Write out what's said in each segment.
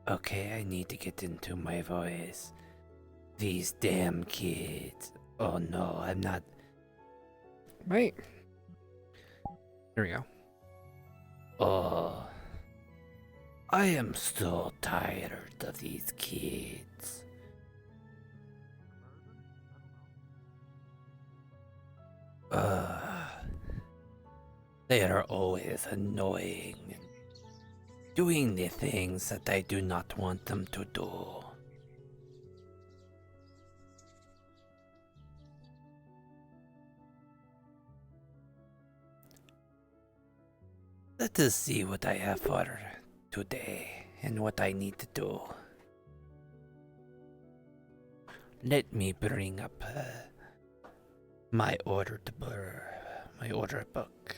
Okay, I need to get into my voice. These damn kids. Oh no, I'm not. Right. There we go. Oh. I am so tired of these kids. They are always annoying and doing the things that I do not want them to do. Let us see what I have for today and what I need to do. Let me bring up my order book.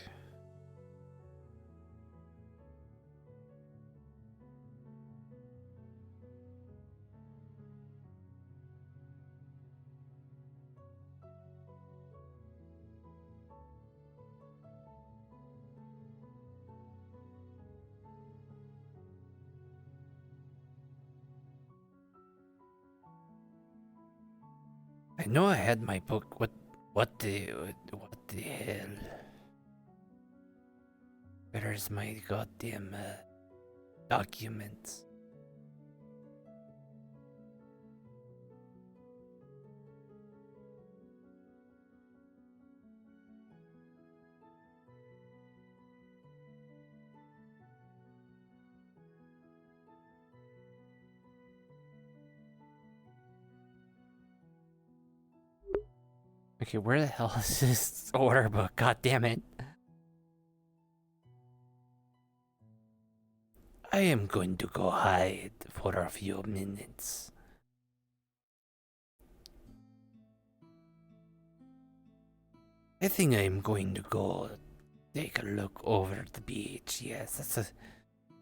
I know I had my book. What the hell? Where's my goddamn documents? Okay, where the hell is this order book? God damn it. I am going to go hide for a few minutes. I think I'm going to go take a look over the beach. Yes,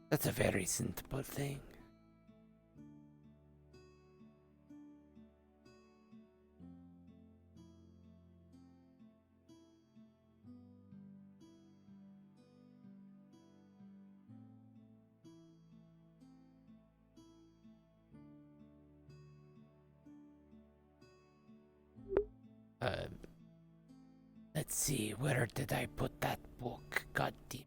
that's a very simple thing. Uh, let's see, where did I put that book? God damn.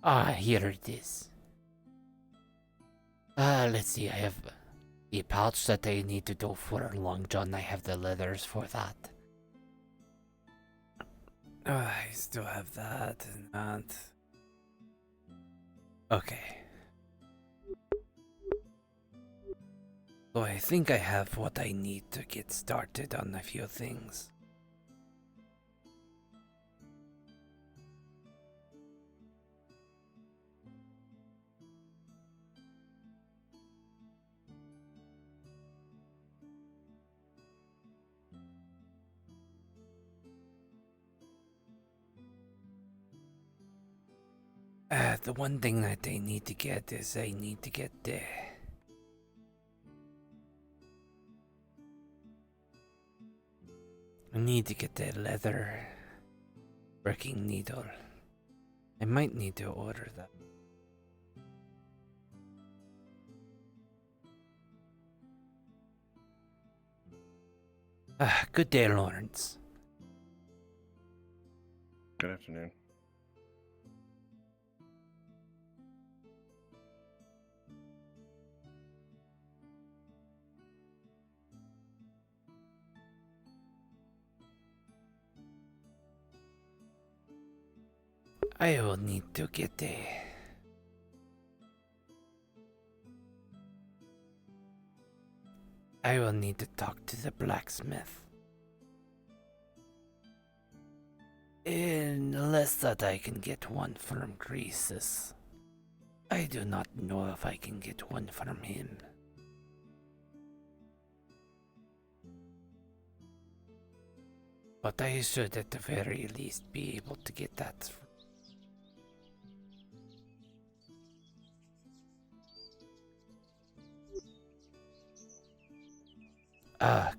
Ah, here it is. Let's see, I have the pouch that I need to do for Long John. I have the leathers for that. I still have that and that. Okay. So I think I have what I need to get started on a few things. The one thing that I need to get is I need to get the... I need to get the leather working needle. I might need to order that. Good day, Lawrence. Good afternoon. I will need to get the... I will need to talk to the blacksmith. Unless that I can get one from Croesus. I do not know if I can get one from him. But I should at the very least be able to get that.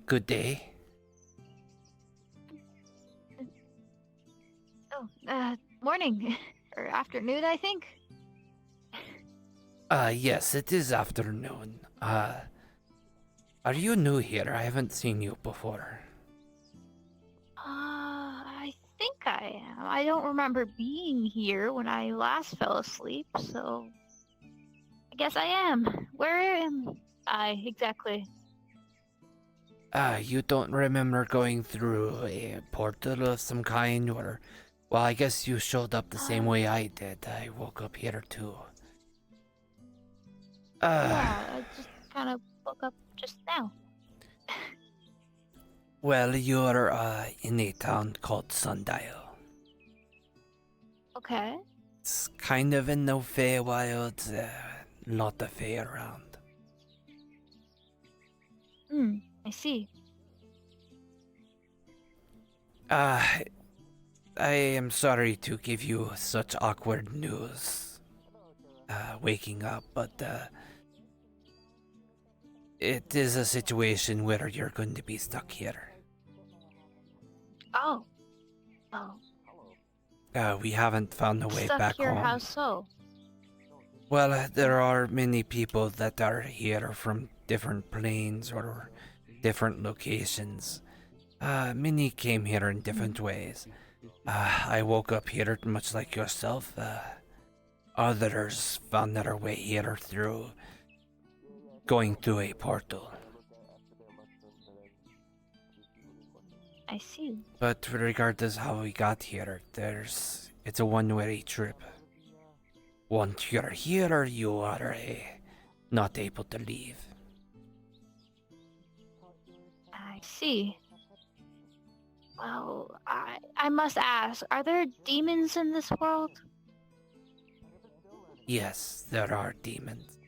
Good day. Oh, morning. Or afternoon, I think. Yes, it is afternoon. Are you new here? I haven't seen you before. I think I am. I don't remember being here when I last fell asleep, so I guess I am. Where am I exactly? You don't remember going through a portal of some kind, or... Well, I guess you showed up the same way I did. I woke up here too. Yeah, I just kind of woke up just now. Well, you're, in a town called Sundial. Okay. It's kind of in the Feywilds, lot of Fey around. I see. I am sorry to give you such awkward news, waking up, but, it is a situation where you're going to be stuck here. Oh. We haven't found a way Stuck back here, home. how so? Well, there are many people that are here from different planes or different locations. Many came here in different ways. I woke up here much like yourself. Others found their way here through going through a portal. I see. But regardless how we got here, it's a one-way trip. Once you're here, you are not able to leave. I see. Well, I must ask, are there demons in this world? Yes, there are demons,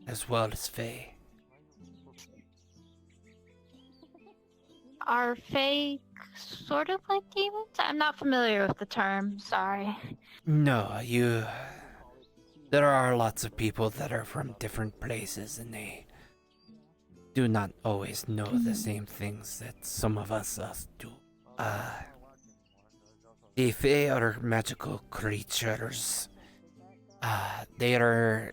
as well as Fae. Are Fae sort of like demons? I'm not familiar with the term, sorry. No, there are lots of people that are from different places and they do not always know the same things that some of us do. The Fae are magical creatures. They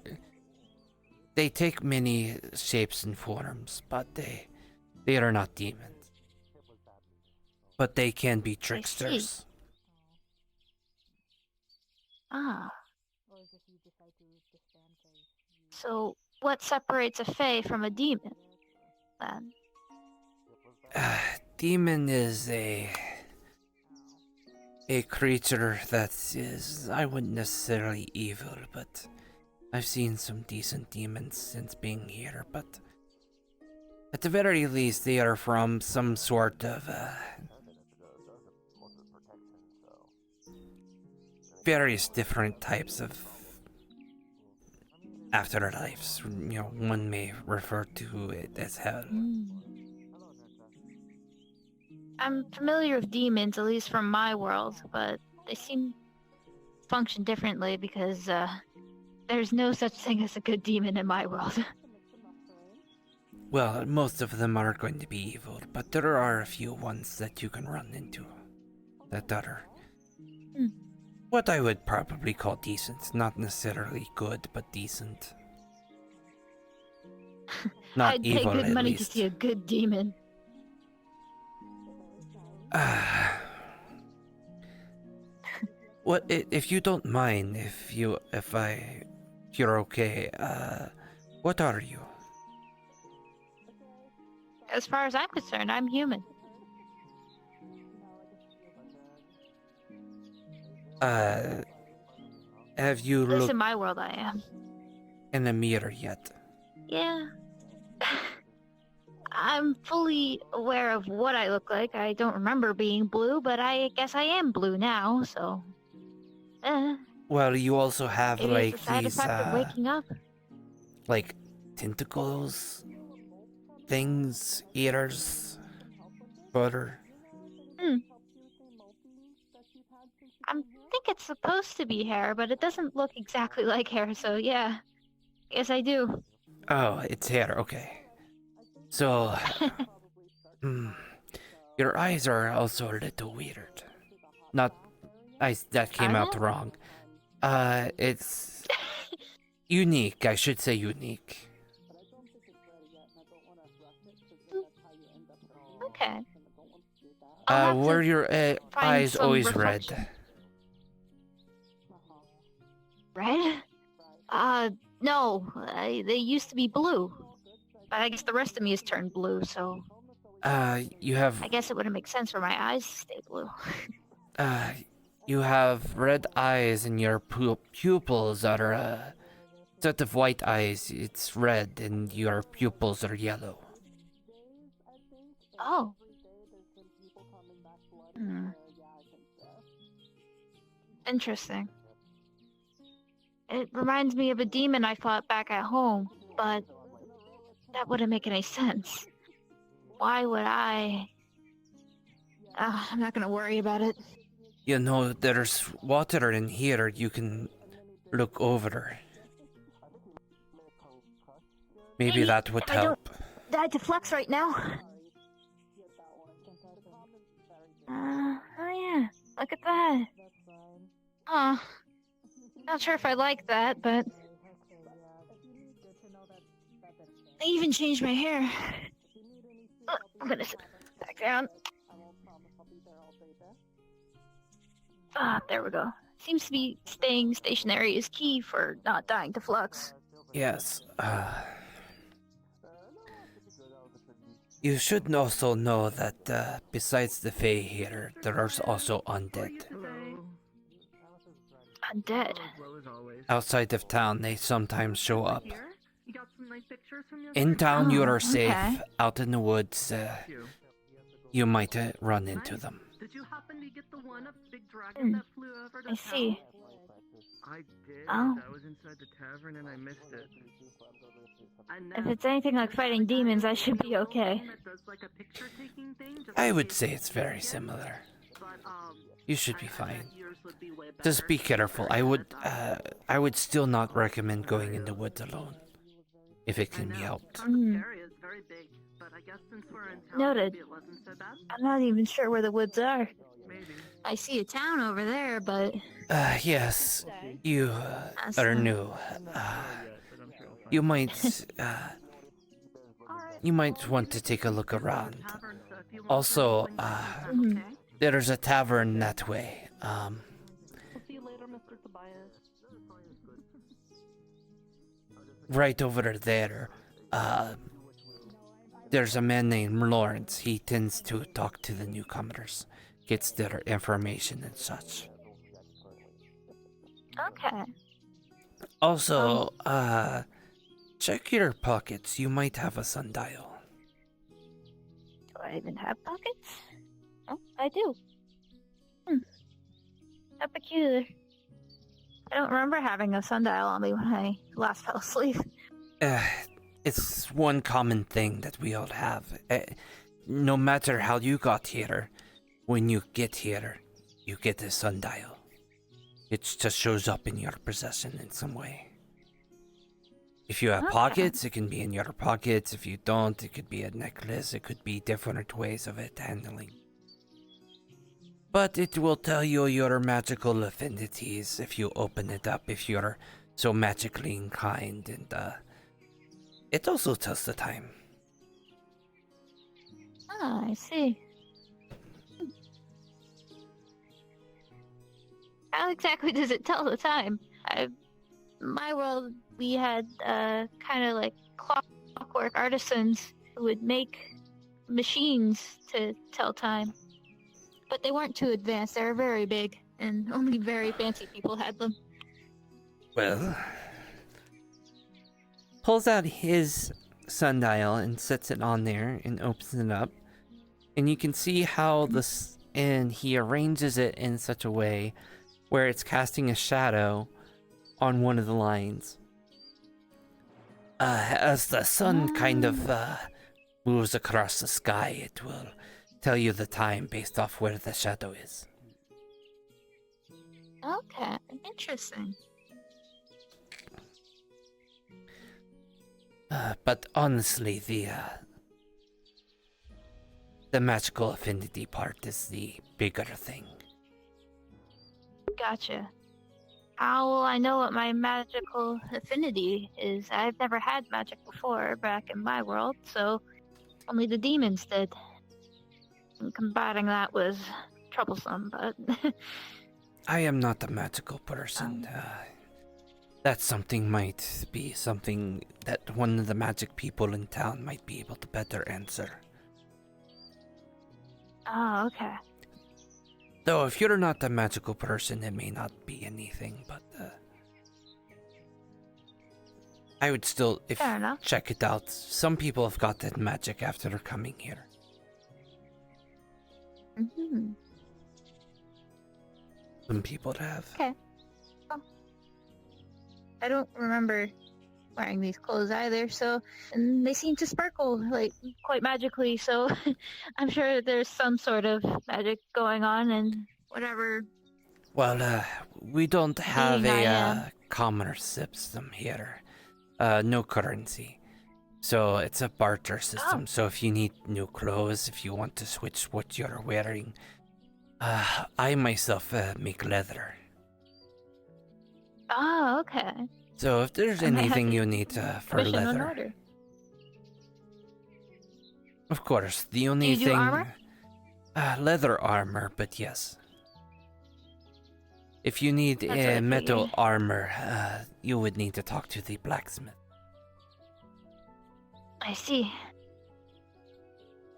take many shapes and forms, but they are not demons. But they can be tricksters. Ah. So, what separates a Fae from a demon, then? Demon is a creature that is, I wouldn't necessarily evil, but I've seen some decent demons since being here, but at the very least they are from some sort of various different types of afterlives. You know, one may refer to it as hell. I'm familiar with demons, at least from my world, but they seem to function differently because there's no such thing as a good demon in my world. Well, most of them are going to be evil, but there are a few ones that you can run into that are what I would probably call decent. Not necessarily good, but decent. Not I'd evil, pay good at money least. to see a good demon. What if you don't mind? If you're okay? What are you? As far as I'm concerned, I'm human. Have you At least looked in my world, I am. in the mirror yet? Yeah. I'm fully aware of what I look like. I don't remember being blue, but I guess I am blue now, so... Well, you also have maybe it's a like side these effect of waking up. like tentacles, things, eaters, butter. I think it's supposed to be hair, but it doesn't look exactly like hair, so yeah. Yes, I do. Oh, it's hair. Okay. So, your eyes are also a little weird. Not eyes that came Are out they? wrong. It's unique. I should say unique. Okay. I'll have Were to your find eyes some always reflection. red? Red? No. They used to be blue. But I guess the rest of me has turned blue, so You have I guess it wouldn't make sense for my eyes to stay blue. you have red eyes, and your pupils are instead of white eyes, it's red, and your pupils are yellow. Oh. Hmm. Interesting. It reminds me of a demon I fought back at home, but that wouldn't make any sense. Why would I? I'm not gonna worry about it. You know, there's water in here. You can look over. Maybe that would if I help. Die to flex right now. Oh yeah, look at that. Not sure if I like that, but I even changed my hair. I'm gonna sit back down. There we go. Seems to be staying stationary is key for not dying to flux. Yes. You should also know that besides the Fae here, there's also undead. Undead. Outside of town, they sometimes show up. In town, you are safe. Okay. Out in the woods, you might run into them. Did you happen to get the one up big dragon that flew over to I see. I did. Oh. I was inside the tavern and I missed it. If it's anything like fighting demons, I should be okay. I would say it's very similar. You should be fine. Just be careful. I would still not recommend going in the woods alone, if it can be helped. Noted. I'm not even sure where the woods are. I see a town over there, but... Yes, you are new. You might want to take a look around. Also, there's a tavern that way. Right over there. There's a man named Lawrence. He tends to talk to the newcomers, gets their information and such. Okay. Also, check your pockets. You might have a sundial. Do I even have pockets? Oh, I do. How peculiar. I don't remember having a sundial on me when I last fell asleep. It's one common thing that we all have. No matter how you got here, when you get here, you get a sundial. It just shows up in your possession in some way. If you have pockets, it can be in your pockets. If you don't, it could be a necklace. It could be different ways of it handling. But it will tell you your magical affinities if you open it up, if you're so magically inclined, and it also tells the time. I see. How exactly does it tell the time? My world, we had kind of like clockwork artisans who would make machines to tell time. But they weren't too advanced. They were very big, and only very fancy people had them. Well, pulls out his sundial and sets it on there and opens it up. And you can see how this, and he arranges it in such a way where it's casting a shadow on one of the lines. As the sun kind of moves across the sky, it will tell you the time based off where the shadow is. Okay, interesting. But honestly, the magical affinity part is the bigger thing. Gotcha. How will I know what my magical affinity is? I've never had magic before back in my world, so only the demons did. And combating that was troublesome, but I am not a magical person. That's might be something that one of the magic people in town might be able to better answer. oh, okay. Though if you're not a magical person, it may not be anything, but I would still, Fair enough. check it out. Some people have got that magic after coming here. Mm-hmm. Some people have. Okay. I don't remember wearing these clothes either, so and they seem to sparkle like quite magically, so I'm sure there's some sort of magic going on and whatever. Well, we don't have Being I a am. commerce system here. No currency. So it's a barter system. Oh. So if you need new clothes, if you want to switch what you're wearing, I myself make leather. Oh, okay. So if there's I might have anything to you need for Commission on leather, order. of course, the Do only you do thing, armor? leather armor, but yes. If you need That's what I metal figured. armor, you would need to talk to the blacksmith. I see.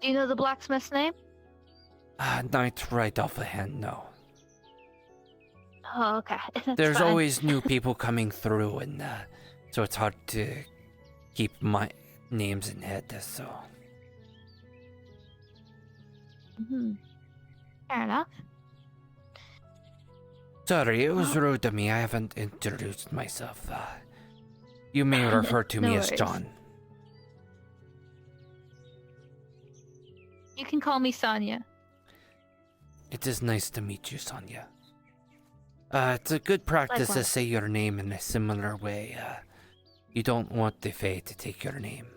Do you know the blacksmith's name? Not right off the hand, no. Oh, okay. That's There's fine. always new people coming through, and so it's hard to keep my names in head. So Mm-hmm. Fair enough. sorry, it was rude of me. I haven't introduced myself. You may refer to No me as worries. John. You can call me Sonia. It is nice to meet you, Sonia. It's a good practice to Likewise. say your name in a similar way. You don't want the Fae to take your name.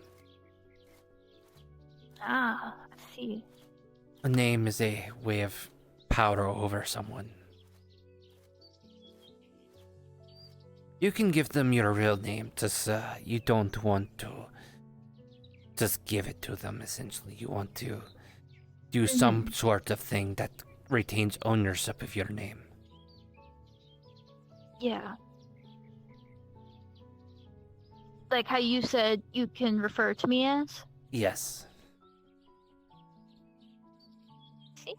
Ah, I see. A name is a way of power over someone. You can give them your real name, just you don't want to just give it to them, essentially. You want to do some sort of thing that retains ownership of your name. Yeah. Like how you said you can refer to me as? Yes. See?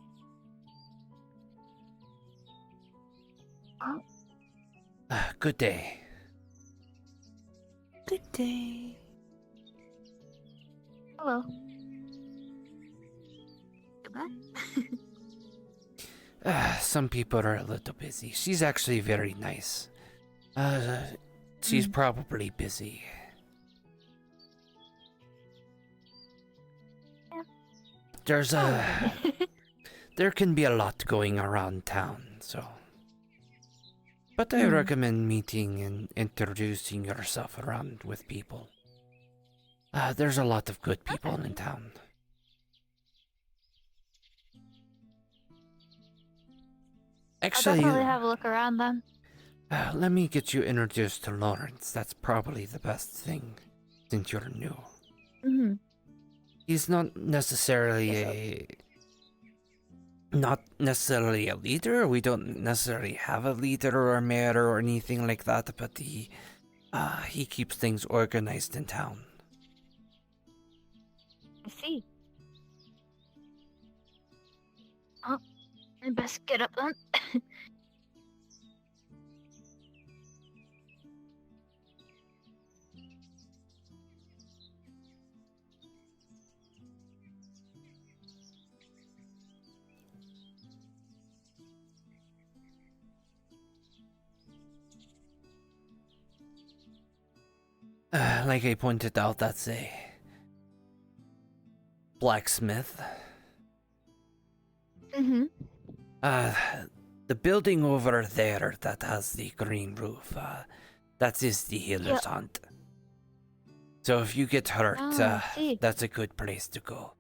Oh, Good day. Good day. hello. Goodbye. Some people are a little busy. She's actually very nice. She's probably busy. Yeah. There's there can be a lot going around town, so. But I recommend meeting and introducing yourself around with people. There's a lot of good people in town. I'll Actually, definitely have a look around then. let me get you introduced to Lawrence. That's probably the best thing, since you're new. Mm-hmm. He's not necessarily a leader. We don't necessarily have a leader or a mayor or anything like that, but he keeps things organized in town. I see. Oh, I best get up then. Like I pointed out, that's a blacksmith. Mm-hmm. Uh, the building over there that has the green roof, that is the healer's hut. So if you get hurt, I see. that's a good place to go.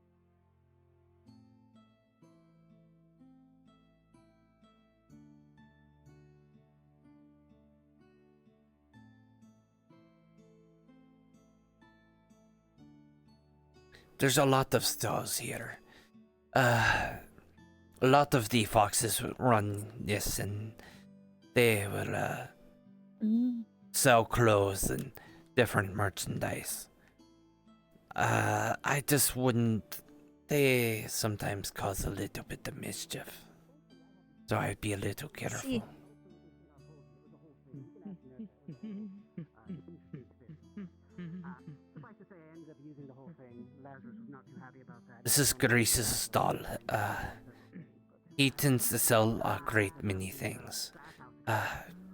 There's a lot of stalls here. A lot of the foxes run this, and they will sell clothes and different merchandise. I just wouldn't. They sometimes cause a little bit of mischief, so I'd be a little careful. See. This is Grease's stall. He tends to sell a great many things.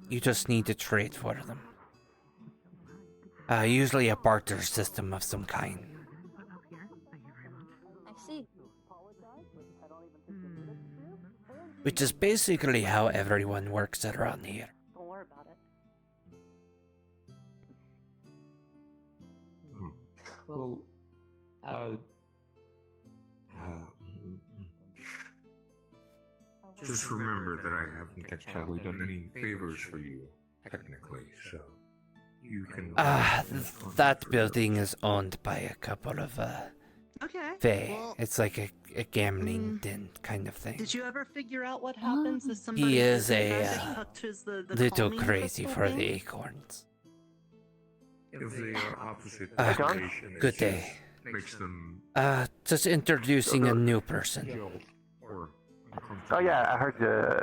You just need to trade for them. Usually a barter system of some kind. I see. Which is basically how everyone works around here. Don't worry about it. Well, just remember that I haven't actually done any favors for you, technically, so you can... That building is owned by a couple of, Okay. Fae. Well, It's like a gambling den kind of thing. did you ever figure out what happens if somebody He is has a, touches the Little calming crazy crystal for thing? the acorns. If they are opposite John? vibration, it Good just day. makes them Just introducing a new person. jolt or Oh yeah, I heard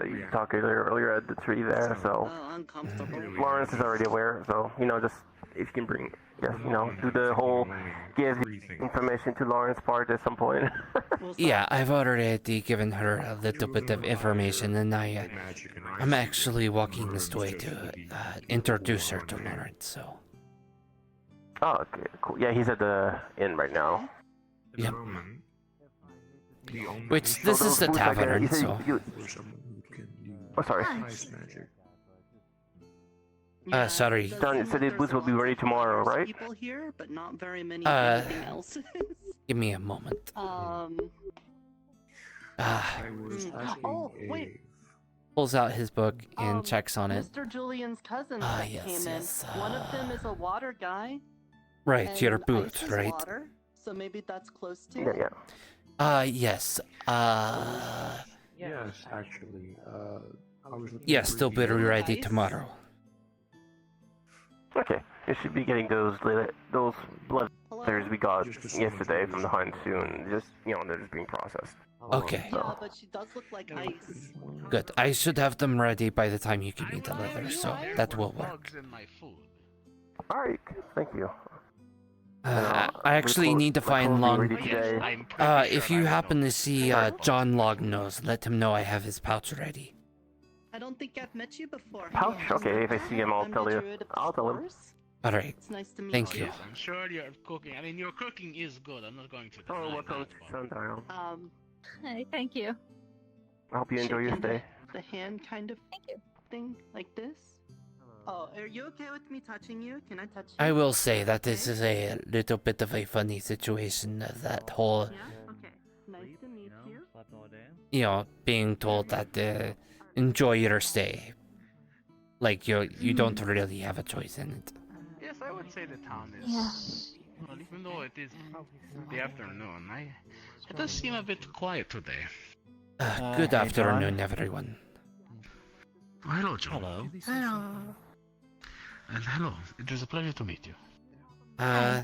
you talk earlier at the tree there, so Oh, uncomfortable. Lawrence is already aware, so, just, if you can bring, do the whole give information to Lawrence part at some point. Well, Yeah, I've already given her a little bit of information, and I'm actually walking this way to introduce her to Lawrence, so... Oh, okay, cool. Yeah, he's at the inn right now. Yep. Which, this is the tavern, so... Oh, sorry. Yeah, sorry. John, you said the booths will be ready tomorrow, right? People here, but not very many anything else. Give me a moment. Oh, wait. Pulls out his book and checks on it. Mr. Julian's cousins Ah, that yes, came yes, in. One of them is a water guy. Right, your and boot, ice is right? Water, so maybe that's close to Yeah, it. yeah. Yes. Yes, actually, I was looking Yes, for they'll be the- ready Ice? tomorrow. Okay, you should be getting those blood Hello? letters we got yesterday from the hunt soon. Just, they're just being processed. Okay. Yeah, but she does look like ice. Good. I should have them ready by the time you give me the letter, so that will work. Alright, thank you. I actually need to find Long. If you happen to see John Longnose, let him know I have his pouch ready. I don't think I've met you before. Pouch? Hey, Okay, if I see him, I'll I'm tell the you. druid of the I'll tell him. spores. Alright. It's nice to meet Thank you. Yes, I'm sure you're cooking. I mean, your cooking is good. I'm not going to deny Oh, welcome that, to but- Sundial. Hey, thank you. I hope you enjoy your shaking stay. The hand kind of Thank you. thing, like this. Oh, are you okay with me touching you? Can I touch you? I will say that this is a little bit of a funny situation of that whole, Yeah? Okay. Nice to meet you. being told that enjoy your stay. Like you don't really have a choice in it. Yes, I would say the town is. Yeah. Well, even though it is the afternoon, it does seem a bit quiet today. Good hey, afternoon, everyone. Oh, hello, John. Hello. Hello. And hello. It is a pleasure to meet you.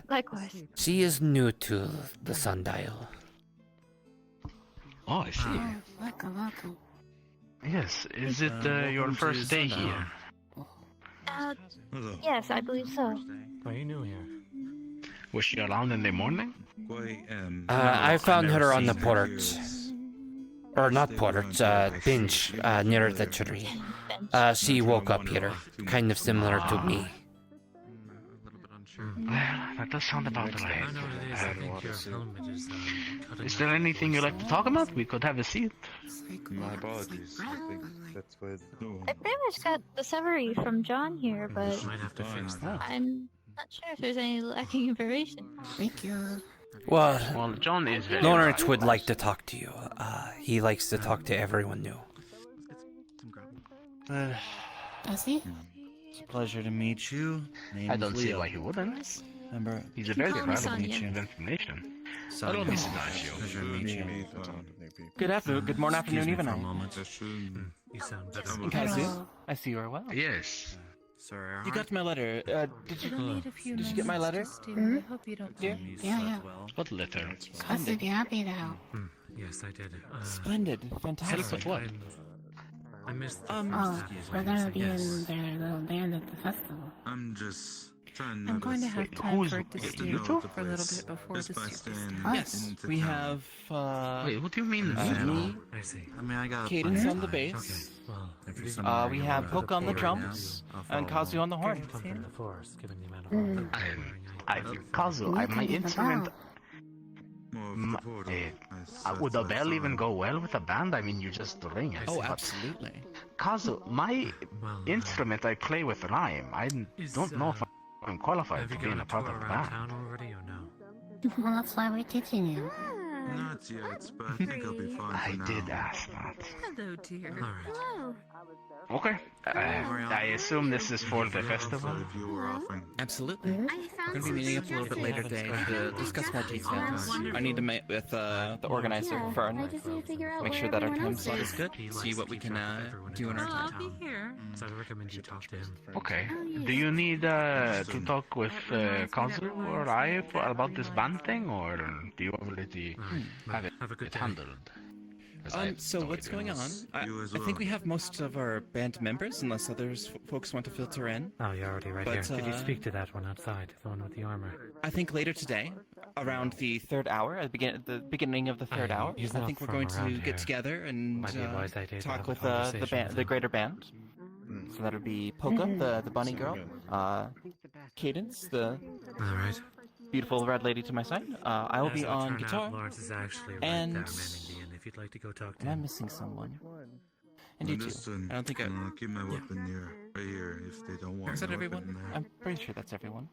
Likewise. She is new to the Sundial. Oh, I see. Welcome. Yes. Is it welcome your to first day Sundial. here? Yes, I believe so. Are you new here? Was she around in the morning? I found her on the porch. Or not porch, bench near the tree. She woke up here, kind of similar to me. Well, that does sound about right. I know what it is. I think your helmet is cutting. Is there anything you'd like to talk about? We could have a seat. My apologies. I think that's what. I pretty much got the summary from John here, but Might have to fix that. I'm not sure if there's any lacking information. Thank you. Well, John is very Lawrence right. would like to talk to you. He likes to talk to everyone new. Does he? It's a pleasure to meet you. I don't see why he wouldn't. Remember, He's a very Call me credible Sundial. teacher of information. Sundial. Hello, Mr. Nigel. Pleasure to meet you. Good afternoon, good morning, Excuse afternoon, me for a evening. moment. You sound better. Kazu, I see you are well. Yes. Sorry, You got my letter. Did you get my letter? I hope you don't. Yeah. Yeah. What letter? Cause to be happy now. Yes, I did. Splendid, fantastic. Help with what? I missed the Oh, first we're days, gonna I be guess. in their little band at the festival. I'm just trying I'm going to have time who's- for it to wait, steer you two? for a little bit before Just the by circus staying starts. Yes, into we town. have Wait, what do you mean? me, I see. I mean, I got. Cadence on the Okay, bass. well, We have Poke on the drums and Kazu on the horn. pumping in the forest, given the amount of work that we're doing. Kazu, my instrument. More of M- the portal. Would a bell even go well with a band? I mean, you just ring it. Oh, But absolutely. Kazu, my Well, instrument I play with rhyme. I don't know if I'm qualified have to you be in given a a part tour of the around band. town already, or no? Well, that's why we're teaching you. Not yet, but I think I'll be fine I for now. did ask that. Hello, dear. All right. Okay. I assume this is for the festival. If you were offering. Absolutely. We're going to be meeting up a little bit later today to discuss more details. I need to meet with the organizer, Fern. Make sure that our time slot is good. See what we can do in our I'll time. be here. So I recommend you talk to him. Okay. Do you need to talk with Kazu or I about this band thing, or do you already have it Have a good day. handled? So what's going on? I think we have most of our band members, unless others folks want to filter in. Oh, you're already right But, here. Did you uh, speak to that one outside, the one with the armor? I think later today, around the third hour, at the beginning of the third hour, he's I not think we're from going to around get here. together and Might be a wise idea to talk have a with conversation with the him. greater band. So that would be Polka, the bunny girl, Cadence, the All right. beautiful red lady to my side. I will As be it'll on turn out, guitar. Lawrence is actually right and- there manning the inn. If you'd like to go talk to Am I him. missing someone? And you too. Understood. I don't think I. Keep my weapon here, right here, if they don't want Is that my everyone? weapon there. I'm pretty sure that's everyone.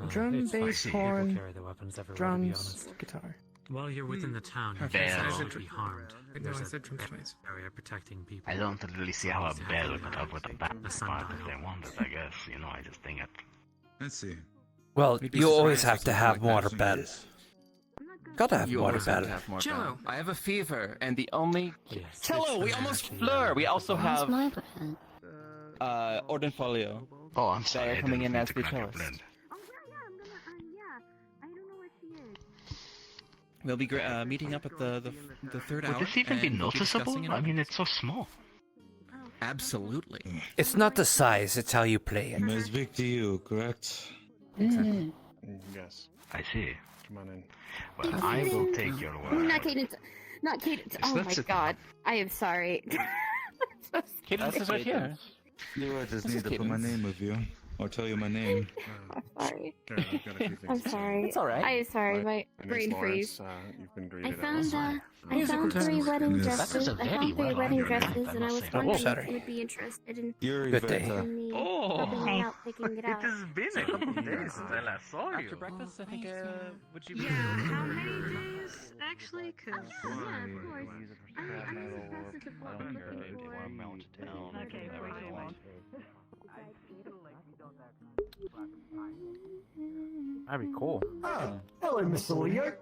Drum, It's fine. bass, horn, carry the weapons everywhere, to be honest. guitar. While you're within the town, you Perfect. can't Bell. actually be harmed. There's a drums twice. area protecting people. I don't really see how a bell could help with a band A part sundial. if they wanted, I guess. You know, I just think it. Let's see. Well, We'd be you always surprised have if to something have like more that bell. Gotta have You more always have bell. to have more Cello. bell. I have a fever, and the only Yes, cello. it's We the almost actually, fleur. We also How's have my band? Ordenfolio. Oh, I'm sorry. They are I coming didn't in mean as to the crack your cellist. blend. I don't know where she is. We'll be meeting up at the third hour. Would this even be and we'll noticeable? discussing it I all. mean, it's so small. Absolutely. It's not the size, it's how you play it. May I speak to you, correct? Yes. I see. Come on in. Well, I will take your word. Not Cadence. Not Cadence. Yes, Oh my that's it. god. I am sorry. Cadence is right here. You I just This is need to put my Cadence. name with you. Or tell you my name. I'm sorry. Karen, I've got a few things I'm to say. sorry. It's all right. I am sorry. But My my name's brain Lawrence. freeze. You've been I greeted found at I found three wedding Yes. dresses. That is a I very found three well wedding ironed dresses, knife, I and I must was say. wondering sorry. if you would be interested in You're Good day. me Oh. helping me out picking it out. been a couple days since I last saw you. After breakfast, I think. Would you? Yeah, how many days actually? Cause Yeah, of course. I'm in the process of what we're looking for. Okay, wait, hold on. That'd be cool. Hello, Mr. Leo.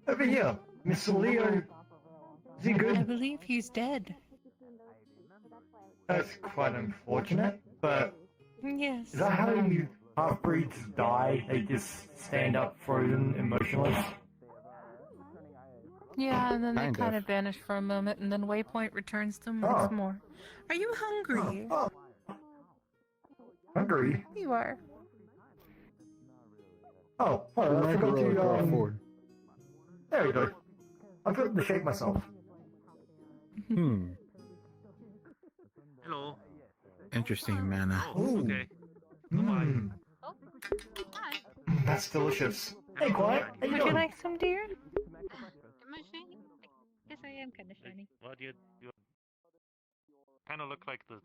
Over here, Mr. Leo. Is he I good? believe he's dead. That's quite unfortunate, but Yes. is that how you half-breeds die? They just stand up frozen, emotionless? Yeah, and then they Kind kind of. of vanish for a moment, and then Waypoint returns them Oh. once more. Are you hungry? Oh. Hungry? You are. Oh, I forgot to, there we go. I forgot to shake myself. Hello. Interesting, Mana. Oh, okay. Mmm, that's delicious. Hey, Quiet, how you Would you doing? like some, dear? Am I shiny? Yes, I am kind of shiny. What do you kind of look like the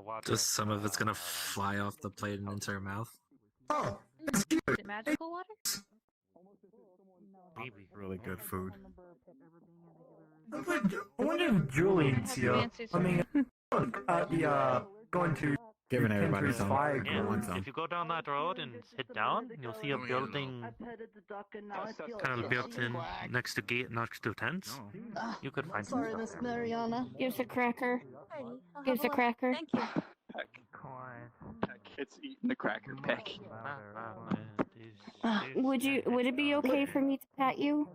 water? Just some of it's gonna fly off the plate and into her mouth. Oh, Is it magical water? Maybe. Really good food. I wonder if Julian's here. I mean, going to Giving everybody Kendra's some. fire Yeah, grill. if you go down that road and sit down, you'll see a building kind of built in next to gate, next to tents. You could find some Sorry, stuff Miss there. Mariana. Gives a cracker. Gives Gives a cracker. Thank you. Peck. It's eating the cracker. Peck. Would it be okay for me to pat you?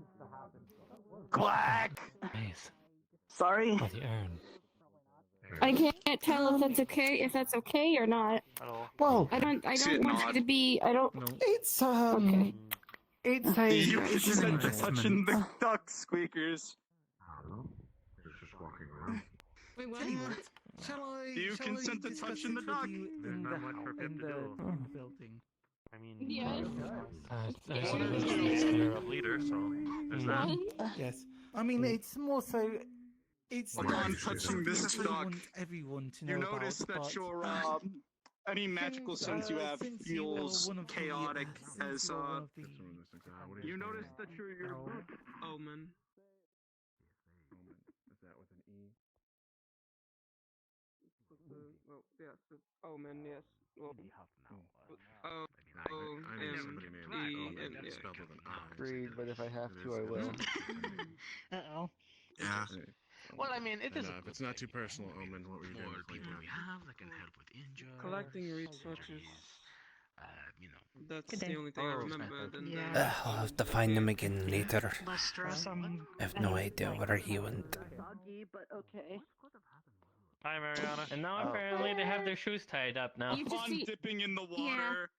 Quack. Nice. Sorry. Oh, the urn. I can't tell if that's okay or not. Hello. Well, I don't Sit want you nod. to be. I don't. it's Okay. it's a. You it's an consent to investment. touching the duck squeakers. Hello? Just walking around. Wait, what? Do you consent to touching the duck? There's not much for him to do. Building. I mean, Yes. you're a leader, so there's that. Yes. I mean, it's more so. It's Upon touching this duck, everyone to you notice that your any magical sense you have feels chaotic as you notice that your omen. Is that with an E? Well, yes, it's omen, yes. Well, Agreed, but if I have to, I will. Uh-oh. Yeah. Well, I mean, it is. If it's not too personal, Omen, what were you doing? More people we have that can help with injuries. collecting resources. That's Good day. the only thing I remember. Then Yeah. I'll have to find him again later. Less stress on. I have no idea where he went. Soggy, but okay. Hi, Mariana. And now apparently they have their shoes tied up now. Upon dipping in the water,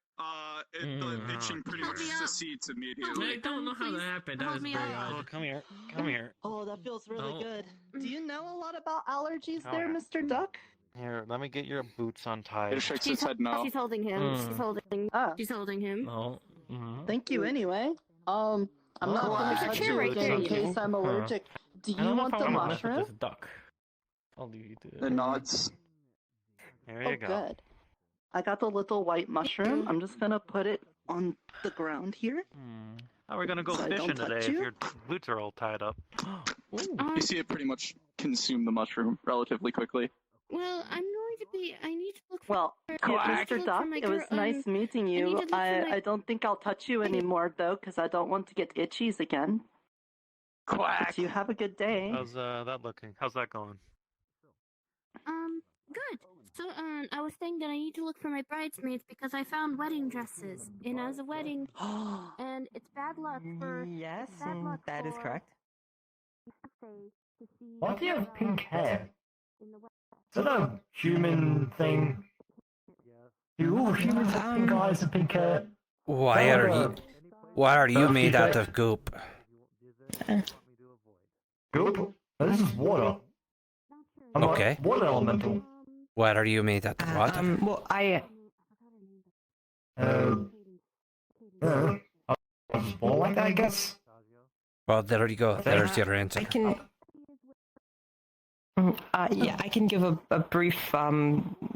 the itching pretty much secedes immediately. I don't know how that happened. That was very Oh, odd. come here. Come here. Oh, that feels really Oh. good. Do you know a lot about allergies Oh, there, yeah. Mr. Duck? Here, let me get your boots untied. It shakes its head no. She's holding him. Mm. She's holding him. No. Thank you anyway. I'm not Oh, gonna there's a touch chair you right again there, in you case know. I'm allergic. Do I you don't know want if the I want to mess with mushroom? this duck. I'll leave you to it. The nods. Here Oh, you go. good. I got the little white mushroom. I'm just gonna put it on the ground here. How are we gonna go So I don't fishing touch today if you? your boots are all tied up? You see it pretty much consume the mushroom relatively quickly. Well, I'm going to be. I need to look for. Well, Quack. Mr. Duck, it was nice meeting I need you. to look for my- I don't think I'll touch you anymore, though, because I don't want to get itchies again. Quack! So you have a good day. How's that looking? How's that going? Good. So, I was saying that I need to look for my bridesmaids because I found wedding dresses, and as a wedding, and it's bad luck for. Yes, it's bad luck that is for correct. Why do you have pink hair? in the West. Is that a human thing? Ooh, humans have pink eyes and pink hair. Why are you made out of goop? Goop? Oh, this is water. I'm like Okay. water elemental. What are you made out of water? Well, I I was born like that, I guess. Well, there you go. There's your answer. I can. Yeah, I can give a brief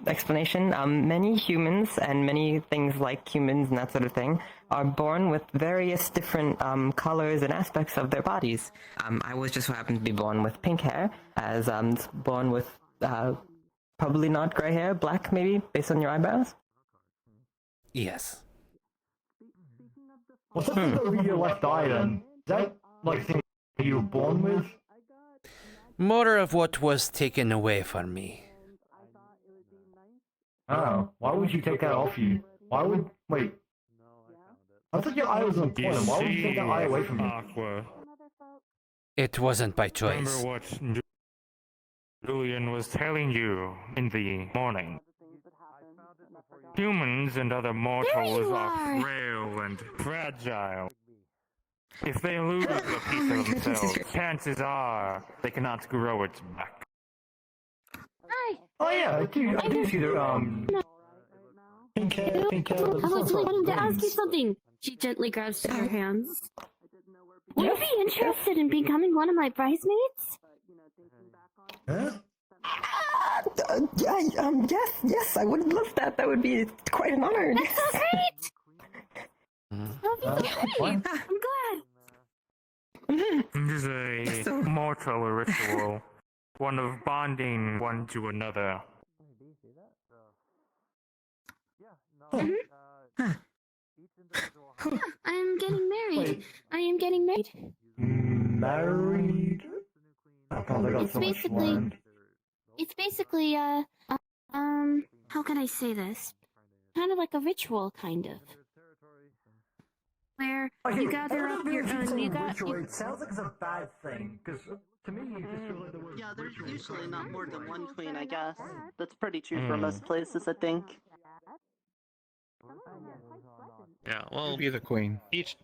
explanation. Many humans and many things like humans and that sort of thing are born with various different colors and aspects of their bodies. I was just so happened to be born with pink hair, as born with probably not gray hair, black maybe, based on your eyebrows. Yes. What's up with your left eye then? Is that like thing you were born with? More of what was taken away from me. Oh, why would you take that off you? Why would wait? I thought your eye was on point. Why would you take that eye away from you? Aqua. It wasn't by choice. Remember what Julian was telling you in the morning. Humans and other mortals are frail and fragile. If they lose a piece of themselves, chances are they cannot grow it back. Hi. Oh yeah, I do see the pink cat. I was really wanting to ask you something. She gently grabs her hands. Would you be interested in becoming one of my bridesmaids? Huh? Yes, I would love that. That would be quite an honor. That's so great! That'll be so great! I'm glad. This is a mortal ritual, one of bonding one to another. I am getting married. Wait. I am getting married. Married? I probably got It's so much basically, land. it's basically, how can I say this? Kind of like a ritual, kind of. Where you gather up your own, It sounds like it's a bad thing, because to me, it just feels like the word. Yeah, there's usually not more than one queen, I guess. That's pretty true for most places, I think. Yeah, well, Be the queen. each.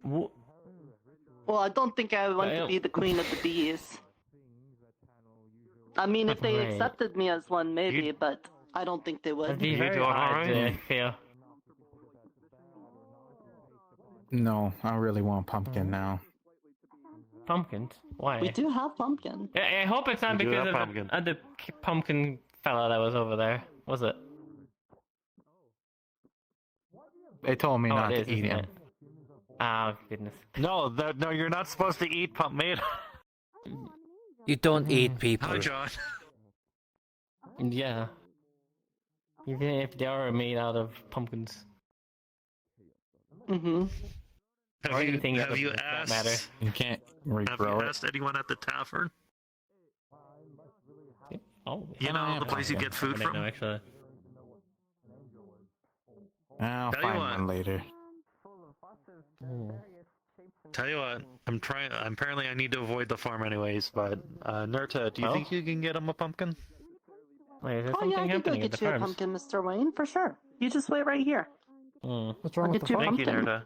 Well, I don't think I want to be the queen of the bees. I mean, if they Right. accepted me as one, maybe, but I don't think they would. That'd be You very doing odd, alright? Theo. No, I really want pumpkin now. Pumpkins? Why? We do have pumpkin. I hope it's not We do because have of pumpkin. the pumpkin fella that was over there. Was it? They told me Oh, not it is, to eat isn't him. it? Oh, goodness. No, no, you're not supposed to eat pump meat. You don't eat people. Hi, John. Yeah. Even if they are made out of pumpkins. Mm-hmm. Or Have you, anything have else you for that asked? matter. You can't Have you regrow it. asked anyone at the tavern? Oh, You know, the place you get food I don't know, from? actually. I'll Tell you find what. one later. Tell you what, I'm trying. Apparently, I need to avoid the farm anyways. But Nerta, do you Well? think you can get him a pumpkin? Wait, is there Oh yeah, something I can go happening at the get you a farms? pumpkin, Mr. Wayne, for sure. You just wait right here. What's wrong I'll with get the you a Thank you, pumpkin. Nerta.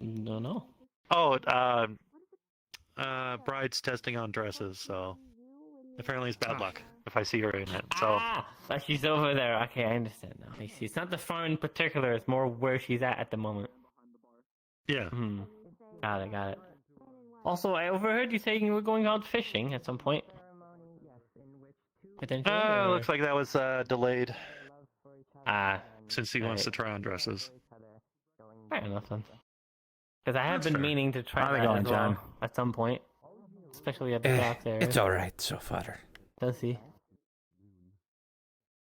No, no. Oh, bride's testing on dresses, so apparently it's bad luck if I see her in it. So But she's over there. Okay, I understand now. I see. It's not the farm in particular. It's more where she's at the moment. yeah, Hmm. Got it. Also, I overheard you saying you were going out fishing at some point. Potentially. or- looks like that was delayed Ah, since he wants to Right. try on dresses. fair enough then. Because I have That's been fair. meaning to try How's it that going, as well John? at some point, especially at the docks area. It's alright so far. Does he?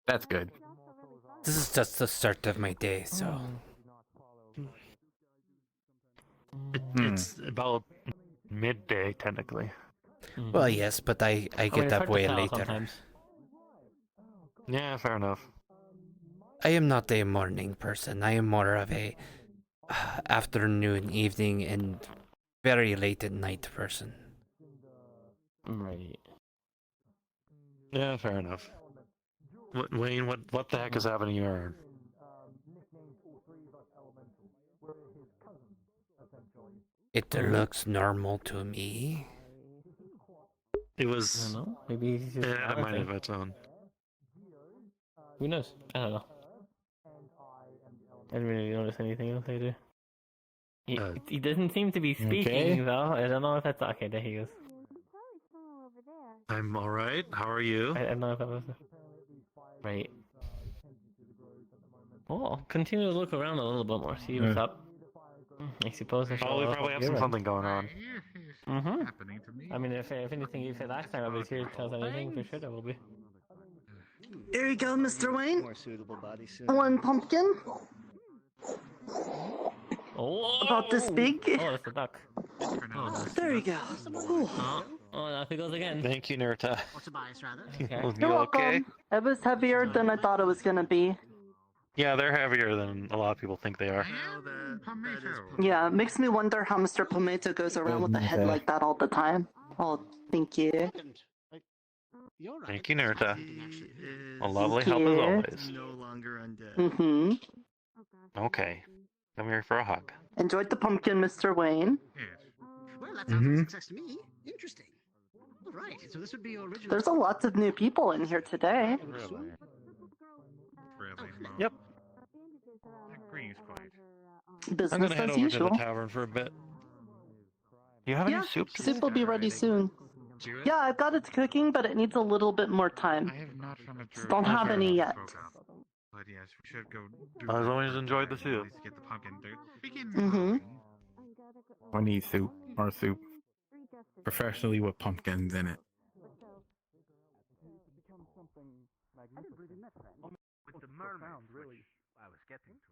That's good. This is just the start of my day, so. It's about midday technically. Well, yes, but I I mean, get it's up hard to way tell later. sometimes. Yeah, fair enough. I am not a morning person. I am more of a afternoon, evening, and very late at night person. Right. Yeah, fair enough. Wayne, what the heck is happening here? It looks normal to me. It I was. don't know. Maybe he's just It had a mind balancing. of its own. Who knows? I don't know. I didn't really notice anything else either. He doesn't seem to be speaking okay? though. I don't know if that's okay. There he goes. I'm all right. How are you? I don't know if that was right. Well, I'll continue to look around a little bit more, see what's up. I suppose I should. Oh, we probably have something going on. Mm-hmm. I mean, if anything you said last time I was here tells anything, for sure there will be. Here you go, Mr. Wayne. More suitable bodysuit. One pumpkin. Oh, About this big. Oh, that's a duck. Oh, There you go. Ooh. off he goes again. Thank you, Nerta. Or Tobias, rather. Okay. You You're welcome. okay? It was heavier than I thought it was gonna be. Yeah, they're heavier than a lot of people think they are. Yeah, it makes me wonder how Mr. Pomato goes around with a head like that all the time. Oh, thank you. Thank you, Nerta. A lovely Thank help as you. always. No longer undead. Mm-hmm. Okay. I'm here for a hug. Enjoyed the pumpkin, Mr. Wayne. Well, that sounds like a success to me. Interesting. All right, so this would be your original. There's a lot of new people in here today. Really? Yep. Green's quiet. I'm Business gonna head as over usual. to the tavern for a bit. You have any Yeah, soup? soup will be ready soon. Yeah, I've got it cooking, but it needs a little bit more time. I have not found a druid. Don't have any yet. But yes, we should go do As that. long as you enjoyed the soup. At least get the pumpkin through. We can Mm-hmm. I need soup. More soup. Preferably with pumpkins in it. With the mermaid, really. I was getting to.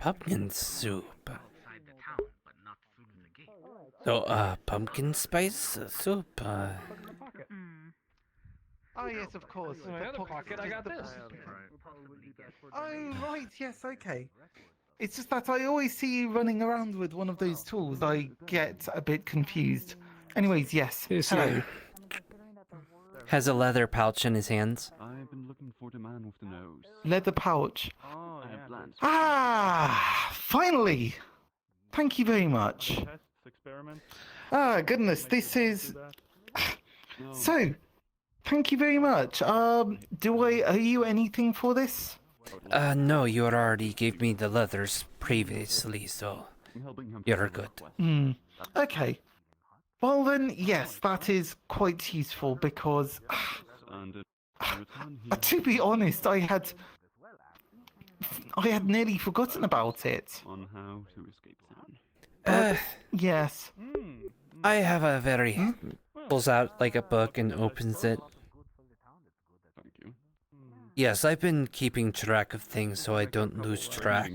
Pumpkin soup. Outside the town, but not through the gate. So, pumpkin spice soup. Oh yes, of course. pocket, I got this. Oh right, yes, okay. It's just that I always see you running around with one of those tools. I get a bit confused. Anyways, yes. Hello. Has a leather pouch in his hands. I've been looking for the man with the nose. Leather pouch. Oh, yeah. Ah, finally. Thank you very much. Tests, experiments. Ah, goodness, this is. So, thank you very much. Do I owe you anything for this? No, you already gave me the leathers previously, so you're good. Okay. Well then, yes, that is quite useful because, to be honest, I had nearly forgotten about it. On how to escape town. Yes. I have a very... Pulls out like a book and opens it. Thank you. Yes, I've been keeping track of things so I don't lose track.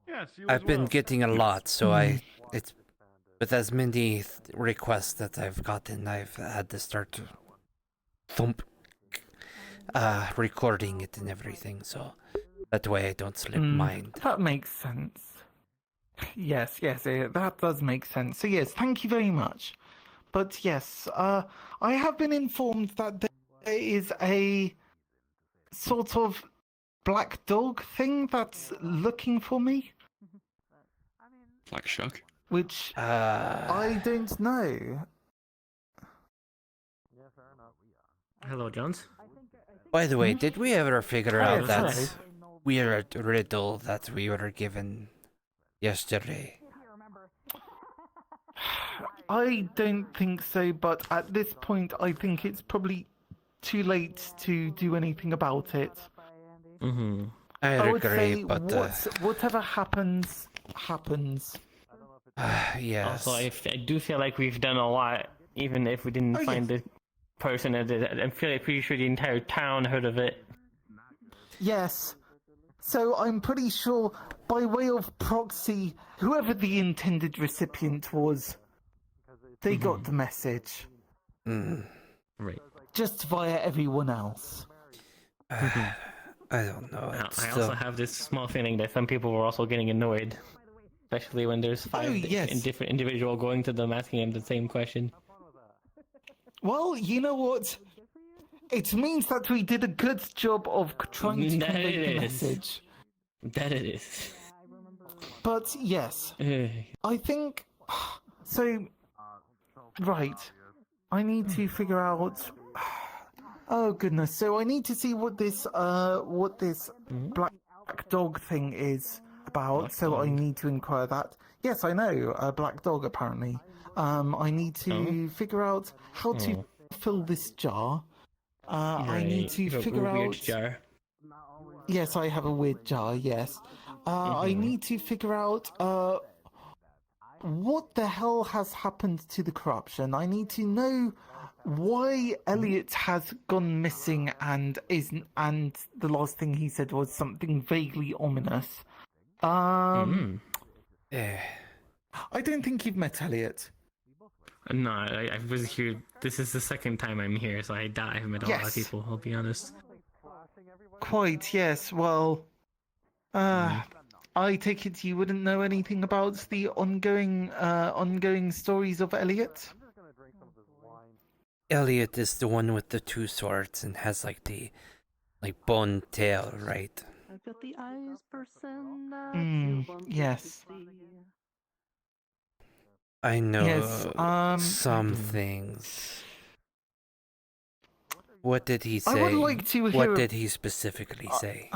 Yes, you I've as been well. getting a lot, so it's with as many requests that I've gotten, I've had to start recording it and everything, so that way I don't slip mind. That makes sense. Yes, that does make sense. So yes, thank you very much. But yes, I have been informed that there is a sort of black dog thing that's looking for me. Black shark. Which I don't know. Hello, Jones. By the way, did we ever figure out that hello. weird riddle that we were given yesterday? I don't think so, but at this point, I think it's probably too late to do anything about it. I would agree, say but whatever happens, happens. yes. Also, I do feel like we've done a lot, even if we didn't find the person that did it. I'm pretty sure the entire town heard of it. Yes. So I'm pretty sure, by way of proxy, whoever the intended recipient was, they got the message. Right. Just via everyone else. I don't know. I also have this small feeling that some people were also getting annoyed, especially when there's five different individual going to them asking them the same question. Well, you know what? It means that we did a good job of trying to convey the message. That it is. But yes, I think so. Right, I need to figure out. Oh goodness! So I need to see what this black dog thing is about. So I need to inquire that. Yes, I know a black dog apparently. I need to figure out how to fill this jar. I need to figure out. Weird jar. Yes, I have a weird jar. Yes, I need to figure out what the hell has happened to the corruption. I need to know why Elliot has gone missing and the last thing he said was something vaguely ominous. I don't think you've met Elliot. No, I was here. This is the second time I'm here, so I doubt I've met a lot of people, I'll be honest. Quite, yes. Well, I take it you wouldn't know anything about the ongoing stories of Elliot? Elliot is the one with the two swords and has like the bone tail, right? I've got the eyes person that you want me Yes. to see. I know Yes, some things. What did he say? I would like to hear. What did he specifically say?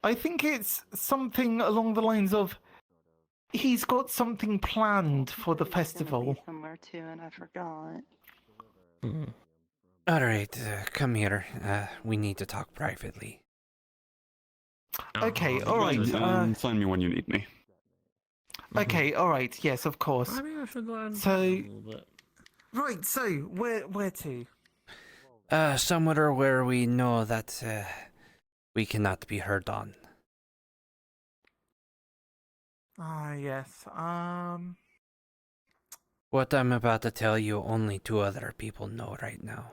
I think it's something along the lines of he's got something planned for the festival. Somewhere too, and I forgot. All right, come here. We need to talk privately. Okay, all right. Find me when you need me. Okay, all right. Yes, of course. I mean, I should learn a So, little bit. right. So, where to? Somewhere where we know that we cannot be heard on. Ah, yes. What I'm about to tell you, only 2 other people know right now.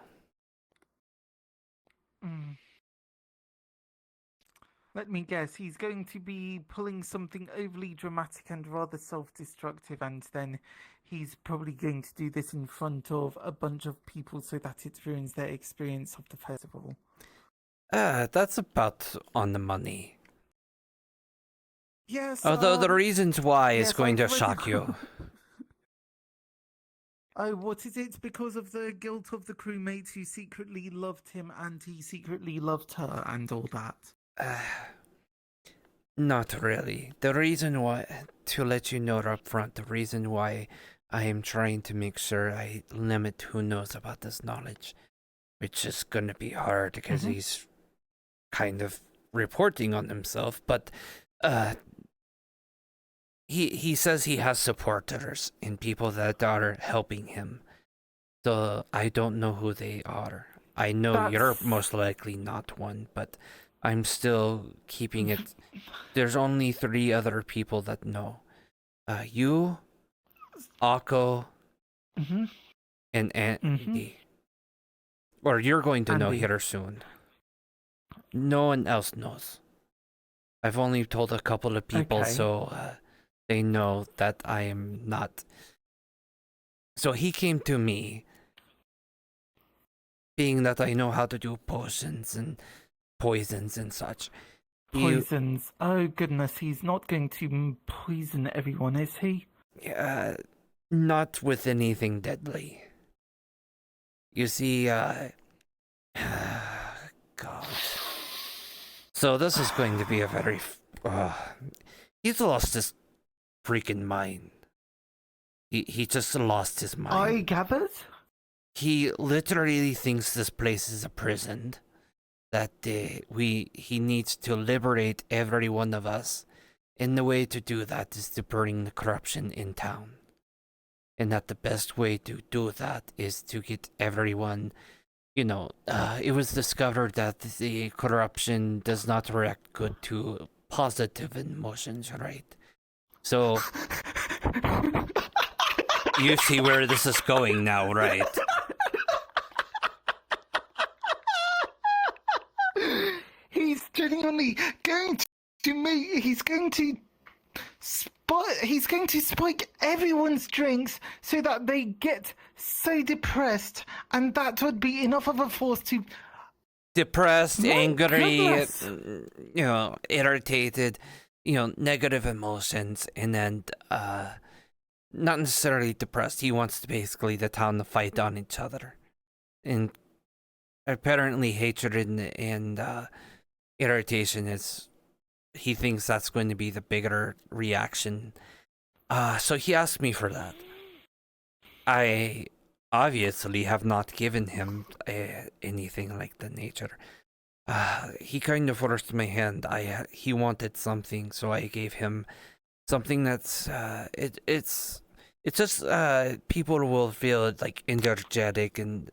Let me guess. He's going to be pulling something overly dramatic and rather self-destructive, and then he's probably going to do this in front of a bunch of people so that it ruins their experience of the festival. That's about on the money. Yes. Although the reasons why is yes, going to I've read shock it. you. Oh, what is it? Because of the guilt of the crewmates who secretly loved him and he secretly loved her and all that? Not really. The reason why, to let you know up front, the reason why I am trying to make sure I limit who knows about this knowledge, which is going to be hard because he's kind of reporting on himself, but he says he has supporters and people that are helping him. So I don't know who they are. I know you're most likely not one, but I'm still keeping it. There's only 3 other people that know. You, Akko, and Andy. Or you're going to know Andy. here soon. No one else knows. I've only told a couple of people, Okay. so they know that I am not. So he came to me, being that I know how to do potions and poisons and such. Poisons. Oh, goodness. He's not going to poison everyone, is he? Not with anything deadly. You see, God. So this is going to be a very... he's lost his freaking mind. He just lost his mind. I gathered? He literally thinks this place is a prison. That he needs to liberate every one of us. And the way to do that is to bring the corruption in town. And that the best way to do that is to get everyone, it was discovered that the corruption does not react good to positive emotions, right? So, you see where this is going now, right? He's genuinely going to make. He's going to spike everyone's drinks so that they get so depressed, and that would be enough of a force to. Depressed, My angry, goodness. Irritated, negative emotions, and then not necessarily depressed. He wants basically the town to fight on each other, and apparently hatred and irritation is. He thinks that's going to be the bigger reaction. So he asked me for that. I obviously have not given him anything like the nature. He kind of forced my hand. He wanted something, so I gave him something that's it's just people will feel like energetic and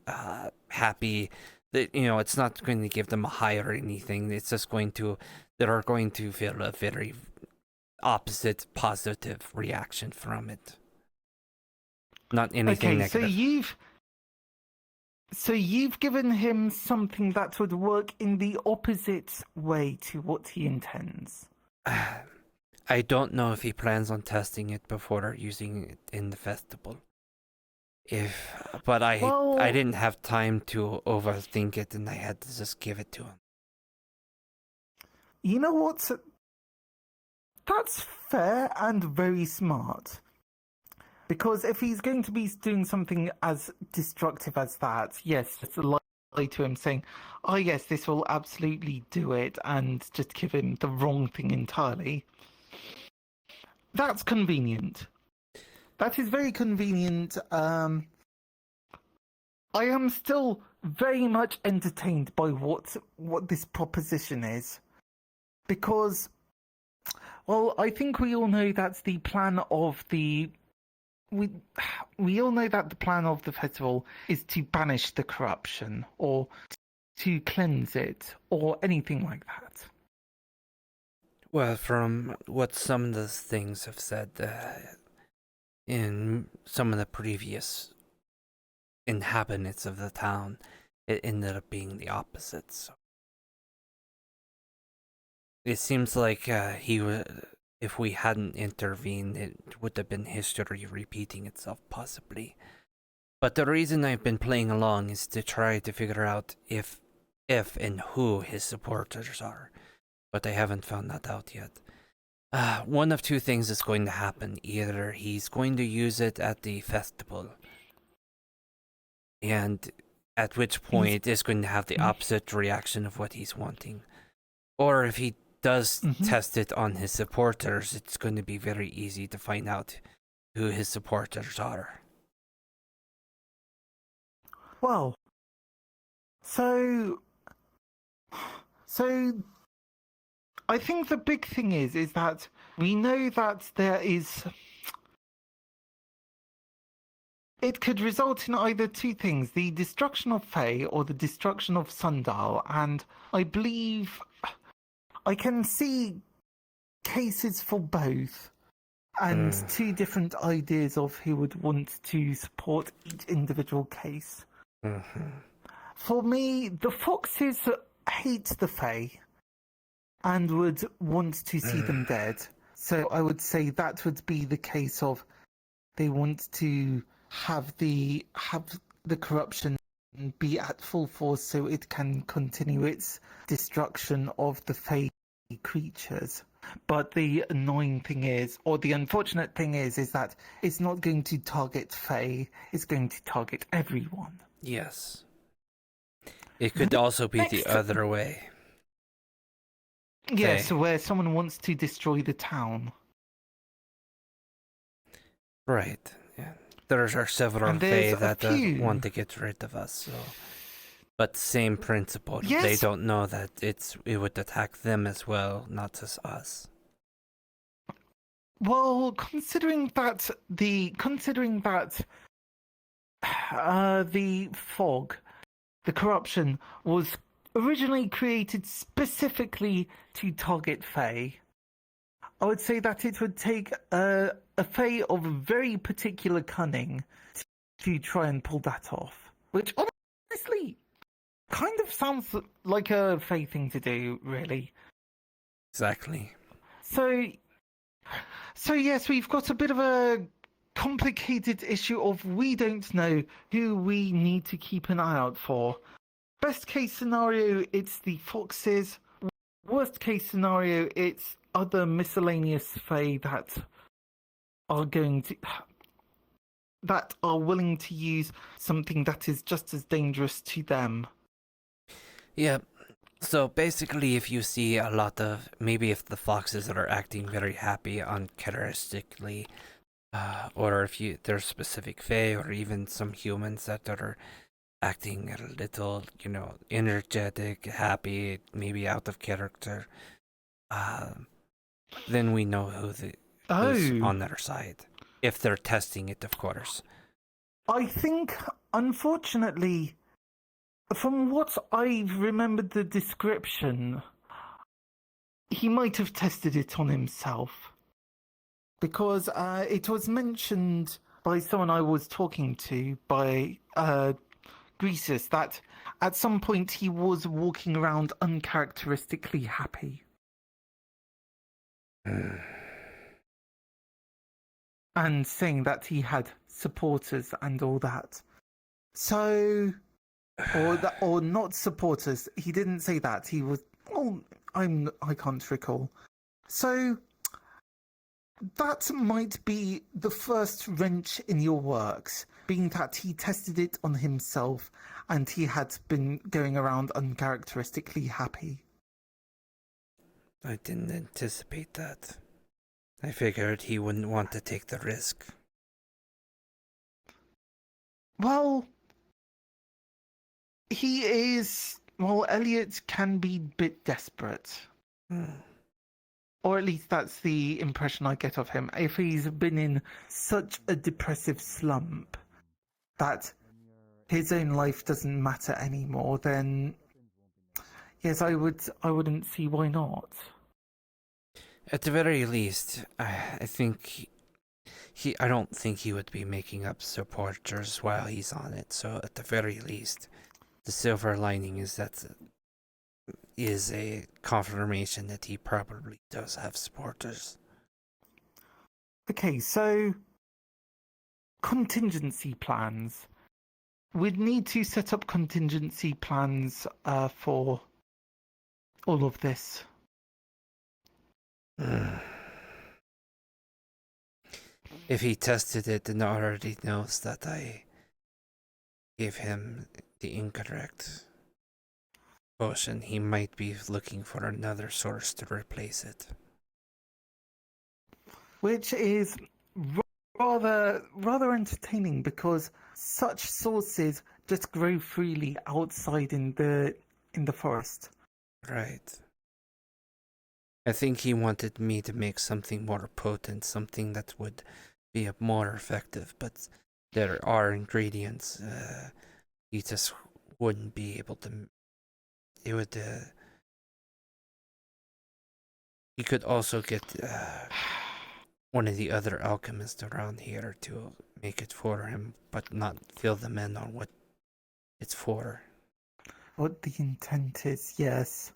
happy. That it's not going to give them a high or anything. It's just going to they're going to feel a very opposite positive reaction from it. Not anything negative. So you've given him something that would work in the opposite way to what he intends. I don't know if he plans on testing it before using it in the festival. But I didn't have time to overthink it, and I had to just give it to him. You know what? That's fair and very smart. Because if he's going to be doing something as destructive as that, yes, it's a lie to him saying, oh yes, this will absolutely do it, and just give him the wrong thing entirely. That's convenient. That is very convenient. I am still very much entertained by what this proposition is. Because, well, I think we all know that the plan of the... We all know that the plan of the festival is to banish the corruption, or to cleanse it, or anything like that. Well, from what some of the things have said in some of the previous inhabitants of the town, it ended up being the opposite. So it seems like if we hadn't intervened, it would have been history repeating itself, possibly. But the reason I've been playing along is to try to figure out if and who his supporters are. But I haven't found that out yet. One of two things is going to happen. Either he's going to use it at the festival, and at which point it's going to have the opposite reaction of what he's wanting. Or if he does test it on his supporters, it's going to be very easy to find out who his supporters are. Well, so I think the big thing is that we know that there is... It could result in either two things, the destruction of Fae or the destruction of Sundial, and I believe I can see cases for both, and two different ideas of who would want to support each individual case. For me, the Foxes hate the Fae and would want to see them dead. So I would say that would be the case of they want to have the corruption be at full force so it can continue its destruction of the Fae creatures. But the annoying thing is, or the unfortunate thing is that it's not going to target Fae, it's going to target everyone. Yes. It could also be the other way. Yes, so where someone wants to destroy the town. Right, yeah. There are several Fae that want to get rid of us, so... But same principle. Yes. They don't know that it would attack them as well, not just us. Well, considering that the fog, the corruption, was originally created specifically to target Fae, I would say that it would take a Fae of very particular cunning to try and pull that off. Which, honestly, kind of sounds like a Fae thing to do, really. Exactly. So yes, we've got a bit of a complicated issue of we don't know who we need to keep an eye out for. Best case scenario, it's the Foxes. Worst case scenario, it's other miscellaneous Fae that are willing to use something that is just as dangerous to them. Yeah. So basically, if you see a lot of, maybe if the Foxes are acting very happy uncharacteristically, or if there's specific Fae or even some humans that are acting a little, energetic, happy, maybe out of character, then we know who's on their side. If they're testing it, of course. I think, unfortunately, from what I remembered the description, he might have tested it on himself. Because it was mentioned by someone I was talking to, by Greasus, that at some point he was walking around uncharacteristically happy. And saying that he had supporters and all that. So... Or not supporters. He didn't say that. He was... Oh, I can't recall. So that might be the first wrench in your works, being that he tested it on himself and he had been going around uncharacteristically happy. I didn't anticipate that. I figured he wouldn't want to take the risk. Well, he is... Well, Elliot can be a bit desperate. Or at least that's the impression I get of him. If he's been in such a depressive slump that his own life doesn't matter anymore, then yes, I wouldn't see why not. At the very least, I think I don't think he would be making up supporters while he's on it. So at the very least, the silver lining is that is a confirmation that he probably does have supporters. Okay, so contingency plans. We'd need to set up contingency plans for all of this. If he tested it and already knows that I gave him the incorrect potion, he might be looking for another source to replace it. Which is rather entertaining because such sources just grow freely outside in the forest. Right. I think he wanted me to make something more potent, something that would be more effective, but there are ingredients he just wouldn't be able to. It would. He could also get one of the other alchemists around here to make it for him, but not fill them in on what it's for. What the intent is, yes.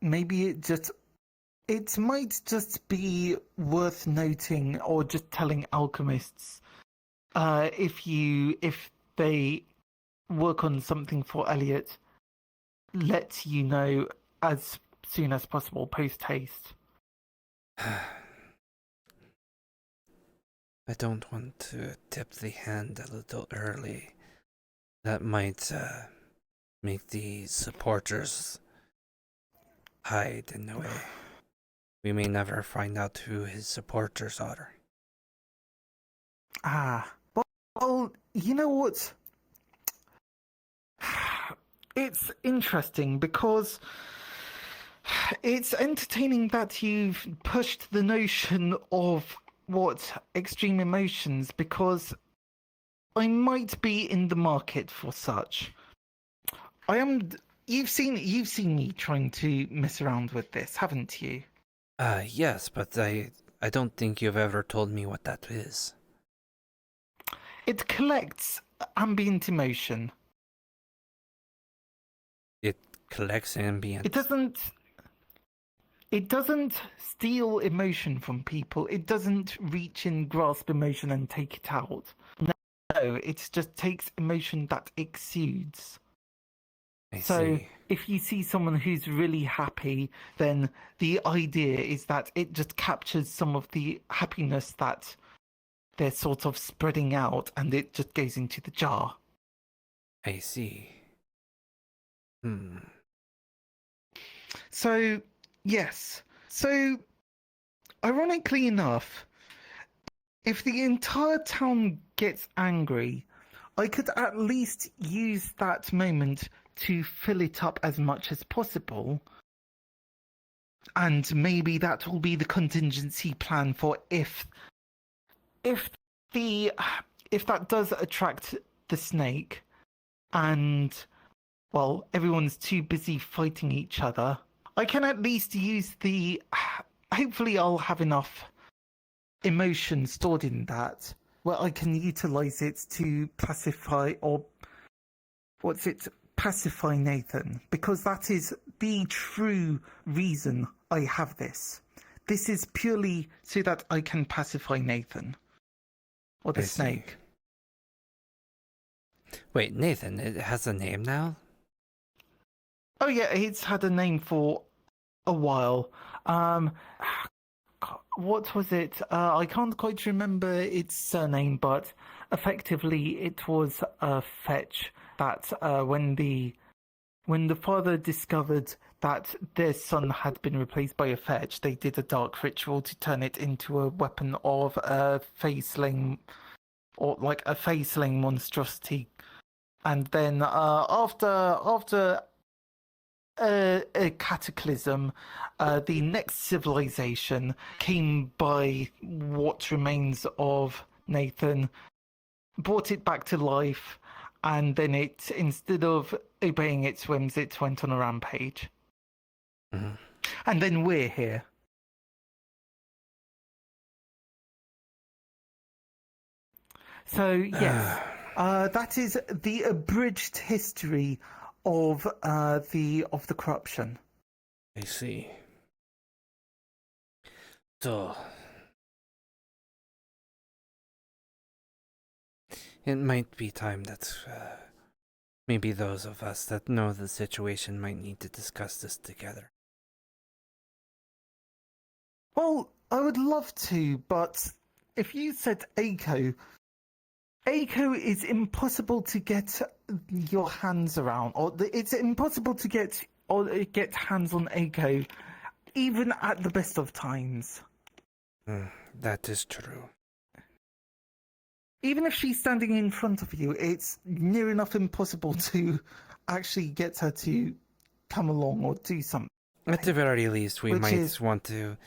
Maybe it might just be worth noting or just telling alchemists if they work on something for Elliot, let you know as soon as possible post haste. I don't want to tip the hand a little early. That might make the supporters hide in a way. We may never find out who his supporters are. Well, you know what? It's interesting because it's entertaining that you've pushed the notion of extreme emotions, because I might be in the market for such. You've seen me trying to mess around with this, haven't you? Yes, but I don't think you've ever told me what that is. It collects ambient emotion. It collects ambient. It doesn't steal emotion from people. It doesn't reach in, grasp emotion and take it out. No, it just takes emotion that exudes. I So see. if you see someone who's really happy, then the idea is that it just captures some of the happiness that they're sort of spreading out, and it just goes into the jar. I see. So, yes. So, ironically enough, if the entire town gets angry, I could at least use that moment to fill it up as much as possible. And maybe that will be the contingency plan for if that does attract the snake, and, well, everyone's too busy fighting each other, I can at least use hopefully I'll have enough emotion stored in that where I can utilize it to pacify Nathan, because that is the true reason I have this. This is purely so that I can pacify Nathan. Or the snake. Wait, Nathan, it has a name now? Oh yeah, it's had a name for a while. What was it? I can't quite remember its surname, but effectively it was a fetch that when the father discovered that their son had been replaced by a fetch, they did a dark ritual to turn it into a weapon of a face-slaying, or like a face-slaying monstrosity. And then after a cataclysm, the next civilization came by what remains of Nathan, brought it back to life, and then it, instead of obeying its whims, it went on a rampage. Mhm. And then we're here. So yes, that is the abridged history of the corruption. I see. So it might be time that maybe those of us that know the situation might need to discuss this together. Well, I would love to, but if you said Aiko is impossible to get your hands around, or it's impossible to get hands on Aiko, even at the best of times. That is true. Even if she's standing in front of you, it's near enough impossible to actually get her to come along or do something. At the very least, we Which might is- want to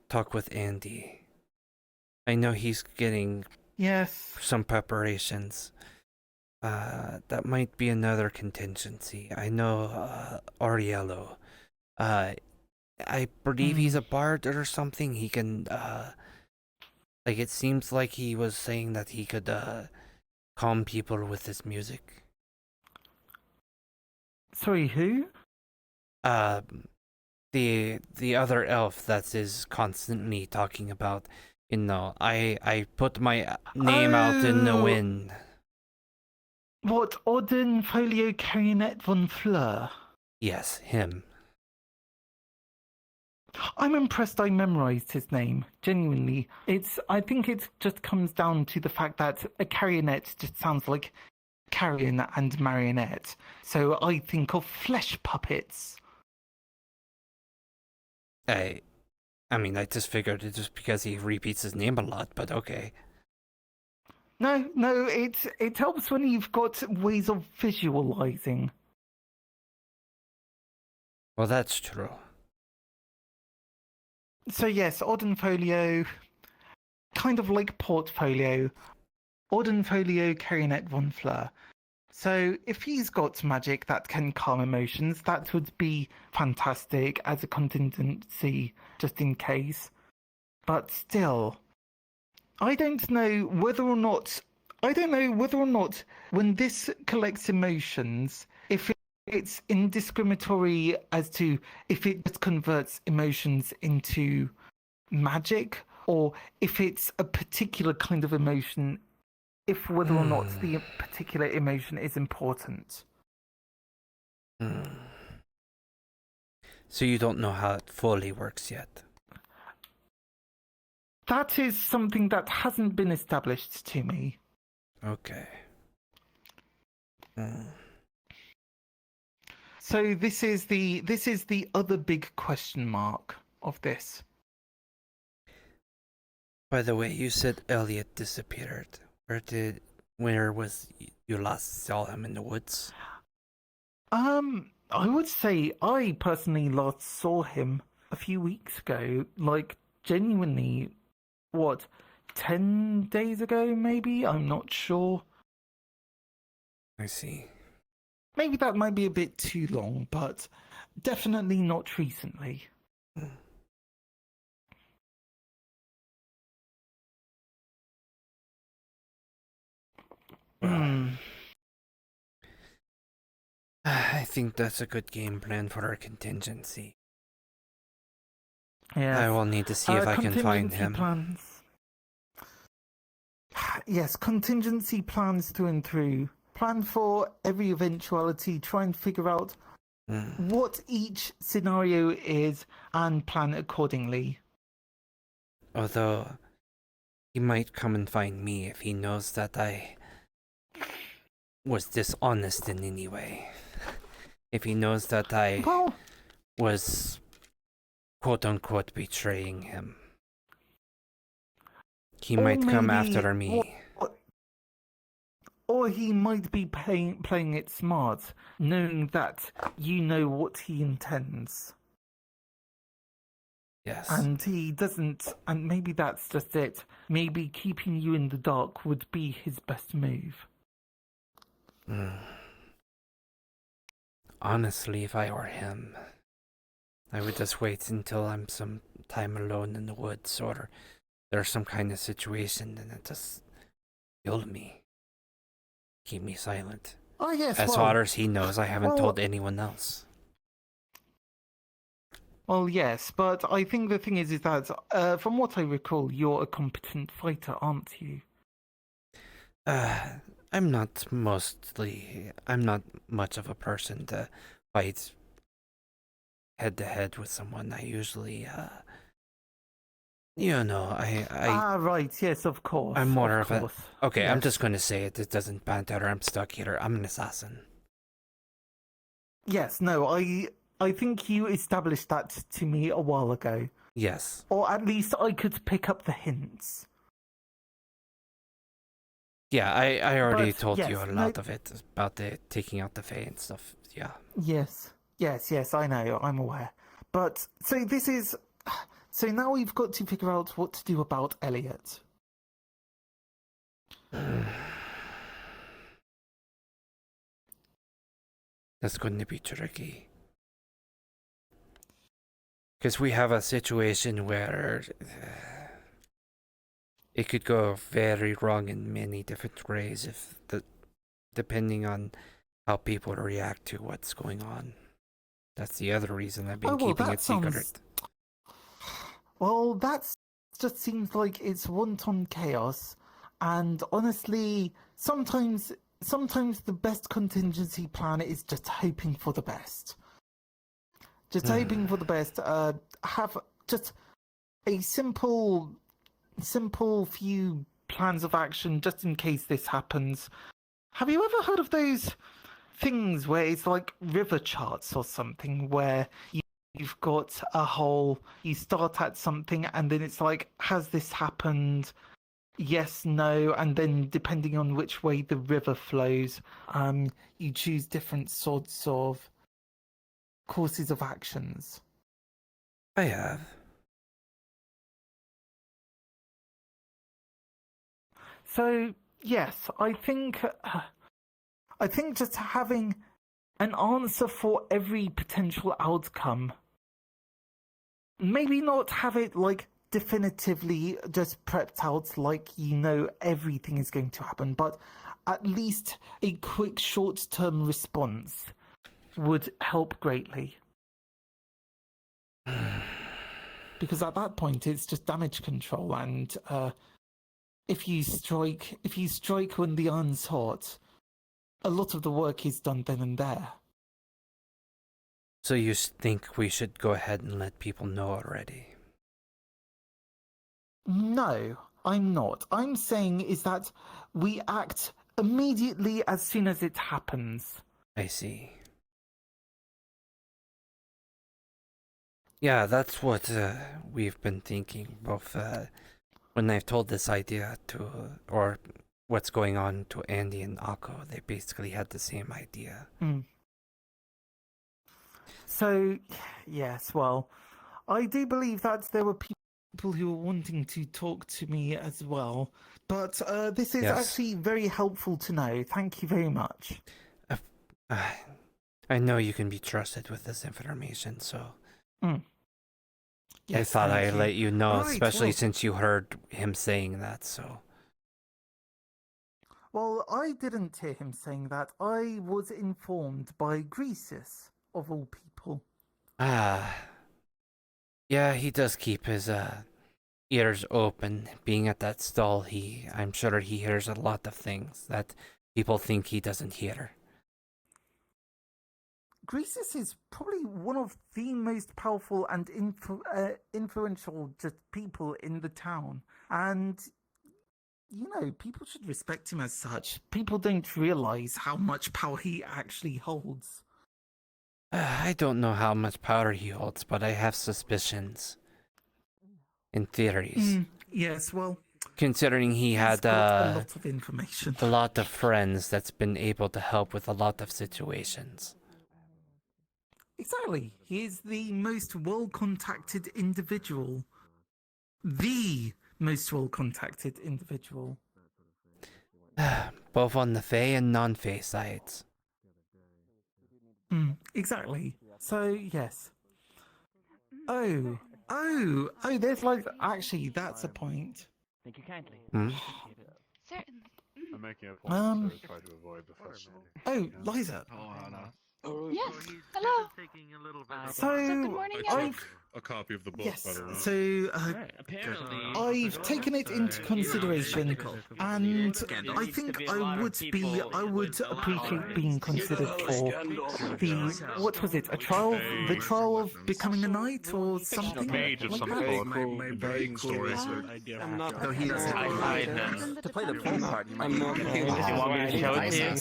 talk with Andy. I know he's getting some preparations. That might be another contingency. I know Ariello. I believe he's a bard or something. He can like, it seems like he was saying that he could calm people with his music. Sorry, who? The other elf that is constantly talking about, I put my name out in the wind. What, Auden Folio Carionet von Fleur? Yes, him. I'm impressed I memorized his name, genuinely. I think it just comes down to the fact that a carionet just sounds like carrion and marionette. So I think of flesh puppets. I mean, I just figured it just because he repeats his name a lot, but okay. No, it helps when you've got ways of visualizing. Well, that's true. So yes, Audenfolio, kind of like Portfolio, Audenfolio Carionet von Fleur. So if he's got magic that can calm emotions, that would be fantastic as a contingency, just in case. But still, I don't know whether or not when this collects emotions, if it's indiscriminatory as to if it just converts emotions into magic, or if it's a particular kind of emotion, if whether or not the particular emotion is important. So you don't know how it fully works yet? That is something that hasn't been established to me. Okay. So this is the other big question mark of this. By the way, you said Elliot disappeared. Where was you last saw him, in the woods? I would say I personally last saw him a few weeks ago. Like, genuinely, 10 days ago, maybe? I'm not sure. I see. Maybe that might be a bit too long, but definitely not recently. I think that's a good game plan for our contingency. Yes. I will need to see if I can find Contingency him. Plans. Yes, contingency plans through and through, plan for every eventuality, try and figure out what each scenario is, and plan accordingly. Although, he might come and find me if he knows that I was dishonest in any way. If he knows that I was quote-unquote betraying him. He might come after me. Or he might be playing it smart, knowing that you know what he intends. Yes. And he doesn't, and maybe that's just it. Maybe keeping you in the dark would be his best move. Honestly, if I were him, I would just wait until I'm some time alone in the woods, or there's some kind of situation, and it just kill me. Keep me silent. Oh, yes, as far as he knows, I haven't told anyone else. Well, yes, but I think the thing is that, from what I recall, you're a competent fighter, aren't you? I'm not much of a person to fight head-to-head with someone. I usually, right, yes, of course. I'm more of course. a... Okay, yes. I'm just going to say it. It doesn't matter. I'm stuck here. I'm an assassin. Yes, no, I think you established that to me a while ago. Yes. Or at least I could pick up the hints. Yeah, I already told you a lot of it about the taking out the Fae and stuff. Yeah. Yes, I know, I'm aware. But, so this is... So now we've got to figure out what to do about Elliot. That's going to be tricky. Because we have a situation where it could go very wrong in many different ways depending on how people react to what's going on. That's the other reason I've been keeping it secret. Well, that just seems like it's wanton chaos, and honestly, sometimes the best contingency plan is just hoping for the best. Just hoping for the best. Have just a simple few plans of action just in case this happens. Have you ever heard of those things where it's like river charts or something, where you've got a whole, you start at something and then it's like, has this happened? Yes, no, and then depending on which way the river flows, you choose different sorts of courses of actions. I have. So, yes, I think just having an answer for every potential outcome. Maybe not have it like definitively just prepped out like you know everything is going to happen, but at least a quick short-term response would help greatly. Because at that point it's just damage control, and if you strike when the iron's hot, a lot of the work is done then and there. So you think we should go ahead and let people know already? No, I'm not. I'm saying is that we act immediately as soon as it happens. I see. Yeah, that's what we've been thinking. Both when I've told this idea to, or what's going on to Andy and Akko, they basically had the same idea. So, yes, well, I do believe that there were people who were wanting to talk to me as well, but this is actually very helpful to know. Thank you very much. I know you can be trusted with this information, so I Yes, thought thank I'd you. let you know, Right, especially well- since you heard him saying that, so... Well, I didn't hear him saying that. I was informed by Greasus, of all people. Yeah, he does keep his ears open. Being at that stall, I'm sure he hears a lot of things that people think he doesn't hear. Greasus is probably one of the most powerful and influential just people in the town. And, you know, people should respect him as such. People don't realize how much power he actually holds. I don't know how much power he holds, but I have suspicions. And theories. Yes, well... Considering he had got a lot of information. a lot of friends that's been able to help with a lot of situations. Exactly. He is the most well-contacted individual. The most well-contacted individual. Both on the Fae and non-Fae sides. Exactly. So, yes. Oh, there's like... Actually, that's a point. Thank you kindly. Certainly. I'm making a point to try to avoid the festival. Oh, Liza. Yes. Hello. So, good morning, guys. A copy of the book, Yes, by the way. so Apparently, I've taken it into consideration, and I think I would appreciate being considered for the, what was it, the trial of becoming a knight or something? Mage of some like sort. that? Very curious. though he doesn't To play the full part, you might be you want me to show it to you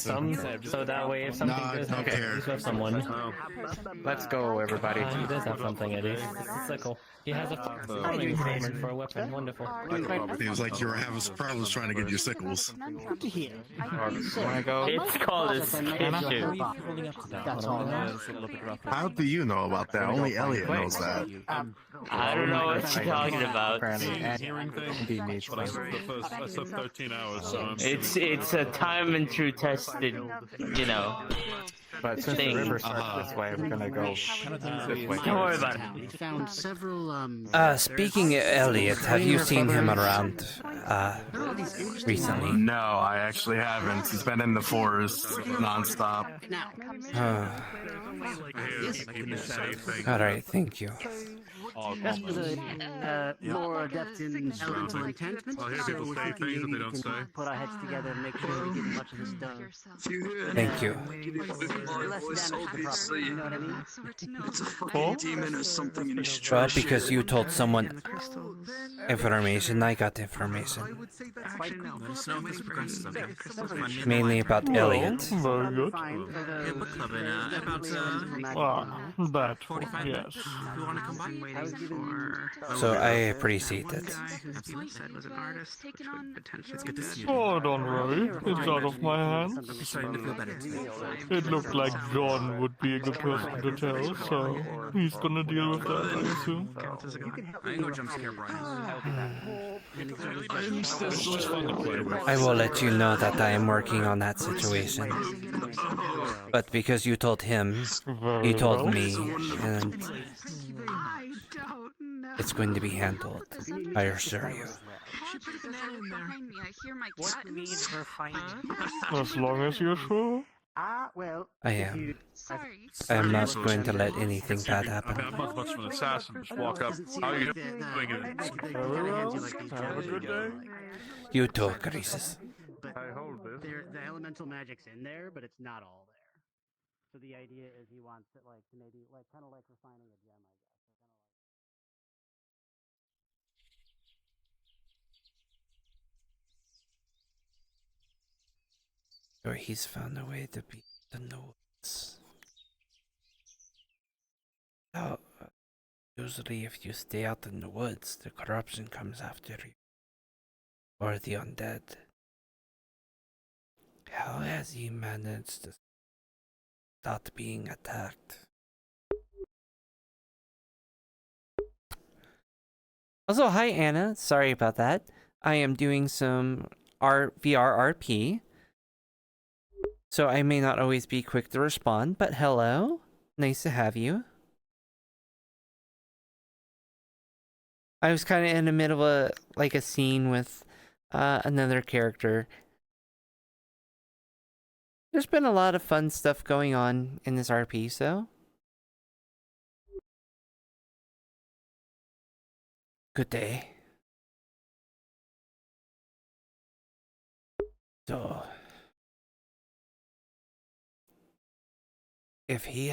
so that way if something does happen, you have someone. Let's go, everybody. He does have something at least. It's a sickle. He has a farming instrument for a weapon. Wonderful. Seems like you were having problems trying to get your sickles. Good to hear. Wanna go? It's called a issue. That's all. How do you know about that? Only Elliot knows that. I don't know what you're talking about. Hearing things. But I said 13 hours, so It's a time and true tested, you know. But since the river starts this way, we're gonna go this way. Don't worry about it. We found several Speaking of Elliot, have you seen him around, recently? No, I actually haven't. He's been in the forest nonstop. Alright, thank you. That's for the more adept in elemental enchantment. I'll hear people say things that they don't say. Put our heads together and make sure we get much of this done. Thank you. Less damage to the property, you know what I mean? It's a fucking demon or something in his Well, trash. because you told someone information, I got information. Mainly about Elliot. Very good. That, yes. So I appreciate it. Oh, don't worry. It's out of my hands. It looked like John would be a good person to tell, so he's gonna deal with that, I assume. I will let you know that I am working on that situation. But because you told him, you told me, and it's going to be handled, I assure you. As long as you're sure. I am. I am not going to let anything bad happen. I'm not much of an assassin. Just walk up. How are you doing? Have a good day. You too, Crisis. The elemental magic's in there, but it's not all there. So the idea is he wants it like to maybe like kind of like refining a gem, I guess. Or he's found a way to beat the nodes. Now, usually if you stay out in the woods, the corruption comes after you. Or the undead. How has he managed to stop being attacked? Also, hi Anna. Sorry about that. I am doing some VRRP. So I may not always be quick to respond, but hello. Nice to have you. I was kind of in the middle of a scene with another character. There's been a lot of fun stuff going on in this RP, so. Good day. So, If he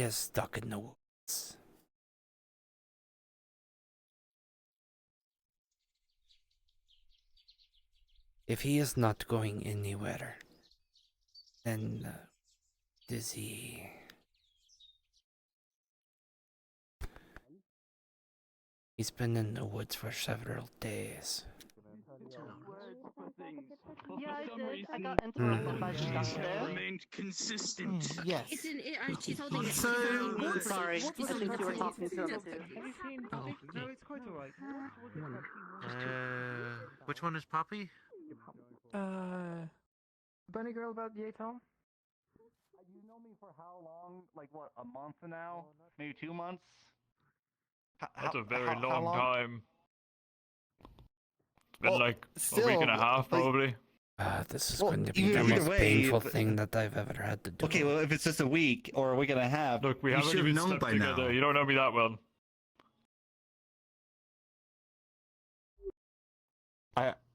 is stuck in the woods, if he is not going anywhere, then does he? He's been in the woods for several days. Yeah, I did. I got interrupted by the duck there. Remained consistent. Yes. She's holding it. Sorry, I think you were talking to him too. No, it's quite alright. Which one is Poppy? Bunny girl about the ATOM? You know me for how long? Like what, a month now? Maybe 2 months? That's a very long time. It's been Well, like still, a week and a half, like- probably. This is going to be the most painful thing that I've ever had to do. Okay, well, if it's just a week or a week and a half, Look, we you haven't should have even known slept by together. now. You don't know me that well.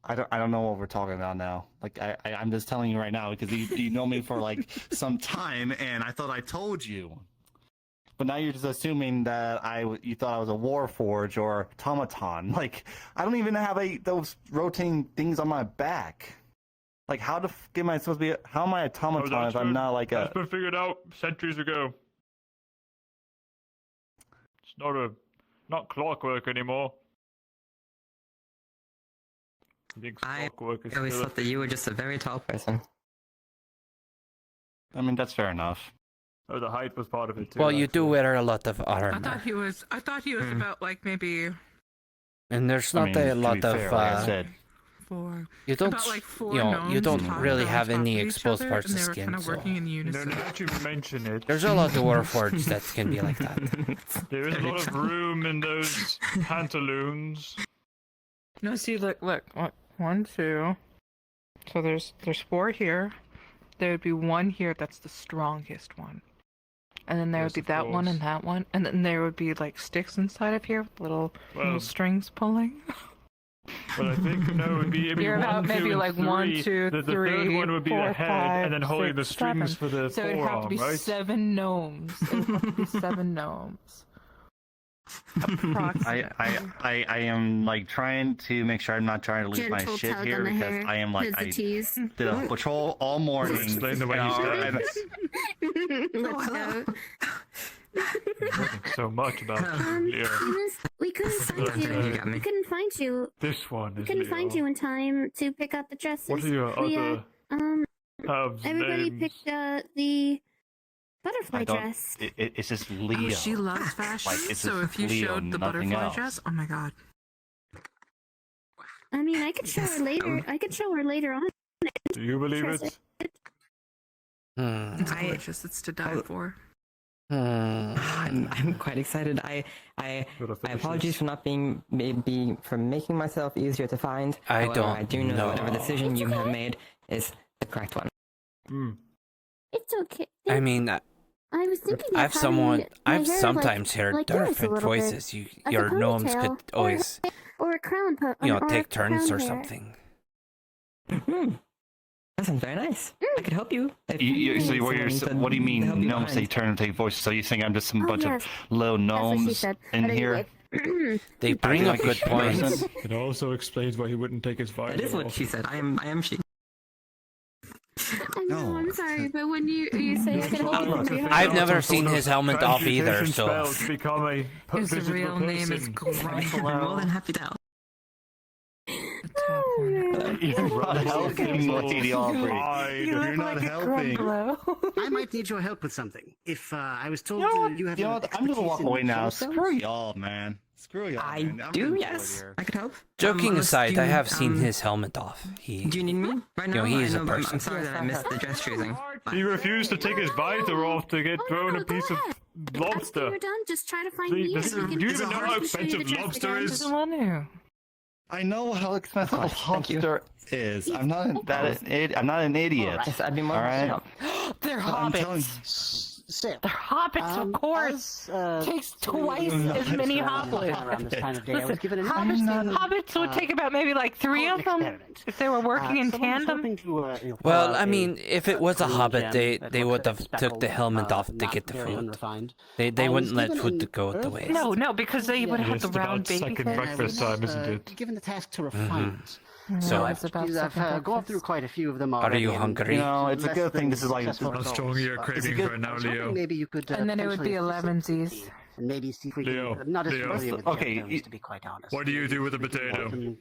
I don't know what we're talking about now. Like I'm just telling you right now because you know me for like some time, and I thought I told you. But now you're just assuming that you thought I was a Warforge or automaton. Like I don't even have those rotating things on my back. Like how am I supposed to be? How am I automaton if I'm not like That's been figured out centuries ago. It's not clockwork anymore. I always thought that you were just a very tall person. I mean, that's fair enough. Oh, the height was part of it too. Well, you do wear a lot of armor. I thought he was about like maybe And there's not a lot of. You don't. about like four you gnomes don't talking really on have top any of each exposed other, parts and of they were skin. kind of So working in unison. No, now that you mention it, there's a lot of Warforged that can be like that. There is a lot of room in those pantaloons. No, see, look, 1, 2. So there's 4 here. There would be 1 here that's the strongest one. And then there would be that one and that one. And then there would be like sticks inside of here with little strings pulling. But I think no, it'd be You're about 1, 2, maybe and like 3. 1, 2, The 3, third one would be 4, the head, 5, and then holding the 6, strings 7. for the So it'd have to be forearm, right? 7 gnomes. It would have to be 7 gnomes. I am like trying to make sure I'm not trying to lose my Gentle shit tug here on the because hair. I am like There's the tease. did a patrol all morning. Explain the way you and Let's go. So much about Leo. We couldn't find you. We couldn't find you. This one We is couldn't Leo. find you in time to pick up the dresses. What are your We, other halves everybody names? picked the butterfly I don't. dress. It's just Leo. Oh, she loves fashion. Like, it's So just if you Leo, showed the nothing butterfly else. dress, oh my god. I mean, I could show her later. I could show her later on. Do you believe it? It's gorgeous. It's to die for. I'm quite excited. I apologize for not being for making myself easier to find. I However, don't I do know that whatever know. decision you have made is the correct one. It's okay. I mean, I was thinking of I've having my hair sometimes heard like yours a different little bit, voices. as a Your gnomes ponytail, could always, or a crown, or take a turns crown or hair. something. That sounds very nice. I could help you. So what do you mean gnomes they turn and take voices? So you think I'm just some bunch yes. of little That's what she gnomes said. in But here? anyway. They bring up Like a good points. person? It also explains why he wouldn't take his visor That is what off. she said. I am she. I know, I'm sorry, but when you say I can help you, I've never seen his helmet off either, Transmutation so. spell to become a His visible real name is person. I'm more than happy to help. You're not helping, Lady Aubrey. You're not helping. I might need your help with something. If I was told you have I'm gonna walk away now. Screw Screw y'all, man. Screw y'all. I man. I'm do, gonna yes. I could help. Joking Unless aside, I you, have seen his helmet off. Do you need me right now? he is I a know, person. I'm sorry that I missed the dress choosing. He refused to take his visor off to get thrown a piece of after lobster. you're done, just try to find Do me. you and we can- even know how I can show you the expensive dress lobster again. is? want to. I know how expensive a Thank you. lobster is. I'm not an idiot. Yes, I'd be more All than right. happy to help. They're I'm telling hobbits. So, They're hobbits, of course. Takes twice as many hobbits. Around this time of day, I was given an Hobbits would take about maybe like 3 of them if they were working in tandem. Well, I mean, if it was a hobbit, they would have took the helmet off to get the food. They wouldn't let food go to waste. No, because they would have the round baby second face. breakfast time, isn't it? Given the task to refine it. So I've gone through quite a few of them already. Are you hungry? You know, it's a good thing this is like... How strong are you craving for now, Leo? Maybe you could, And then it would be 11sies. And maybe see if we Leo, can... Not as Leo. familiar with Okay, gems, to be quite honest. What do you do with a potato?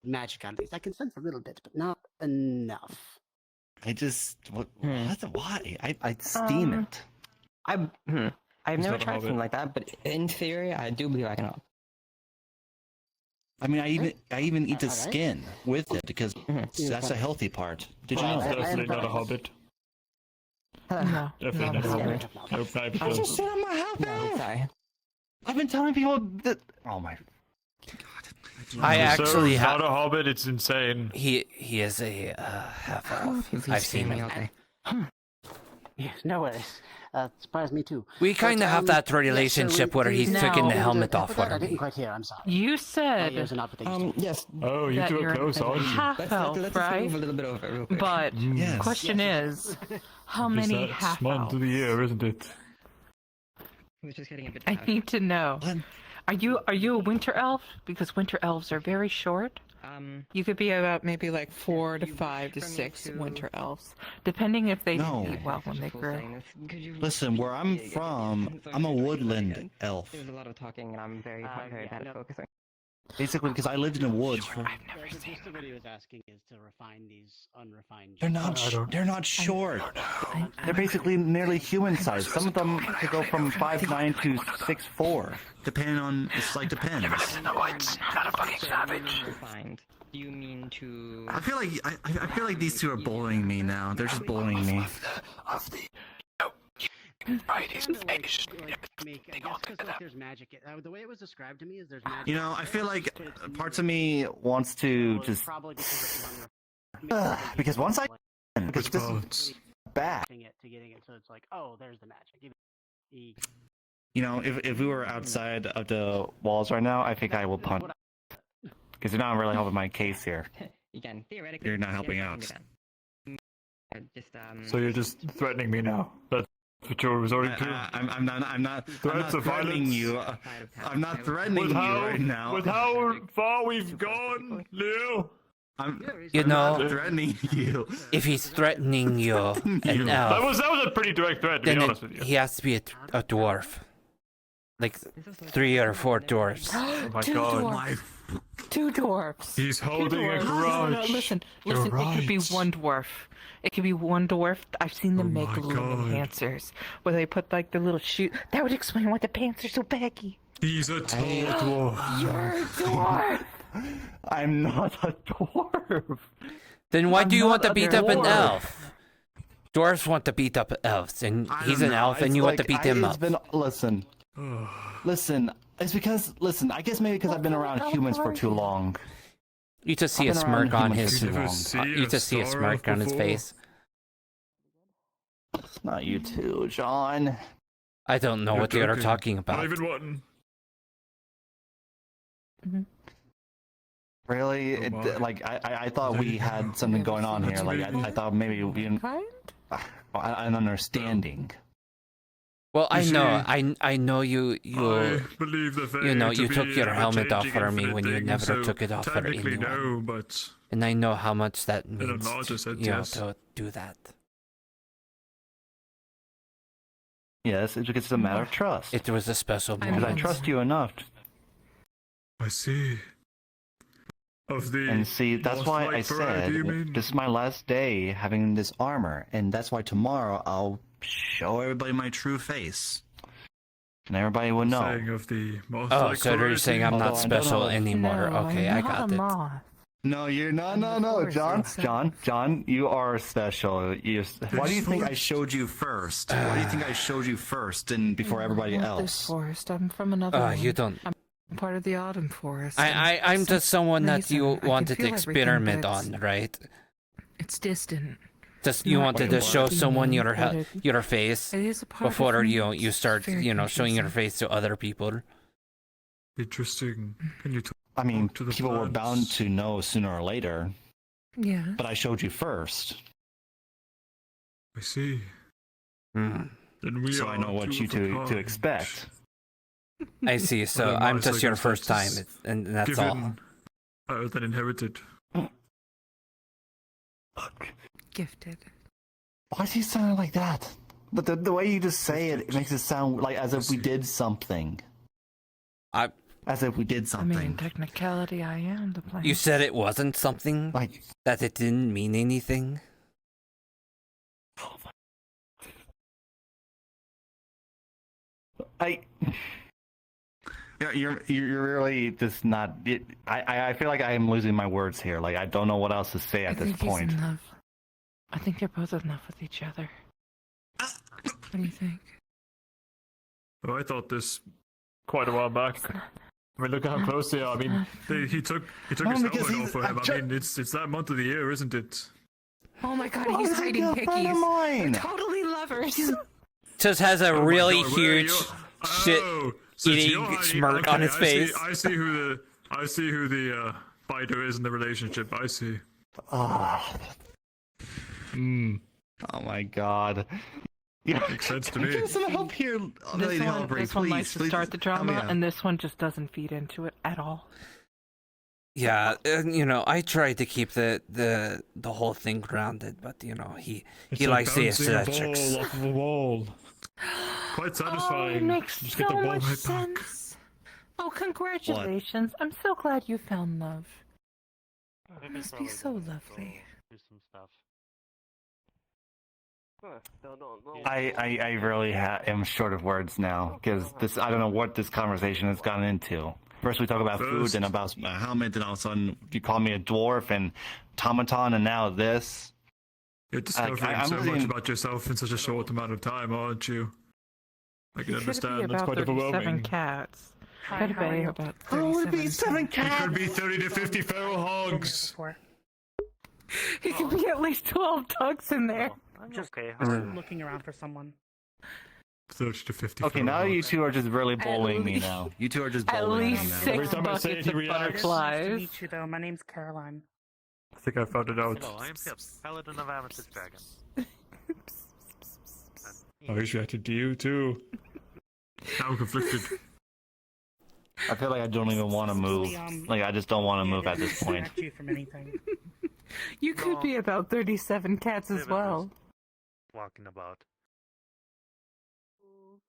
Magic, at least. I can sense a little bit, but not enough. I just... Why? I steam it. I've He's never not a tried something hobbit. like that, but in theory, I do believe I can help. I mean, I even eat the skin with it because that's a healthy part. Did you know? Definitely not a hobbit. No. Definitely not a hobbit. Nope, I just said I'm a hobbit. Sorry. I've been telling people that... Oh my... I actually not have. a hobbit. It's insane. He is a half elf. I've seen him. Yes, no worries. Surprised me too. We kind of have that relationship where he's taking the helmet off for I didn't me. quite hear. I'm sorry. You said Yes. Oh, you that two you're are close, aren't you? half elf, Let's right? move a little bit over real quick. But Yes. question is, how many It's half that month of the year, isn't it? We're just getting a bit I need to know. Are you a winter elf? Because winter elves are very short. You could be about maybe like 4 to 5 to 6 winter elves, depending if they No. eat well when they grow. Listen, where I'm from, I'm a woodland elf. There's a lot of talking, and I'm very bad at focusing. Basically, because I lived in the woods for... The gist of what he was asking is to refine these unrefined. They're not short. They're basically nearly human size. Some of them could go from 5'9" to 6'4", depending on... It's like depends. Refined. Do you mean to... I feel like these two are bullying me now. They're just bullying me. There's magic. The way it was described to me is there's magic. You know, I feel like parts of me wants to just... because once I... Because this is bad. To getting it, so it's like, oh, there's the magic. You know, if we were outside of the walls right now, I think I will punt. Because you're not really helping my case here. You can theoretically. You're not helping out. So you're just threatening me now. That's what you're resorting to? I'm not Threats of threatening violence? you. I'm not threatening you right now. With how far we've gone, Leo? I'm not threatening you. If he's threatening you, an elf, That was a pretty direct threat, to then be honest with you. he has to be a dwarf. Like 3 or 4 dwarves. Oh my 2 god. dwarfs. 2 dwarfs. He's holding a No, grudge. listen. You're It could be right. 1 dwarf. It could be 1 dwarf. I've seen them make my little God. enhancers where they put like the little shoe. That would explain why the pants are so baggy. He's a tall dwarf. You're a dwarf. I'm not a dwarf. Then why I'm do you want not to a beat up an dwarf. elf? Dwarves want to beat up elves, and he's an elf, and you want to beat him up. Listen. Listen. It's because, listen, I guess maybe because I've been around humans for too long. You just see a I've been around smirk on humans his. for too long. You just see a smirk on his face. Not you too, John. I don't know what you're talking about. Not even one. Really? Like, I thought we had something going on here. Like, I thought maybe we didn't... An understanding. Well, I You know, see, I know you I believe the you know, fae you to took be your helmet off ever-changing for me when you infinite never thing, took it off so for technically anyone. no, but And I know how much that in a means, larger sense, you know, yes. to do that. Yes, it's because it's a matter of trust. It was a special Because I moment. trust you enough. I see. Of the And see, that's lost why light I variety, said you mean? this is my last day having this armor, and that's why tomorrow I'll show everybody my true face, and everybody will know. Saying of the moth Oh, like so you're variety. saying I'm Although not I don't special know- anymore. No, Okay, I'm I not got a it. moth. No, you're no, course John, you're John, you are special. Why do you think I showed you first? Why do you think I showed you first and before everybody I'm not this else? forest. I'm from another one. You don't. I'm part of the autumn forest. I'm just someone that you I can wanted to feel everything, experiment but on, right? It's distant. Just you wanted to show someone your face It is a part before of me. you start Very showing your confusing. face to other people. Interesting. Can you I mean, to the people were plans? bound to know sooner or later, Yeah. but I showed you first. I see. Hmm. Then we So are I know what two you of a to kind. expect. I see. So Well, I'm my just your first time, circumstances and that's all. given, than inherited. Gifted. Why is he sounding like that? But the way you just say it, it makes it sound like as if we did something. As if we did I something. mean, in technicality, I am the plant. You said it wasn't something, like that it didn't mean anything. You're really just not. I feel like I am losing my words here. Like I don't know what else to say at this point. He's in love. I think they're both in love with each other. What do you think? Oh, I thought this. Quite a while back. I mean, look at how close they are. I mean, He took No, his because helmet he's- off for him. I'm I mean, it's that month of the year, isn't it? Oh my god, Oh, he's this is hiding a friend of pickies. mine. They're totally lovers. Just has a Oh my really God, where are huge you? So it's eating your- smirk okay, on his face. I see who the fighter is in the relationship. I see. Oh my god. Makes sense to me. Get some help here. This one likes to please, start the help me drama, out. and this one just doesn't feed into it at all. Yeah, and, I try to keep the whole thing grounded, but he it's likes the bouncing a aesthetics. ball off of a wall. Quite Oh, it satisfying. makes Just so get the ball much right back. sense. Oh, congratulations. I'm so glad you found love. It must be so lovely. Do some stuff. I really am short of words now because I don't know what this conversation has gone into. First we talk about food, then about my helmet, and all of a sudden you call me a dwarf and automaton, and now this. You're discovering I'm so much losing- about yourself in such a short amount of time, aren't you? I can It could be understand. That's about quite 37 overwhelming. cats. Hi, Could how are be you? about Oh, would it be 37 7 It cats? could be 30 to 50 feral hogs. He could be at least 12 tugs in there. I'm Just okay. looking around for someone. 30 to 50 Okay, feral now you hogs. two are just really bullying me now. You two are just At bullying least me now. 6 buckets of Nice to butterflies. meet you, though. My name's Caroline. I think I found it out. Hello, I am Pip, Paladin of Amethyst Dragon. Oh, he's reacting to you too. Now I'm conflicted. I feel like I don't even want to move. Like I just don't want to move at this point. Distract you from anything. You could be about 37 cats as well. Walking about.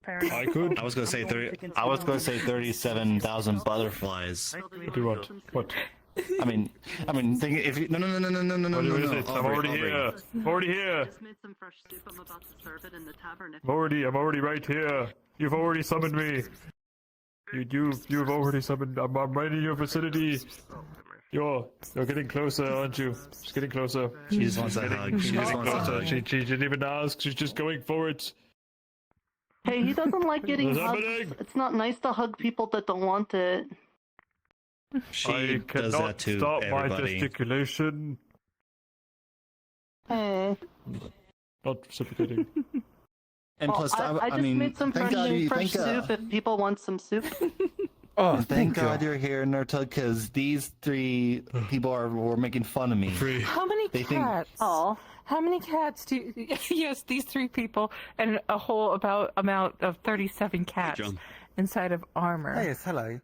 I could. I was gonna say 37,000 butterflies. What do you want? What? I mean, think if you, no. What is it? I'm already here. I'm already here. Just made some fresh soup. I'm about to serve it in the tavern. I'm already right here. You've already summoned me. You've already summoned. I'm right in your vicinity. You're getting closer, aren't you? She's getting closer. She just wants a hug. She just wants a hug. She didn't even ask. She's just going for it. Hey, he doesn't like getting What's hugged. happening? It's not nice to hug people that don't want it. She I does cannot that to stop my everybody. gesticulation. Hey. Not reciprocating. And plus, I just mean, made some thank God fresh soup if people want some soup. Oh, and thank God you're here, Nurtug, because these 3 people were making fun of me. How many They think- cats? How many cats do you... Yes, these 3 people and a whole amount of 37 cats inside of armor. Yes, hello.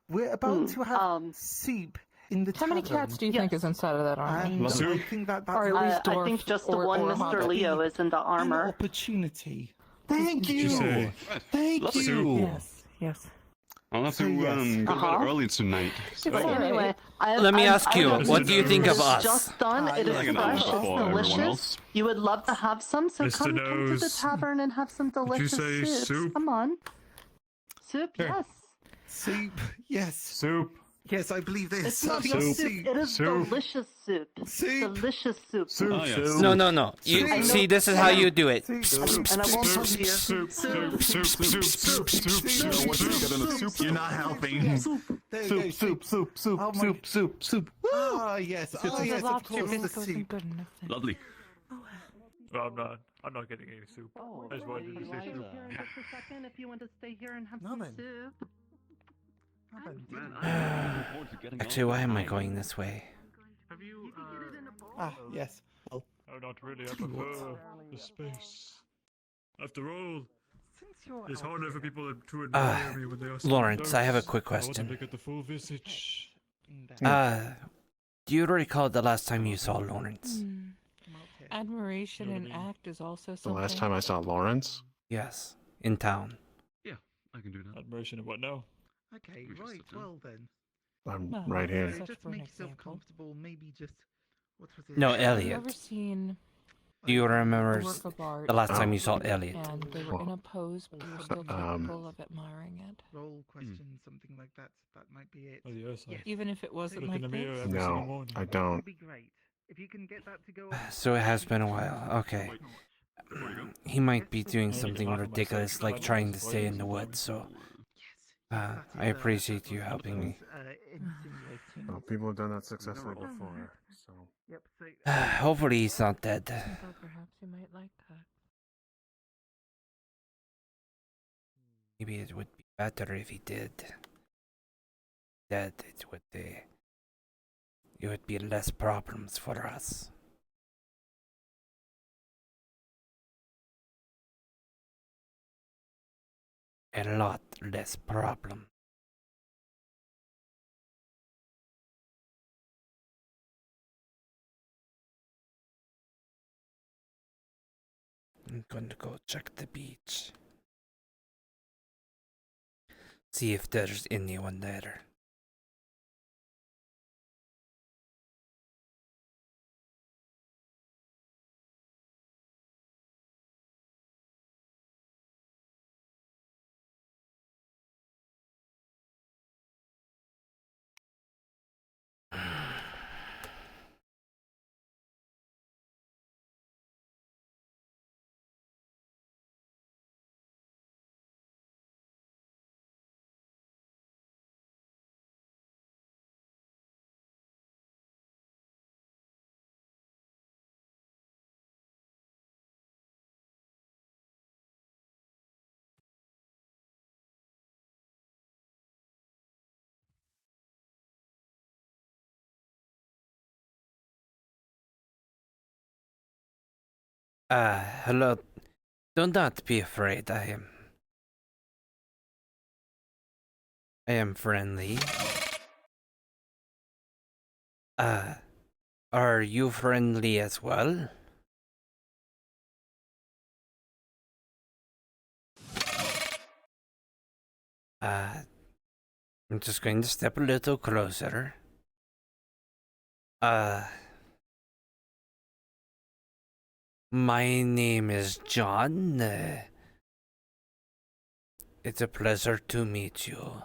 We're about to have soup in the How many tavern. cats do you think is inside of that armor? And I think that's Or at least I dwarf think just the or- one or Mr. hobbit. Leo is in the an armor. opportunity. Thank you say? Thank you. Yes, yes. I'll have to So, yes. go to bed early tonight. So. But anyway, Let me ask you, what do you think of It's us? just done. It is Like an fresh. hour It's for everyone delicious. else. You would love to have some, so Mr. come to the Nose. tavern and have some delicious say soups. soup? Come on. Soup, Sure. yes. Soup, yes. Soup. Yes, I believe this. It's not Soup. just soup. It is Soup. delicious soup. Soup. Delicious soup. Soup. Oh, yes. Soup. No. I You know- see, this is how you do it. And I won't Soup. come to you. Soup. Soup. Soup. Soup. Soup. Soup. Soup. You're not helping. There you go, Soup. Oh, yes. Oh, yes, of The course, lobster the bisque wasn't soup. good enough then. Lovely. Well, I'm not getting any soup. Oh, I just wanted to say here soup. in just a second if you want to stay here and have some soup. Actually, why am I going this way? Have you, Yes. Well, Oh, not really. I prefer the space. After all, it's harder for people to admire me when they are so Lawrence, I have a close. quick I want them question. to get the full visage. Do you recall the last time you saw Lawrence? Admiration and act is also The something. last time I saw Lawrence? Yes, in town. Yeah, I can do that. Admiration of what now? Okay, right, well then. I'm Well, right here. such Just for to an make yourself example. comfortable, maybe just what was it? No, Have you Elliot. ever seen Do you remember a work of art the last time you saw Elliot? and they were in a pose, but you were still capable of admiring it? Roll question, something like that. That might be it. Oh, yes. Even if it wasn't Look like in the mirror this? every single No, morning. I don't. That'd be great. If you can get that to go So it has been a while. Okay. He might be doing something ridiculous like trying to stay in the woods, so I appreciate you helping me. Well, people have done that successfully before, so. Yep, so, Hopefully he's not dead. Though perhaps you might like that. Maybe it would be better if he did. Dead, it would be less problems for us. A lot less problem. I'm going to go check the beach. See if there's anyone there. Hello. Do not be afraid. I am friendly. Are you friendly as well? I'm just going to step a little closer. My name is John. It's a pleasure to meet you.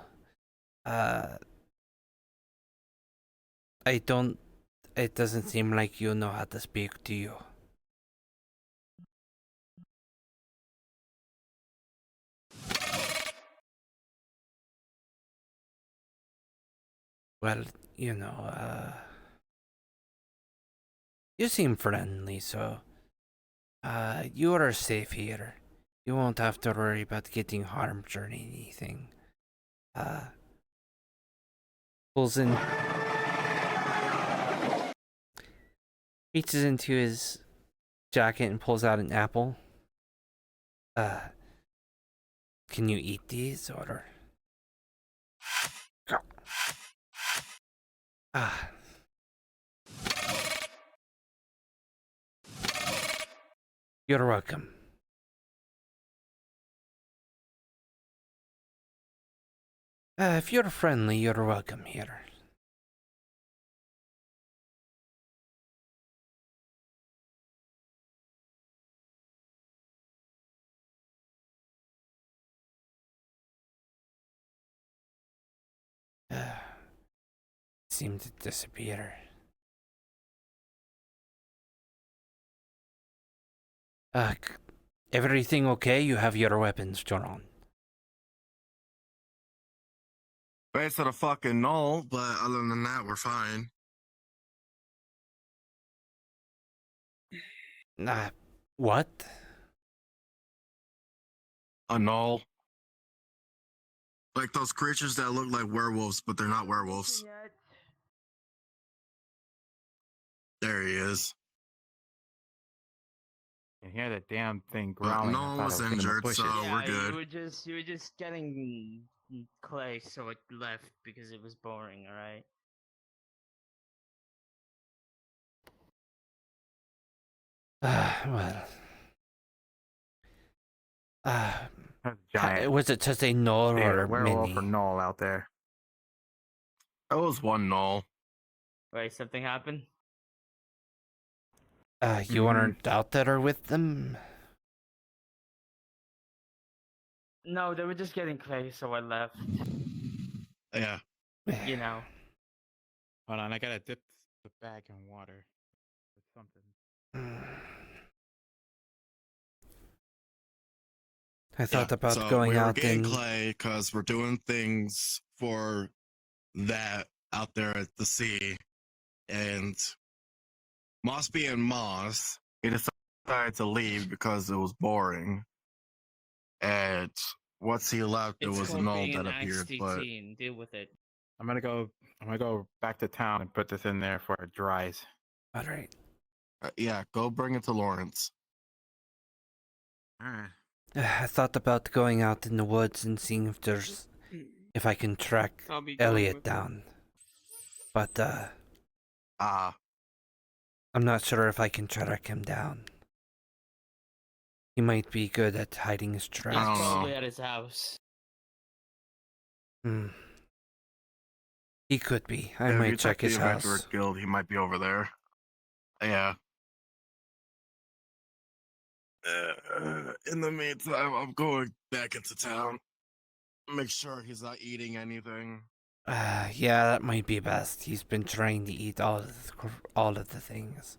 It doesn't seem like you know how to speak to you. Well, you know, you seem friendly, so, you are safe here. You won't have to worry about getting harmed or anything. Pulls in, reaches into his jacket and pulls out an apple. Can you eat these, or? You're welcome. If you're friendly, you're welcome here. Seemed to disappear. Everything okay? You have your weapons drawn. Base of the fucking null, but other than that, we're fine. What? A null. Like those creatures that look like werewolves, but they're not werewolves. There he is. You hear the damn thing But growling. no I one thought was it was in the injured, bushes. so we're good. You were just getting clay, so it left because it was boring. All right. Well. Giant. Was it just a null or werewolf mini? or null out there? That was one null. Wait, something happened. You weren't out there with them? No, they were just getting clay, so I left. Yeah. You know. Hold on, I gotta dip the bag in water. Or something. I thought about so going we were out getting and clay because we're doing things for that out there at the sea, and Moss being Moss, he decided to leave because it was boring. And once he left, there was a null that appeared. But Deal with it. I'm gonna go back to town and put this in there before it dries. all right. Yeah, go bring it to Lawrence. Alright. I thought about going out in the woods and seeing if I can track I'll be going Elliot with down. But Ah. I'm not sure if I can track him down. He might be good at hiding his He's tracks. probably at his house. He could be. I If you might check his the house. Adventurer Guild, he might be over there. Yeah. In the meantime, I'm going back into town. Make sure he's not eating anything. Yeah, that might be best. He's been trying to eat all of the things.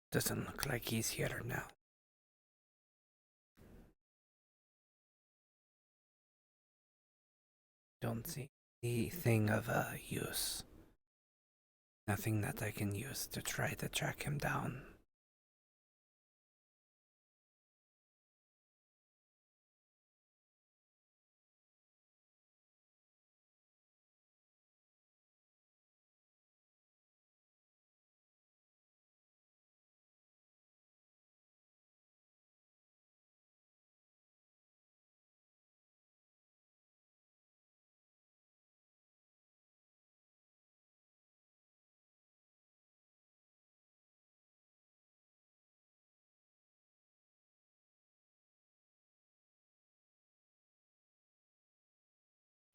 Doesn't look like he's here now. Don't see anything of use. Nothing that I can use to try to track him down.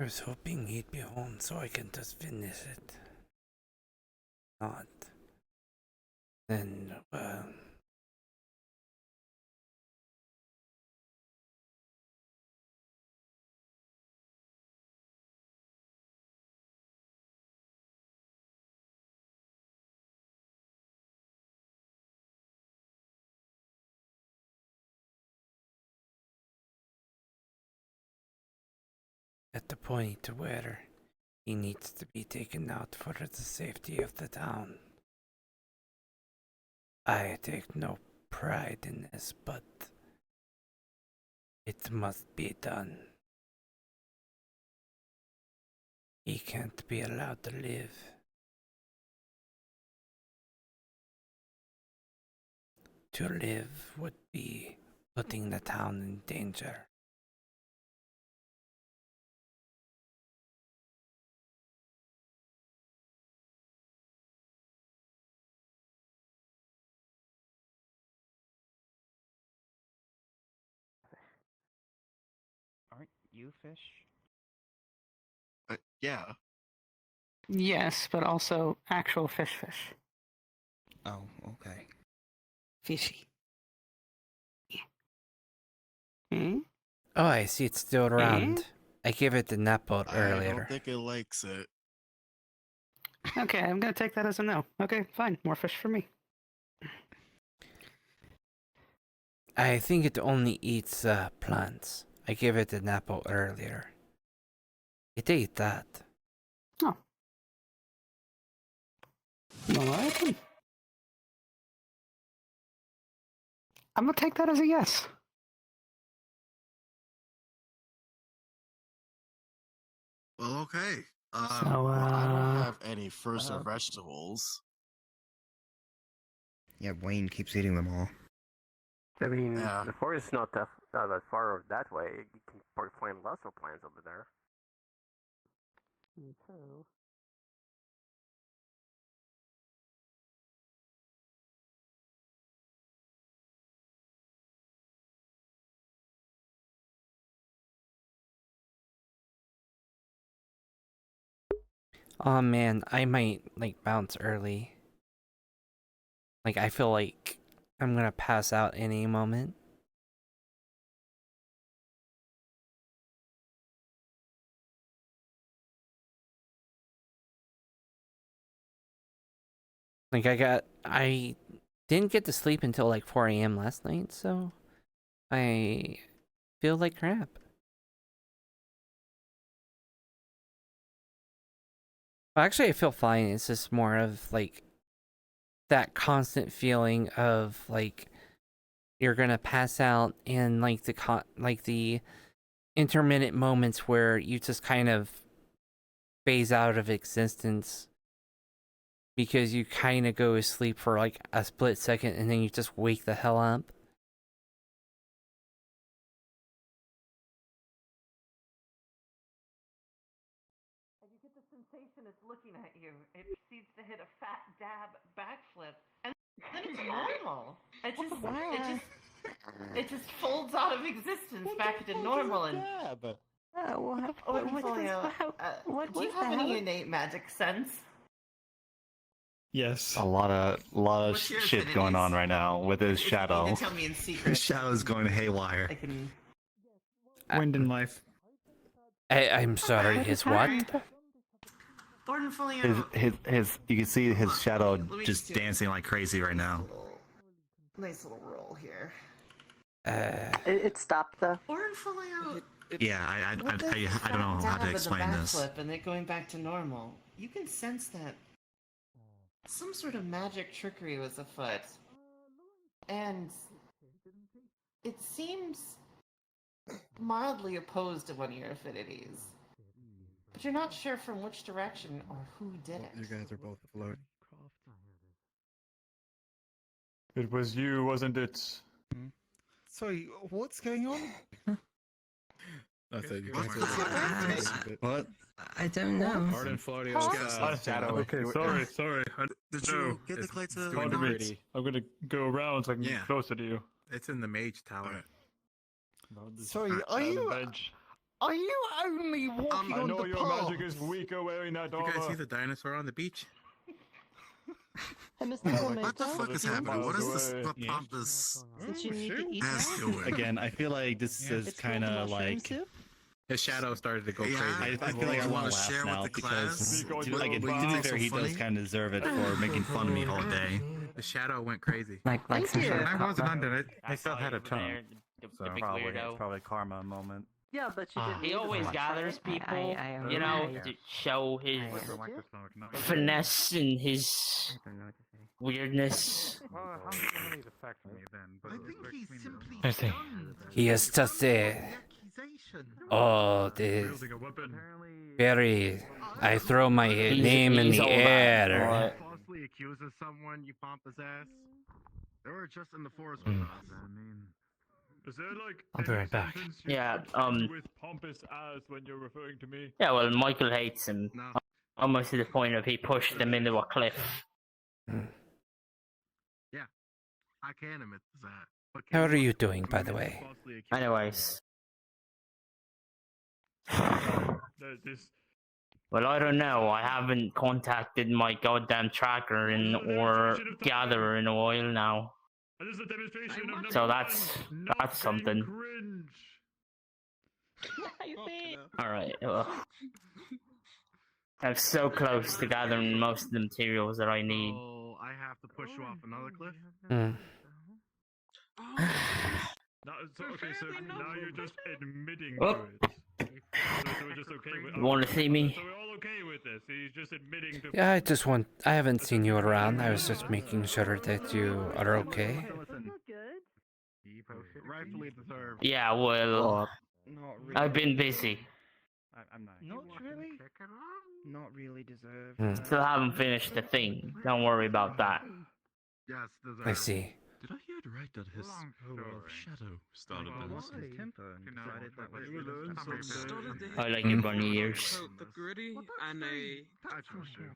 I was hoping he'd be home so I can just finish it. Not. Then, well... at the point where he needs to be taken out for the safety of the town. I take no pride in this, but it must be done. He can't be allowed to live. To live would be putting the town in danger. Aren't you fish? Yeah. Yes, but also actual fish. Oh, okay. Fishy. Hmm? Oh, I see it's still around. I gave it the napot I earlier. don't think it likes it. Okay, I'm gonna take that as a no. Okay, fine. More fish for me. I think it only eats plants. I gave it the napot earlier. It ate that. Oh. Alright then. I'm gonna take that as a yes. Well, okay. So, I don't have any fruits or vegetables. Yeah, Wayne keeps eating them all. I mean, the forest's not that far that way. You can plant lesser plants over there. True. Oh man, I might like bounce early. Like I feel like I'm gonna pass out any moment. Like I didn't get to sleep until like 4 a.m. last night, so I feel like crap. Well, actually, I feel fine. It's just more of like that constant feeling of like you're gonna pass out, and like the intermittent moments where you just kind of phase out of existence because you kind of go to sleep for like a split second and then you just wake the hell up. And you get the sensation it's looking at you. It proceeds to hit a fat dab backflip, and then it's normal. It just folds out of existence back into normal. And do you have any innate magic sense? Yes. A lot of What's your shit going on right now with his You shadow. need to tell me in secret. His shadow's going haywire. I can. Wind in life. I'm sorry, his what? His you can see his shadow just dancing like crazy right now. Nice little roll here. It stopped though. Ornfolio. Yeah, I don't know how to explain this. And then going back to normal, you can sense that some sort of magic trickery was afoot, and it seems mildly opposed to one of your affinities, but you're not sure from which direction or who did it. You guys are both afloat. It was you, wasn't it? Sorry, what's going on? What? I don't know. Pardon, Florio's shadow. Okay, sorry. Did you get the clay to I'm gonna go around so I can get closer to you. It's in the mage tower. Sorry, are you only walking I on know the your path? magic is weaker wearing that armor. You guys see the dinosaur on the beach? What the fuck is happening? What is this pompous ass doing? Again, I feel like this is kind of like his shadow started to go crazy. I feel like I want to laugh now because, to be fair, he does kind of deserve it for making fun of me all day. The shadow went crazy. Like I wasn't under it. I still had a tongue. So it's probably karma moment. Yeah, but you didn't. He need as always much, gathers right? people, I you know, yeah. to show his Did finesse and his weirdness. Well, how does it affect me then? But I think he's simply I see. stunned. He is just a. Accusation. Oh, the very. I throw my name in he's the all that. air. Alright. Falsely accuses someone, you pompous ass. They were just in the forest with us. Is there like I'll be right back. Yeah, with pompous ass when you're referring to me? Yeah, well, Michael hates him. No. Almost to the point of he pushed him into a cliff. Yeah, I can admit that. But How are you doing, by the way? Anyways. This Well, I don't know. I haven't contacted my goddamn tracker or gatherer in a while now. is a demonstration of So that's something. Alright, well. I'm so close to gathering most of the materials that I need. Oh, I have to push you off another cliff? Okay, so now you're just admitting Oh. to it. So we're just okay with You wanna see me? So we're all okay with this. He's just admitting to Yeah, I haven't seen you around. I was just making sure that you are okay. Rightfully deserved. Yeah, well, I've been busy. Not really. Not really deserved. Still haven't finished the thing. Don't worry about that. Yes, deserved. I see. Did I hear it right that his shadow started Lost his temper and decided that was I like your bunny ears. a gritty and a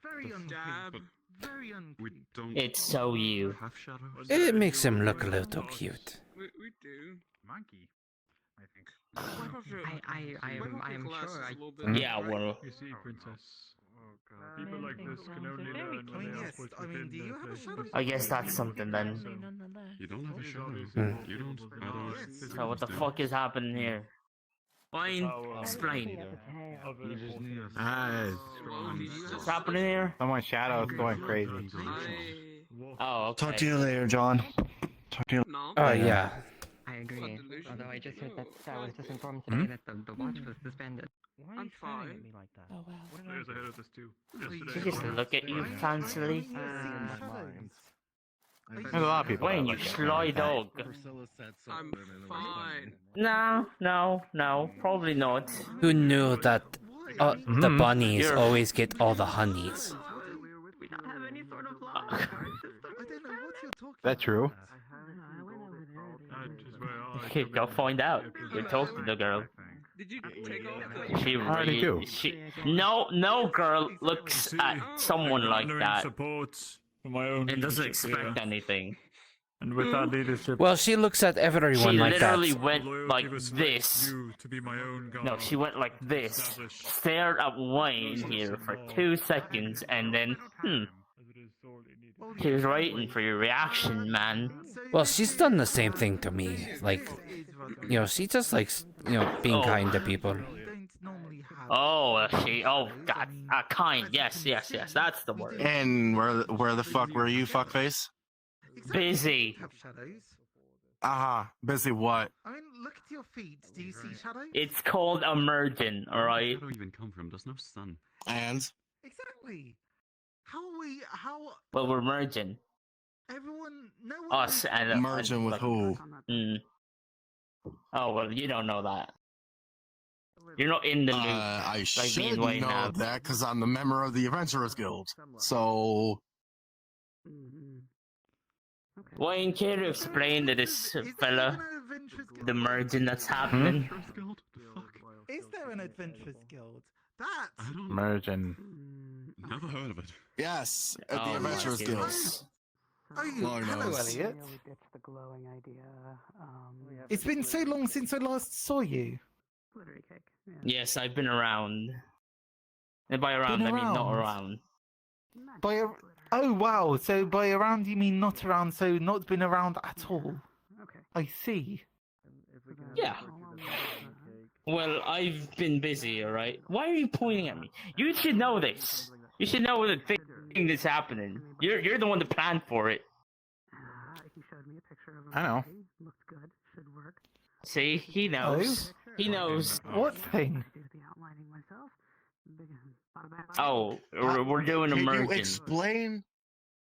very dab. Very We don't It's so you. have shadows. It makes him look a little cute. We do. monkey, I think. I I'm sure. Yeah, well. You see, princess. People like this can only learn when they are put within do you have a shadow? I guess that's something then. You don't have a shadow. You don't. I don't. So what the fuck is happening here? Fine, explain. What's happening here? My shadow is going crazy. Oh, okay. Talk to you later, John. Talk to you. Oh, yeah. I agree. Although I just heard that I was just informed today that the watch was suspended. Why are I'm you staring fine. at me like that? Oh wow. There's ahead of us too. She just look at you fancily. There's a lot of people. Wayne, that you look at me sly like that. dog. I'm fine. No, probably not. Who knew that the bunnies You're- always get all the honeys? We don't have any sort of law. I don't know what you're talking That true? Okay, go find out. You talk to the girl. Did you take off the... She How'd it go? no girl looks at someone like that Support for my own and doesn't leadership expect here. anything. And with that leadership, Well, she looks at everyone She like that. literally went loyalty like respect this. you to be my own god. No, she went like this, Established. stared at Wayne here for 2 seconds, and then, She was waiting for your reaction, man. Well, she's done the same thing to me. Like, you know, she just likes, you know, being kind to people. Oh, God, kind, yes, that's the word. And where the fuck were you, fuckface? Busy. Busy what? I mean, look at your feet. Do you see shadows? It's called emergent, alright? Where do even come from? There's no sun. And? Exactly. How? Well, we're merging. Everyone, no one. Us and Merging with who? Oh, well, you don't know that. You're not in the loop. I like me should and Wayne know have. that because I'm the member of the Adventurers Guild. So. Wayne, care to explain to this fella the merging that's happening? Is there an Adventurers Guild? That's Merging. Never heard of it. Yes, at Oh, the my Adventurers Guild. goodness. Lord Hello, knows. Elliot. It's the glowing idea. It's been so long since I last saw you. Glittery cake. Yeah. Yes, I've been around. And by around, Been I mean not around? around. Oh wow! So by around you mean not around? So not been around at all? Okay. I see. Yeah. Well, I've been busy, alright? Why are you pointing at me? You should know this. You should know the thing that's happening. You're the one that planned for it. He showed me a picture of him. I know. Looked good. Should work. See, he knows. He knows. What thing? Oh, we're doing a Can you merging.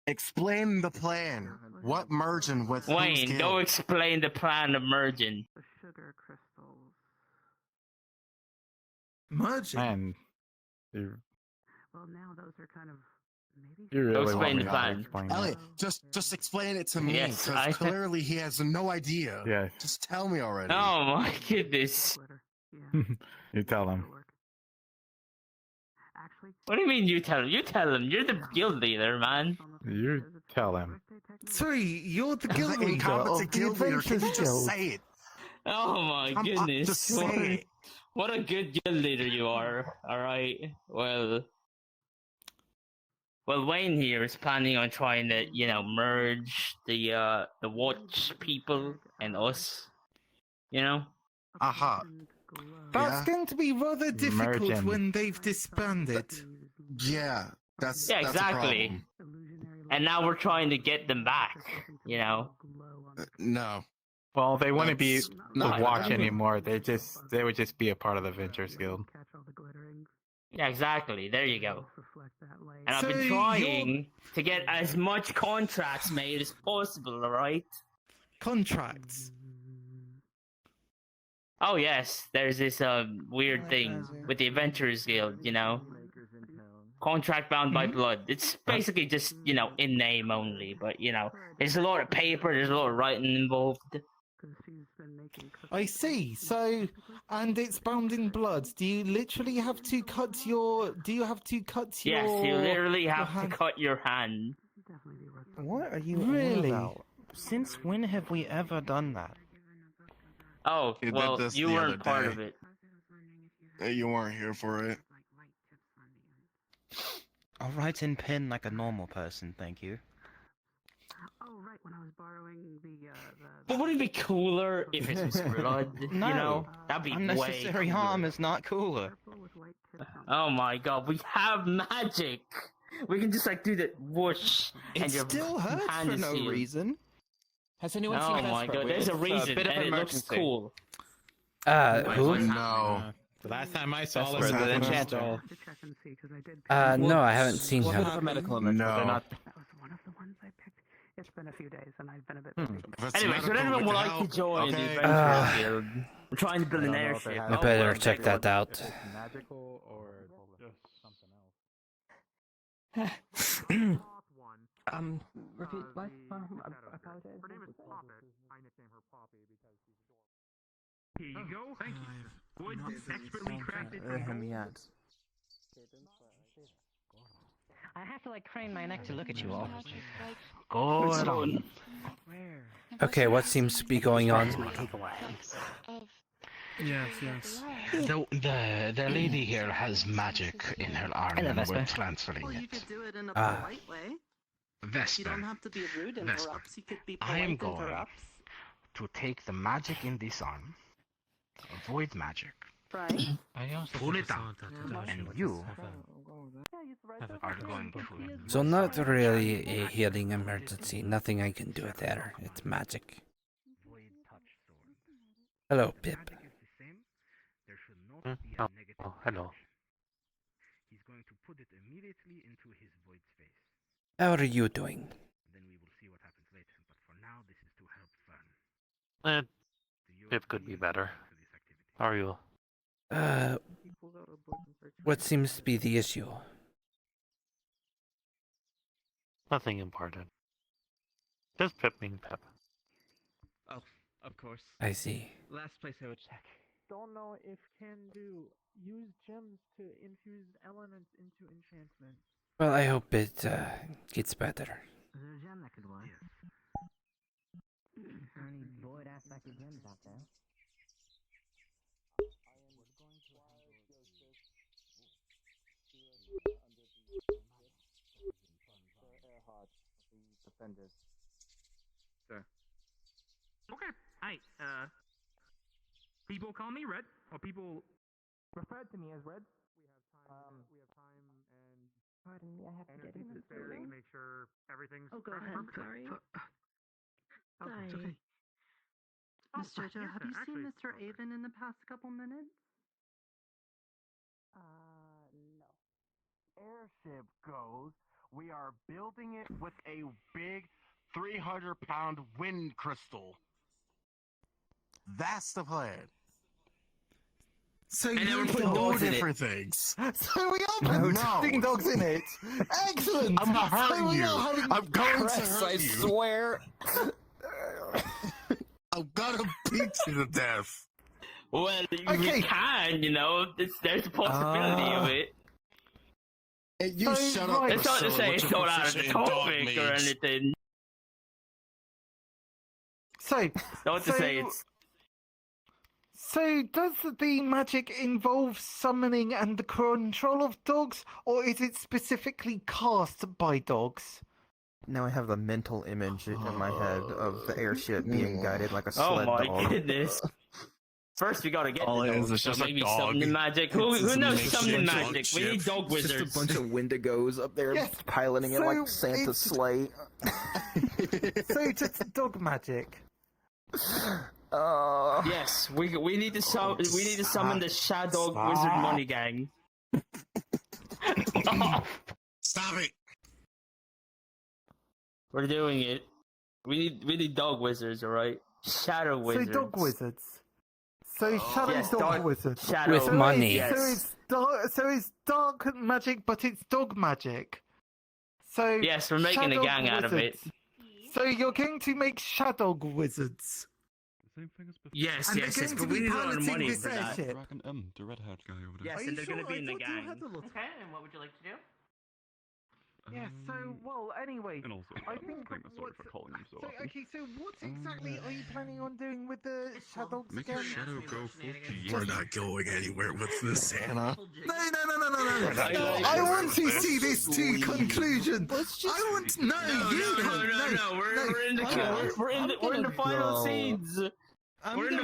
explain the plan? What merging with whose Wayne, guild? go explain the plan of merging. Sugar crystals. Merging? Man, you Well, now those are kind of maybe. you really explain want me the to plan. explain Elliot, just explain it to me, Yes, because clearly he has no idea. Yeah. Just tell me already. Oh my goodness. You tell them. What do you mean you tell him? You tell him. You're the guild leader, man. You tell them. Sorry, you're the guild leader Incompetent of the guild leader, can you Adventurers just Guild. say it? Oh my goodness. Just say it. What a good guild leader you are. Alright. Well, Wayne here is planning on trying to, merge the watch people and us. Aha. That's going to be rather difficult Merging. when they've disbanded. Yeah, that's Yeah, that's exactly. a problem. And now we're trying to get them back, No. Well, they wouldn't be That's the not watch happening. anymore. They would just be a part of the Adventurers Guild. Yeah, exactly. There you go. And I've So been trying to get as much contracts made as possible, alright? Contracts. Oh yes, there's this weird thing with the Adventurers Guild, Contract bound by blood. It's basically just, in name only, but there's a lot of paper, there's a lot of writing involved. I see. So, and it's bound in blood. Do you literally have to cut your? Do you have to cut your? Yes, you literally your have to hand? cut your hand. What are you Really? on about? Since when have we ever done that? Oh, He did well, this you the weren't other part day. of it. You weren't here for it. I'll write in pen like a normal person, thank you. Oh, right, when I was borrowing the. But wouldn't it be cooler if it was blood? No, That'd be unnecessary way harm cooler. is not cooler. Oh my god, we have magic! We can just do the whoosh and It your still hurts hand for is no healed. reason. Has anyone Oh seen my Vesper? god, there's a It's reason bit of and it looks emergency. cool. Who? No. The last time I saw Vesper, them, the happened. enchanter. No, I haven't seen What him. about medical emergency? No. They're not. That was one of the ones I picked. It's been a few days, and I've been a bit. If it's Anyway, so medical, anyone we would can like help, to join the okay? Adventurers Guild? We're trying to build an airship. I better check that out. Magical or something else. Repeat what? I apologize. Her name is Poppet. I nickname her Poppy because she's adorable. Here you go. Thank you. Wood expertly crafted. I have to crane my neck to look at you all. Go on. Okay, what seems to be going on? Yes. The lady here has magic in her arm Hello, and Vesper. we're transferring Well, you it. could do it in a Ah. polite way. You Vesper, don't have to be rude Vesper, interrupts. You could be I polite am going interrupts. to take the magic in this arm, void magic, Right. pull it out, and you are going to... So not really a healing emergency. Nothing I can do there. It's magic. Hello, Pip. Oh, hello. He's going to put it immediately into his void space. How are you doing? Then we will see what happens later. But for now, this is to help Fern. Pip could be better. How are you? What seems to be the issue? Nothing important. Just Pip being Pip. Oh, of course. I see. Last place I would check. Don't know if can do. Use gems to infuse elements into enchantment. Well, I hope it gets better. Is there a gem that could work? Are there any void aspected gems out there? Sure. Okay. Hi. People call me Red, or people refer to me as Red. We have time and. Pardon me, I have to get in this to building. make sure everything's. Oh, go ahead. Sorry. Oh, it's Sorry. okay. Miss Jojo, have you seen Mr. Avon in the past couple minutes? No. Airship goes, we are building it with a big 300-pound wind crystal. That's the plan. So And then you we're putting two- dogs in different things. So we are putting dogs in it. Excellent. I'm not So hurting we you. are having I'm going to press, hurt I you. swear. I'm gonna beat you to death. Well, we can, you know. There's a possibility of it. And you shut up. It's not to Priscilla, say with it's your not out of the proficient dog topic or mage. anything. So, Not to say it's. So, does the magic involve summoning and the control of dogs, or is it specifically cast by dogs? Now I have the mental image in my head of the airship being guided like a Oh sled my dog. goodness. First, we gotta get All the it is dog, is so just a maybe dog. summoning magic. Who It's knows just a summoning makeshift magic? dog We need ship. dog It's wizards. just a bunch of Wendigos up there piloting it so like Santa's it's- sleigh. So, just dog magic. Yes, we need to summon the Shadow Stop. Wizard Money Gang. Stop it. We're doing it. We need dog wizards, all right? Shadow wizards. So, dog wizards. So, shadow Yes, dog wizards. Shadow With money. Yes. So it's dark magic, but it's dog magic. So Yes, we're making a shadow gang out of it. wizards. So you're going to make shadow wizards. Same thing as before. Yes, And yes, they're yes, going but to we be need a lot of piloting money this for that. airship. Dragon the red haired guy over there. Yes, Are and you they're sure? going to be I in the thought you gang. had a lot. Okay, and what would you like to do? Yeah, so, well, anyway, And also, I think claim authority for calling him so so, often. okay, so what exactly are you planning on doing with the shadows Make again? a shadow go full G. We're not going anywhere with this, Anna. No. I I want to see this to conclusion. I want no, you No, we're in the final scenes. We're in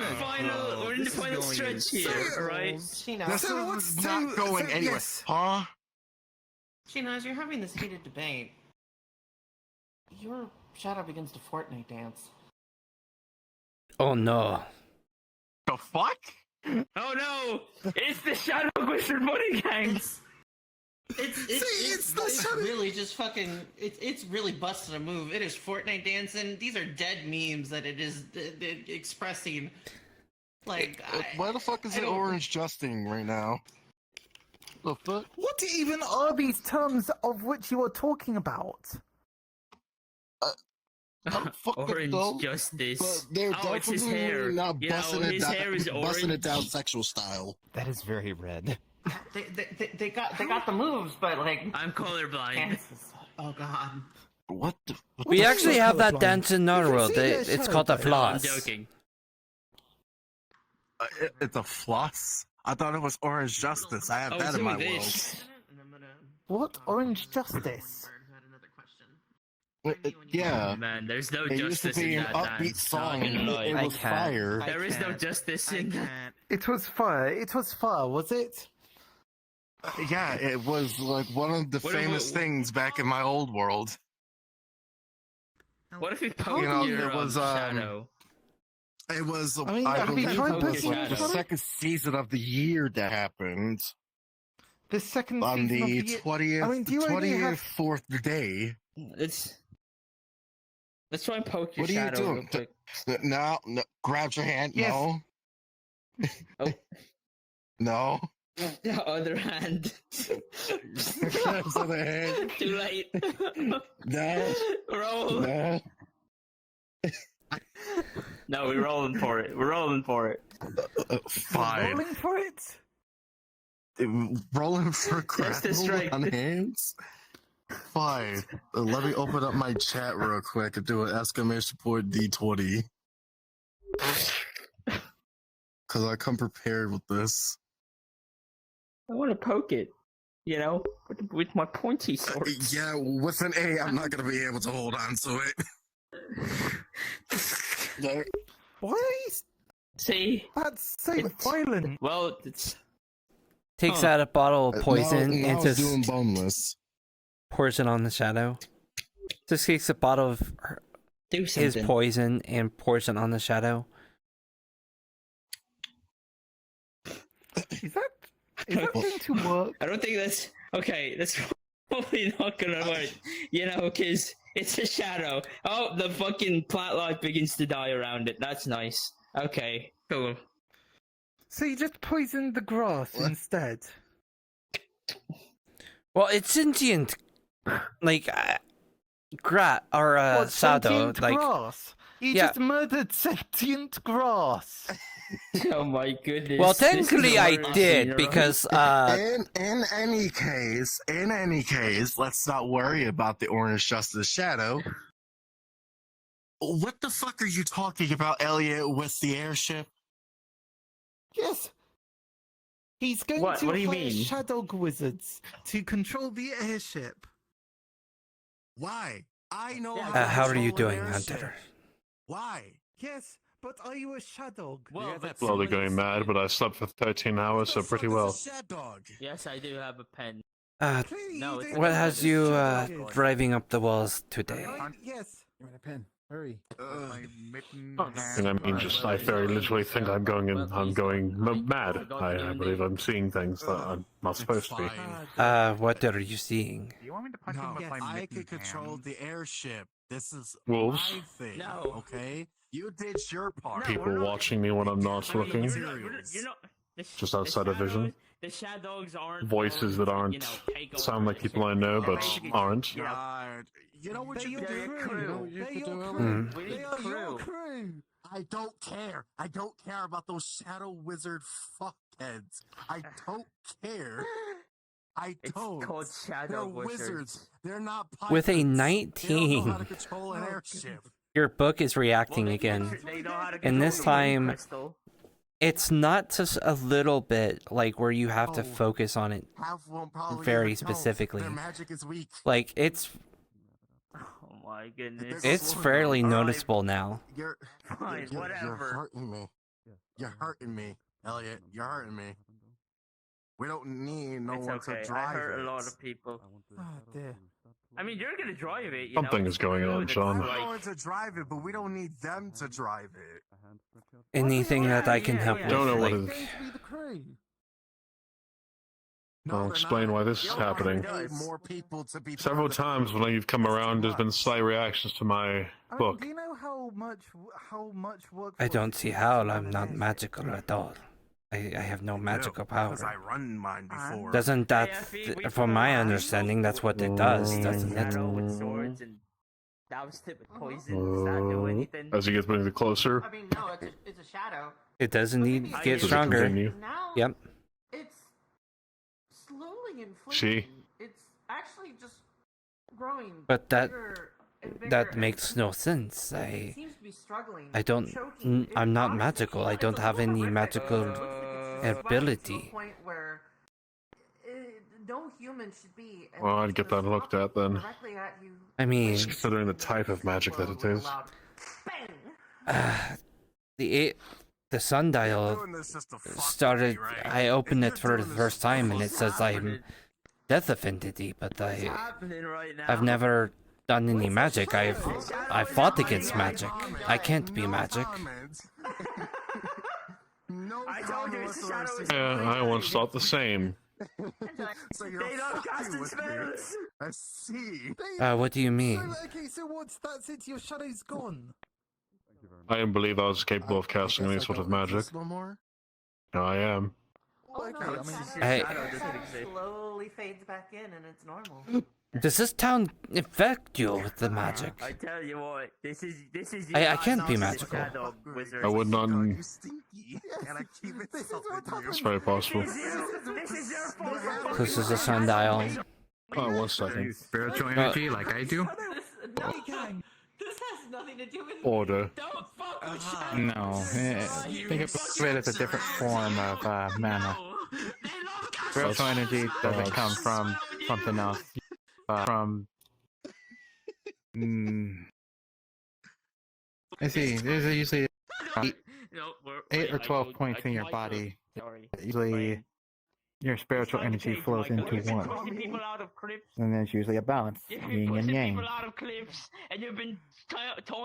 the final stretch here, alright? This is not going anywhere. yes. Huh? Sheena, as you're having this heated debate, your shadow begins to Fortnite dance. Oh no. The fuck? Oh no! It's the Shadow Wizard Money Gang! It's really just fucking. It's really busted a move. It is Fortnite dancing. These are dead memes that it is expressing. Like, Why the fuck is it orange justing right now? The fuck? What even are these terms of which you are talking about? Orange though, Justice. But they're Oh, it's his definitely hair. not You know, busting it his down, hair is busting it orange. down sexual style. That is very red. they got the moves, but like I'm colorblind. Oh god. What the? We actually have that dance in our world. see the It's shadow called a play? No, I'm floss. joking. It's a floss? I thought it was orange justice. I have that in my world. What orange justice? Yeah. Man, there's no It used to justice be in an that upbeat dance. song. Not gonna lie. It was fire. There is no justice in that. It was fire. It was fire, was it? Yeah, it was like one of the What if famous it- things back in my old world. What if we poke know, your it was, shadow? It was, I mean, have you believe tried it was poking like the each other? second season of the year that happened. The second On season of the the year. 20th, I mean, do you only have 24th day. Let's try and poke your What are you shadow real doing? quick. No, grab your hand. Yes. No. Oh. No. The other hand. Grab the other hand. Too late. No. Roll. No. No, we're rolling for it. We're rolling for it. Fine. rolling for it? Rolling for That's the grapple strike. on hands? Fine. Let me open up my chat real quick and do an exclamation point D20. Because I come prepared with this. I want to poke it. You know, with my pointy sword. Yeah, with an A, I'm not going to be able to hold on to it. No. Why are you? See? That's so violent. Well, it's Takes out a bottle of poison now and it's just doing boneless. pours it on the shadow. Just takes a bottle of Do his something. poison and pours it on the shadow. Is that going to work? I don't think that's okay. That's probably not gonna work. You know, because it's a shadow. Oh, the fucking plant life begins to die around it. That's nice. Okay, cool. So you just poisoned the grass instead? Well, it's sentient, like What, shadow, sentient like grass? You yeah. just murdered sentient grass. Oh my goodness. Well, this is technically a I murder did scene, because in any case, let's not worry about the orange justice shadow. What the fuck are you talking about, Elliot, with the airship? Yes. He's going What? to What do you hire mean? shadow wizards to control the airship. Why? I know how are you control an doing, airship. Hunter? Why? Yes, but are you a shadow? Well, that's Slowly going mad, but I slept for 13 hours, so pretty well. Yes, I do have a pen. No, it's what has you driving up the walls today? Yes. You want a pen? Hurry. And I mean, just I very literally think I'm going mad. I believe I'm seeing things that I'm not supposed to be. What are you seeing? Do you want me to punch him with my I mitten could control hand? the airship. This is Wolves? my thing. Okay? You did your part. People watching me when I'm not looking, You're not. just outside of vision. The shadows aren't. Voices that aren't sound like people I know, but aren't. God. You know what you They're can your do? crew. They're your Hmm. crew. We They need are your crew. crew. I don't care. I don't care about those shadow wizard fuckheads. I don't care. I don't. It's called shadow They're wizards. They're not pirates. With a They don't know 19, how to control an airship. your book is reacting again. And this time, it's not just a little bit like where you have to focus on it Half of them probably very even don't. specifically. Their magic is weak. Like it's Oh my goodness. it's fairly noticeable now. You're whatever. hurting me. You're hurting me, Elliot. You're hurting me. We don't need no It's one okay. to drive I hurt it. a lot of people. Oh dear. I mean, you're gonna drive it. You Something know? is going on, Sean. We're going to drive it, but we don't need them to drive it. Anything that I can help Don't know with, what like it is. Going to be the crew. I'll explain why this is happening. More people to be Several times when you've come around, there's been slight reactions to my book. Do you know how much work? I don't see how I'm not magical at all. I have no magical Because I power. run mine before. Doesn't that, from my understanding, that's what it does, doesn't it? Shadow with swords and doused it with poison. Does that do anything? As he gets moving closer, I mean, no, it's a shadow. It does indeed get Does it stronger. continue? Now Yep. it's slowly inflating. See? It's actually just growing. But bigger and bigger, that and makes no sense. it seems to be struggling. I don't. choking. I'm not Honestly, magical. I it's don't a have little any horrific. magical It's swelling to a ability. point where no human should be. well, I'd get that looked at then. Directly at you. I mean, Just considering the type of magic that it is. the sundial started. I opened it for the first time, and it says I'm death affinity, but I've never done any magic. I've fought against magic. I can't be magic. I told you it's a shadow. Yeah, I once thought the same. So you're They don't cast fucking with me. spells. I see. What do you mean? Okay, so that's it. Your shadow's gone. I didn't believe I was capable of casting any sort of magic. No more? Now I am. Okay, I mean, Hey, Slowly fades back in, and it's normal. does this town infect you with the magic? I tell you what, this is. I can't be the magical. shadow wizard. I would not. You stinky. And I keep it It's very possible. This is your fault. This is a sundial. Oh, 1 second. Spiritual energy like I do? This has nothing to do with Order. Don't fuck with No. Think of it as a different form of mana. Spiritual energy doesn't come from something else. I see. There's usually 8 or 12 points in your body. Usually, your spiritual energy flows into one. And there's usually a balance. Yin and yang.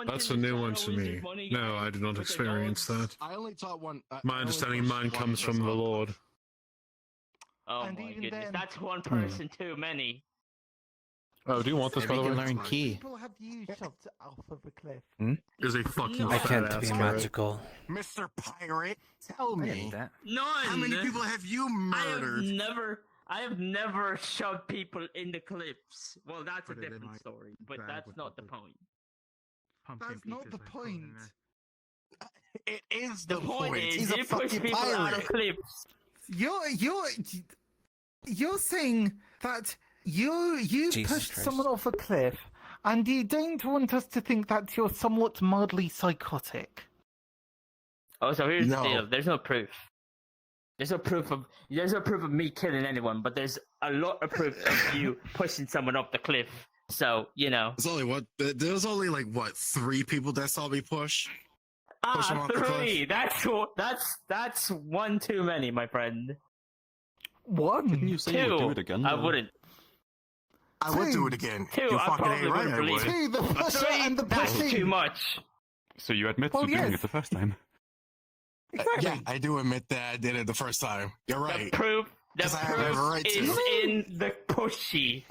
That's a new one to me. No, I did not experience that. I only taught one. My understanding of mine comes from the Lord. Oh And my even goodness, then- that's one person too many. Oh, do you want this, by the way? learn key. People have you shoved off of a cliff? Is a fucking I can't fat be ass carrot. magical. Mr. Pirate, tell me. that. None. How many people have you murdered? I have never shoved people in the cliffs. Well, that's a different story, but that's not the point. That's not the point. It is The point is, He's a you push fucking people out of pirate. cliffs. You're saying that you Jesus pushed Christ. someone off a cliff, and you don't want us to think that you're somewhat mildly psychotic. Oh, so here's No. the deal. There's no proof. There's no proof of me killing anyone, but there's a lot of proof of you pushing someone up the cliff. So, you know. There's only there was only like what 3 people that saw me push him off the cliff. 3. That's one too many, my friend. One. Didn't you say you would do it 2. again? I though? wouldn't. I would do it again. 2. You I fucking probably ain't right. wouldn't I believe would. it. Two, the pusher 3, and the that's pushing. too much. So you admit Well, to doing yes. it the first time? Exactly. Yeah, I do admit that I did it the first time. You're right. The proof 'Cause I have every right to. is in the pushy.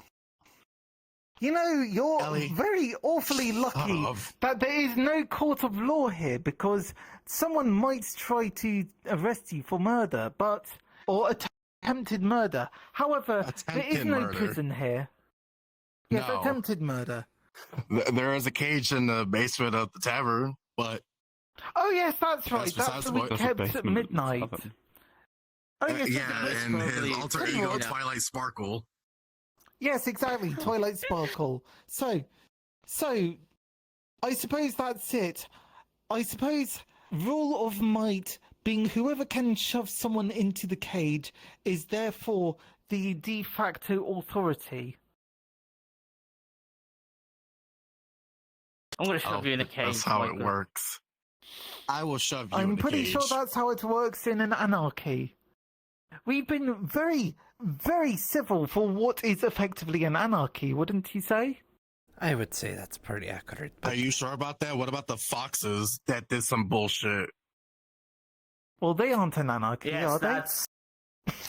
You know, you're Ellie, very awfully lucky up. that there is no court of law here, because someone might try to arrest you for murder, or attempted murder. However, there is Attempted no murder. prison here. Yes, No. attempted murder. There is a cage in the basement of the tavern, but Oh yes, that's right. That's That's besides the the we point. kept at midnight. Oh yes, yeah, that's and his probably- alter Good ego one. Twilight Sparkle. Yes, exactly. Twilight Sparkle. So, I suppose that's it. I suppose rule of might being whoever can shove someone into the cage is therefore the de facto authority. I'm gonna shove you in a cage. That's how it Michael. works. I will shove you in I'm the pretty cage. sure that's how it works in an anarchy. We've been very, very civil for what is effectively an anarchy, wouldn't you say? I would say that's pretty accurate. Are you sure about that? What about the foxes that did some bullshit? Well, they aren't an anarchy, Yes, are they?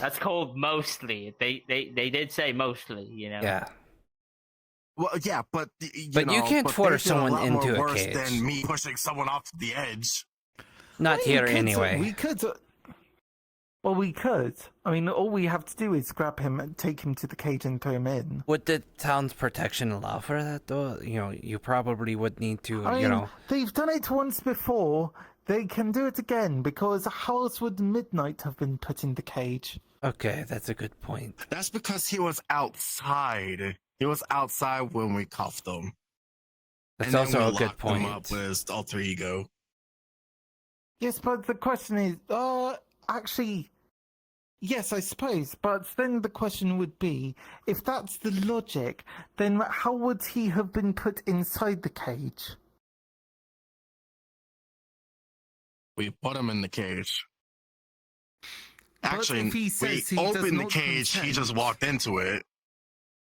that's called mostly. They did say mostly, you know. Yeah. Well, yeah, but you But you can't but force they did someone a lot into more a worse cage. than me pushing someone off the edge. Not Well, here we could- anyway. We could. Well, we could. I mean, all we have to do is grab him and take him to the cage and throw him in. Would the town's protection allow for that, though? You know, you probably would need to, I mean, you know... they've done it once before. They can do it again, because how else would Midnight have been put in the cage? Okay, that's a good point. That's because he was outside. He was outside when we cuffed him. That's And then also we a good locked him up point. with his alter ego. Yes, but the question is, actually, yes, I suppose. But then the question would be, if that's the logic, then how would he have been put inside the cage? We put him in the cage. But Actually, if he we says he does opened the not cage. He consent- just walked into it.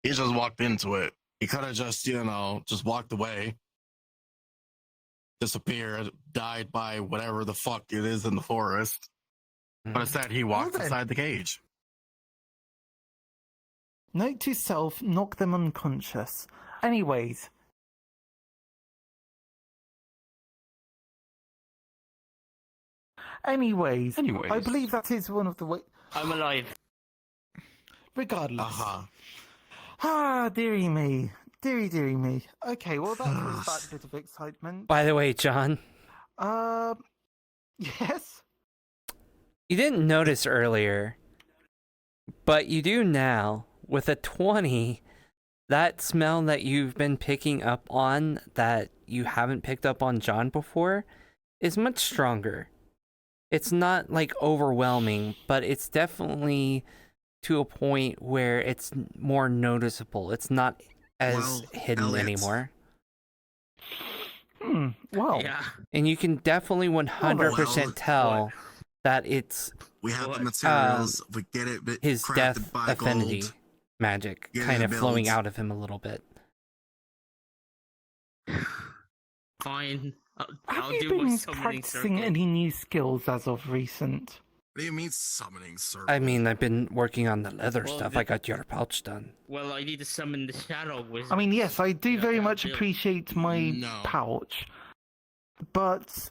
He just walked into it. He could have just, just walked away, disappeared, died by whatever the fuck it is in the forest. But instead, he walked then. inside the cage. Note to self, knock them unconscious. Anyways. Anyways, I believe that is one of the ways. I'm alive. Regardless. Uh-huh. Ah, dearie me. Dearie me. Okay, well, that was that bit of excitement. By the way, John, Yes? you didn't notice earlier, but you do now. With a 20, that smell that you've been picking up on that you haven't picked up on John before is much stronger. It's not like overwhelming, but it's definitely to a point where it's more noticeable. It's not as hidden Elliot. anymore. Wow. Yeah. And you can definitely 100% tell that it's We have the materials. We get it. his crafted death by affinity gold. magic Get kind it of flowing built. out of him a little bit. Fine. Have I'll you do been my summoning practicing circuit. any new skills as of recent? What do you mean summoning circles? I mean, I've been working on the leather Well, stuff. I got your pouch done. Well, I need to summon the shadow wizard. I mean, yes, I do very much Bill. appreciate my pouch, but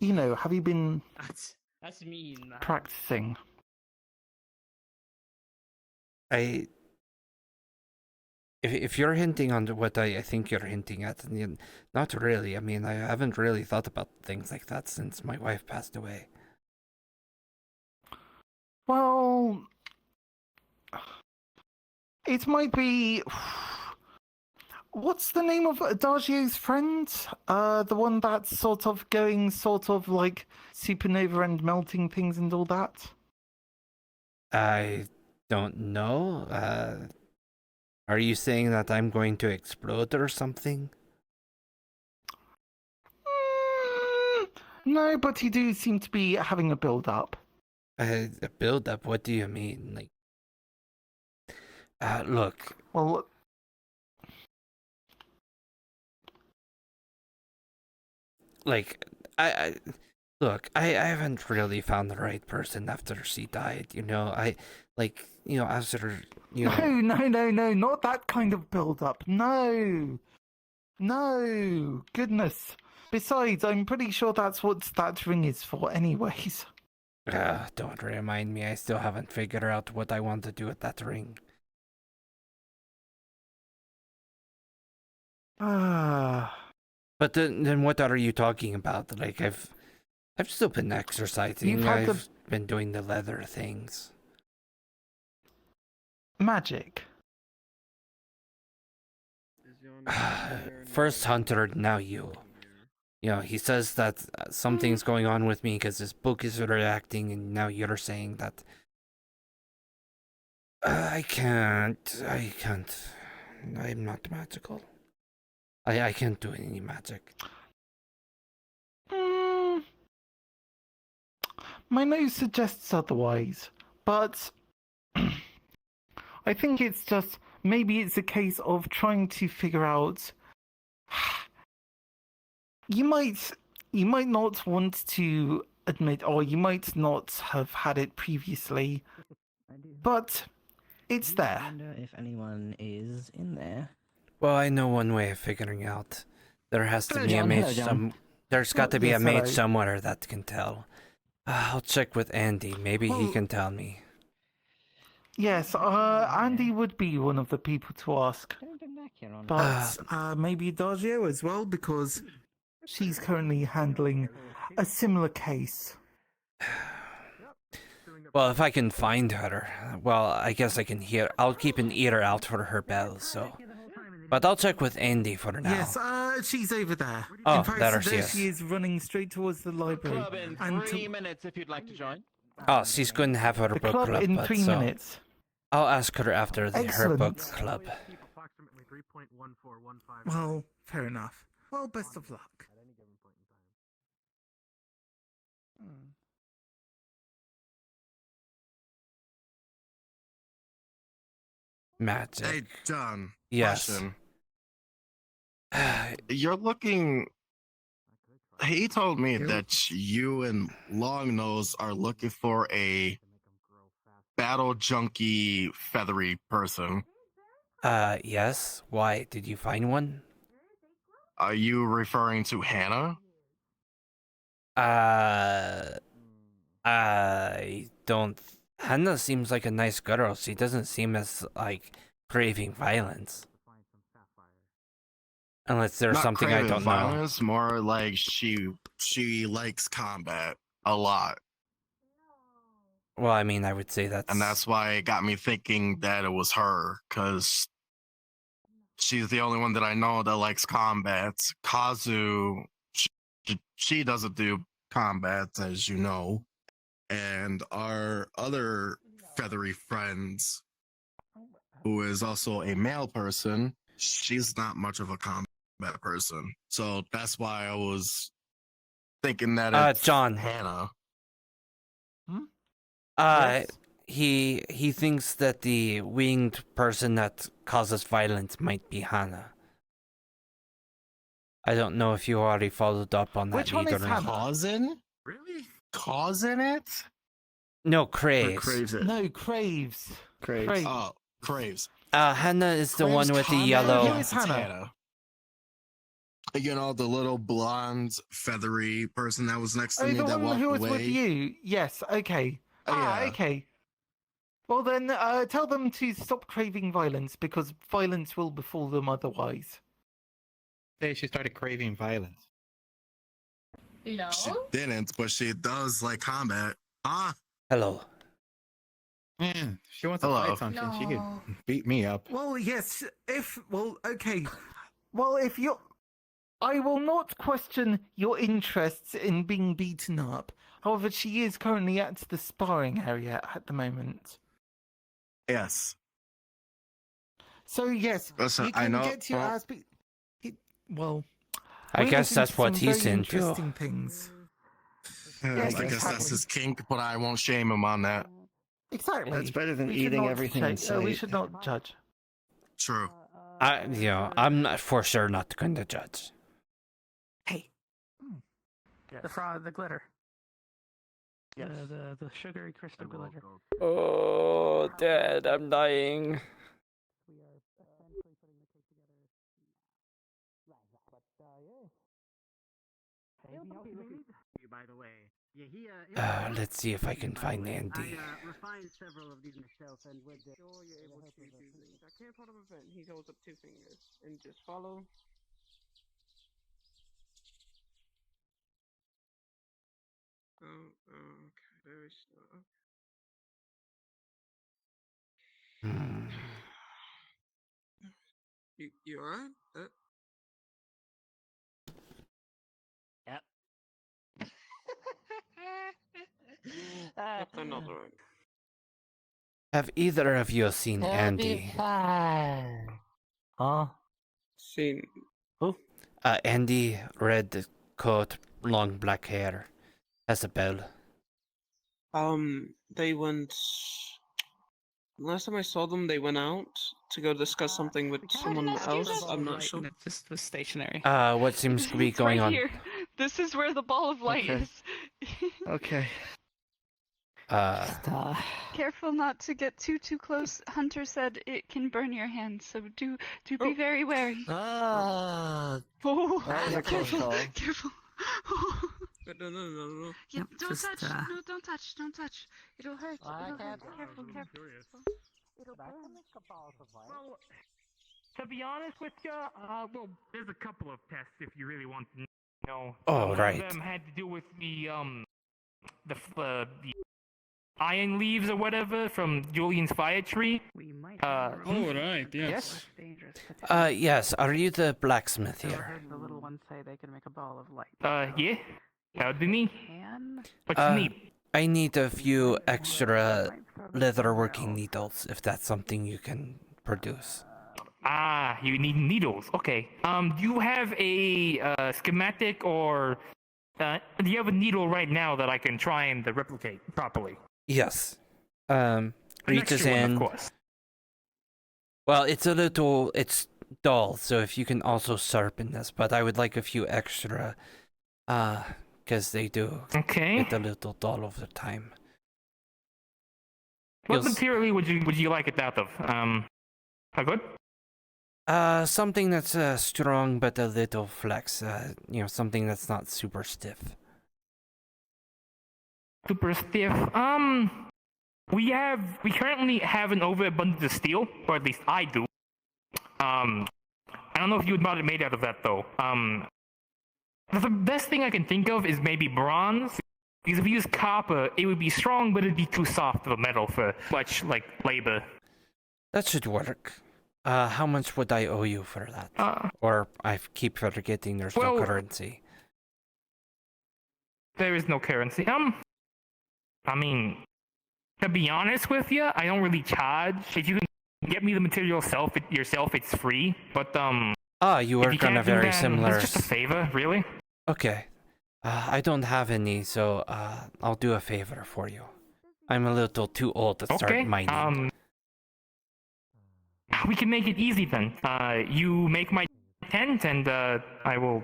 you know, have you been That's mean, man. practicing? If you're hinting on what I think you're hinting at, not really. I mean, I haven't really thought about things like that since my wife passed away. Well, it might be. What's the name of Adagio's friend? The one that's sort of going sort of like supernova and melting things and all that? I don't know. Are you saying that I'm going to explode or something? No, but you do seem to be having a build-up. A build-up? What do you mean? Like, look. Well, like, look, I haven't really found the right person after she died, you know? After, you know... No, not that kind of build-up. No, goodness. Besides, I'm pretty sure that's what that ring is for anyways. Don't remind me, I still haven't figured out what I want to do with that ring. But then what are you talking about? Like, I've still been exercising, I've been doing the leather things. Magic. First Hunter, now you. You know, he says that something's going on with me because his book is reacting, and now you're saying that... I can't. I'm not magical. I can't do any magic. My nose suggests otherwise, but I think it's just, maybe it's a case of trying to figure out... You might not want to admit, or you might not have had it previously, but it's there. I wonder if anyone is in there. Well, I know one way of figuring out. There has to be a mage There's got to be a mage somewhere that can tell. I'll check with Andy. Maybe he can tell me. Yes, Andy would be one of the people to ask. But maybe Dagio as well, because she's currently handling a similar case. Well, if I can find her, well, I guess I can hear. I'll keep an ear out for her bells, so. But I'll check with Andy for now. Yes, she's over there. Oh, in fact, there she is. She is running straight towards the library. Club in 3 minutes if you'd like to join. Oh, she's going to have her book club. In 3 minutes. I'll ask her after her book club. Well, fair enough. Well, best of luck. Magic. Hey, John. Yes. Question. You're looking. He told me that you and Longnose are looking for a battle junkie, feathery person. Yes. Why? Did you find one? Are you referring to Hannah? I don't. Hannah seems like a nice girl. She doesn't seem as, like, craving violence. Unless there's Not something I don't violence, more like she likes combat a lot. Well, I mean, I would say that's... And that's why it got me thinking that it was her, because she's the only one that I know that likes combat. Kazu, she doesn't do combat, as you know. And our other feathery friends, who is also a male person, she's not much of a combat person. So that's why I was thinking that it's John. Hannah. He thinks that the winged person that causes violence might be Hannah. I don't know if you already followed up on that. Which one is Hannah? Cousin? Really? causing it? No, Or craves. craves it. No, craves. Craves. Oh, craves. Hannah is the Craves one with the Hannah? yellow. Yes, it's Hannah. You know, the little blonde, feathery person that was next to me the that one walked who was away. with you. Yes. Okay. Yeah. Okay. Well then, tell them to stop craving violence because violence will befall them otherwise. She started craving violence. No. She didn't, but she does like combat. Hello. Yeah, she wants to Hello. fight something. She could beat me up. Well, yes. Okay. Well, if you, I will not question your interests in being beaten up. However, she is currently at the sparring area at the moment. Yes. So yes, Listen, you can I know. get your ass beat. Well, I we're guess into that's what some he's very into. Interesting things. I guess that's his kink, but I won't shame him on that. Exactly. That's better than We should eating not everything in say- we sight. should not judge. True. I'm not for sure not going to judge. Hey. The frog, the glitter. The sugary crystal glitter. Oh, Dad, I'm dying. By the way, yeah, Let's see if I can find Andy. I refined several of these myself, and with the Sure, you're able to do things. I can't part of event. He holds up 2 fingers and just follow. Oh, okay, very slow. You alright? Yep. Yep, another one. Have either of you seen Andy? Huh? Seen who? Andy, red coat, long black hair, has a bell. They went. Last time I saw them, they went out to go discuss something with someone else. I'm not sure. Just was stationary. What seems to be going on? Here. This is where the ball of light Okay. is. Okay. Careful not to get too close. Hunter said it can burn your hands, so do be very wary. Ah. Oh, That was a close careful, call. careful. No. Yeah, don't just, touch. No, don't touch. It'll hurt. It'll hurt. Careful. It'll burn. Well, to be honest with you, well, there's a couple of tests if you really want to know. Oh, One right. of them had to do with the iron leaves or whatever from Julian's fire tree. Oh, right, yes. Yes, are you the blacksmith I here? heard the little ones say they can make a ball of light. Yeah. How do you need? What you need? I need a few extra leatherworking needles, if that's something you can produce. Ah, you need needles. Okay. Do you have a schematic or do you have a needle right now that I can try and replicate properly? Yes. An Reaches extra one, in. of course. Well, it's dull, so if you can also sharpen this, but I would like a few extra, because they do get a little dull over time. What Feels- material would you like it out of? How good? Something that's strong but a little flex. Something that's not super stiff. Super stiff. We currently have an overabundance of steel, or at least I do. I don't know if you would want it made out of that though. The best thing I can think of is maybe bronze. Because if you use copper, it would be strong, but it'd be too soft of a metal for much labor. That should work. How much would I owe you for that? Or I keep forgetting there's no currency. There is no currency. I mean, to be honest with you, I don't really charge. If you can get me the material yourself, it's free. But you if work on a can't do very that, similar. It's just a favor, really. Okay. I don't have any, so I'll do a favor for you. I'm a little too old to start mining. We can make it easy then. You make my tent, and I will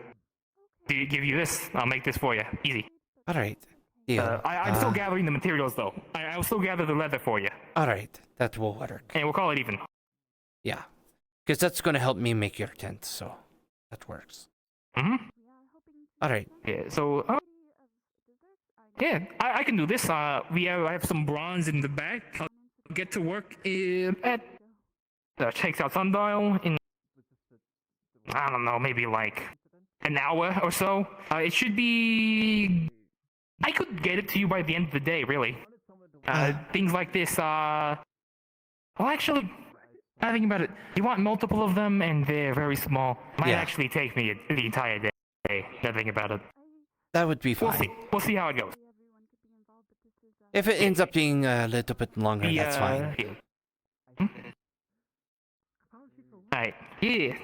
give you this. I'll make this for you. Easy. All right. Deal. I'm still gathering the materials, though. I'll still gather the leather for you. Alright, that will work. And we'll call it even. Yeah. Because that's going to help me make your tent, so that works. Mm-hmm. Alright. Yeah, so... yeah, I can do this. I have some bronze in the back. I'll get to work at... checks out Sundial in... I don't know, maybe like an hour or so. It should be... I could get it to you by the end of the day, really. Things like this, well, actually, I think about it. You want multiple of them, and they're very small. Might actually take me the entire day. I think about it. That would be fine. We'll see how it goes. If it ends up being a little bit longer, that's fine. Yeah. Alright, yeah.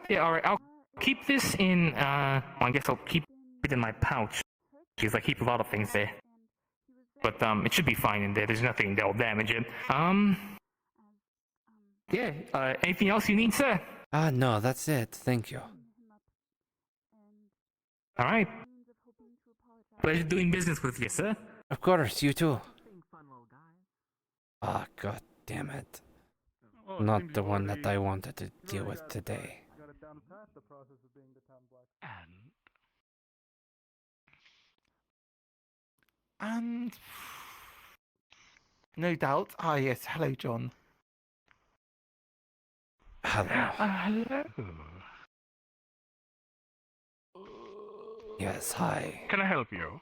Yeah, alright, I'll keep this in, well, I guess I'll keep it in my pouch. Because I keep a lot of things there. But, it should be fine in there. There's nothing that'll damage it. Yeah, anything else you need, sir? No, that's it. Thank you. Alright. Pleasure doing business with you, sir. Of course, you too. Ah, god damn it. Not the one that I wanted to deal with today. And no doubt. Ah, yes. Hello, John. Hello. Hello. Yes, hi. Can I help you?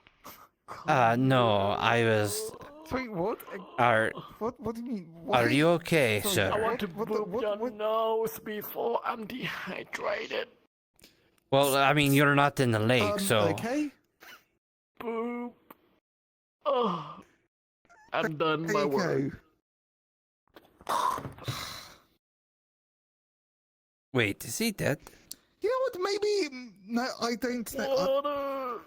No, I was... Wait, what? What do you mean? Are you okay, Sorry, sir? I want to boop your nose before I'm dehydrated. Well, I mean, you're not in the lake, so... Okay. Boop. Oh, I'm done my work. Wait, is he dead? You know what? Maybe... No, I don't know.